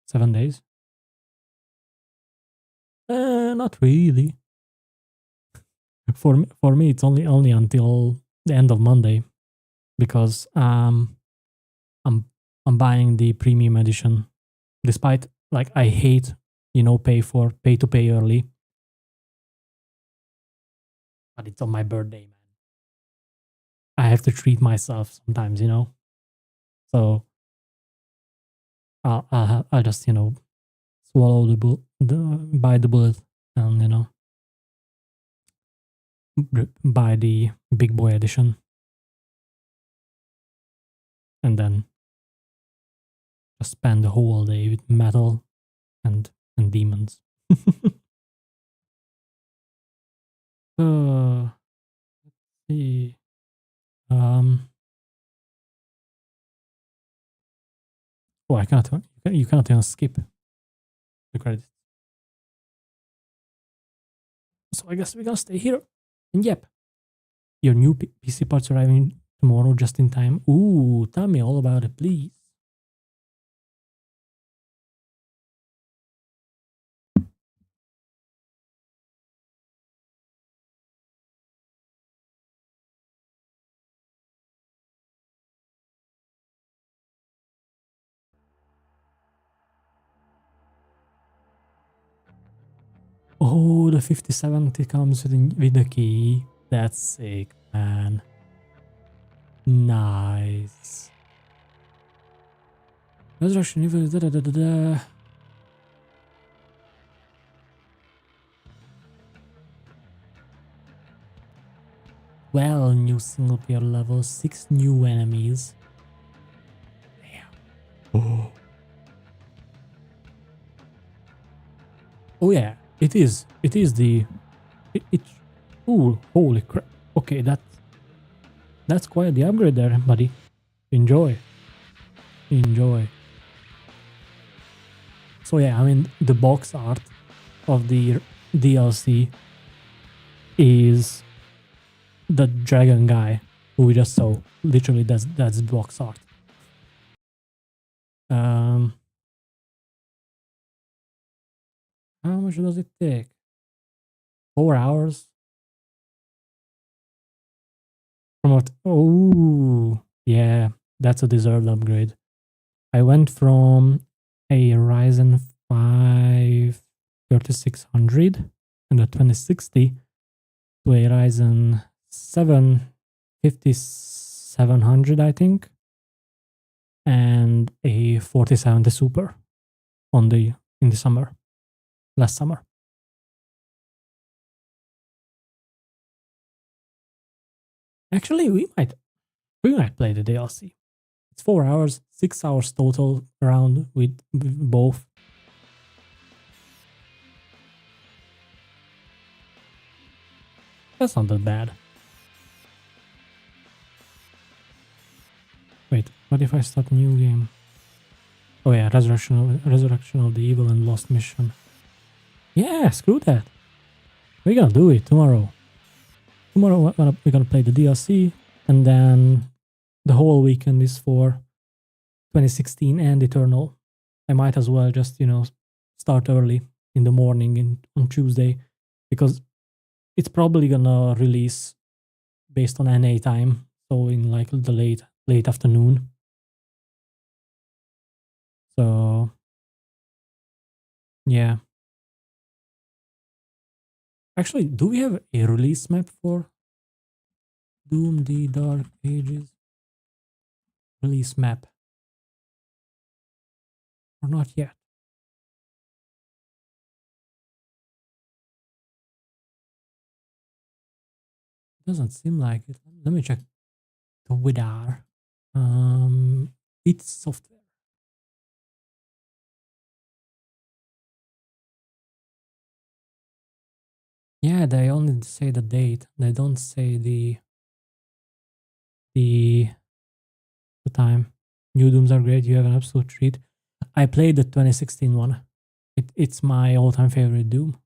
7 days? Not really. For me, it's only until the end of Monday, because I'm buying the premium edition. Despite, like, I hate, you know, pay to pay early. But it's on my birthday, man. I have to treat myself sometimes, you know. So I'll just, you know, swallow buy the bullet, and, you know, buy the big boy edition, and then just spend the whole day with metal and demons. Let's see. Oh, I cannot. You cannot even skip the credits. So I guess we're gonna stay here. And yep, your new PC parts arriving tomorrow just in time. Ooh, tell me all about it, please. Oh, the 5070 comes with the key. That's sick, man. Nice. Resurrection Evil. Well, new single player levels, 6 new enemies. Damn. Oh. Oh yeah. It is the... Ooh, holy crap. Okay, that's quite the upgrade there, buddy. Enjoy. Enjoy. So yeah, I mean, the box art of the DLC is the dragon guy who we just saw. Literally, that's box art. How much does it take? 4 hours? From what? Oh, yeah, that's a deserved upgrade. I went from a Ryzen 5 3600 and a 2060 to a Ryzen 7 5700, I think, and a 4070 Super in the summer. Last summer. Actually, we might play the DLC. It's 4 hours, 6 hours total around with both. That's not that bad. Wait, what if I start a new game? Oh yeah, Resurrection of the Evil and Lost Mission. Yeah, screw that. We're gonna do it tomorrow. Tomorrow we're gonna play the DLC, and then the whole weekend is for 2016 and Eternal. I might as well just, start early in the morning on Tuesday, because it's probably gonna release based on NA time, so in like the late afternoon. So yeah. Actually, do we have a release map for Doom: The Dark Ages? Release map. Or not yet? Doesn't seem like it. Let me check the WIDAR. It's software. Yeah, they only say the date. They don't say the time. New Dooms are great. You have an absolute treat. I played the 2016 one. It's my all-time favorite Doom.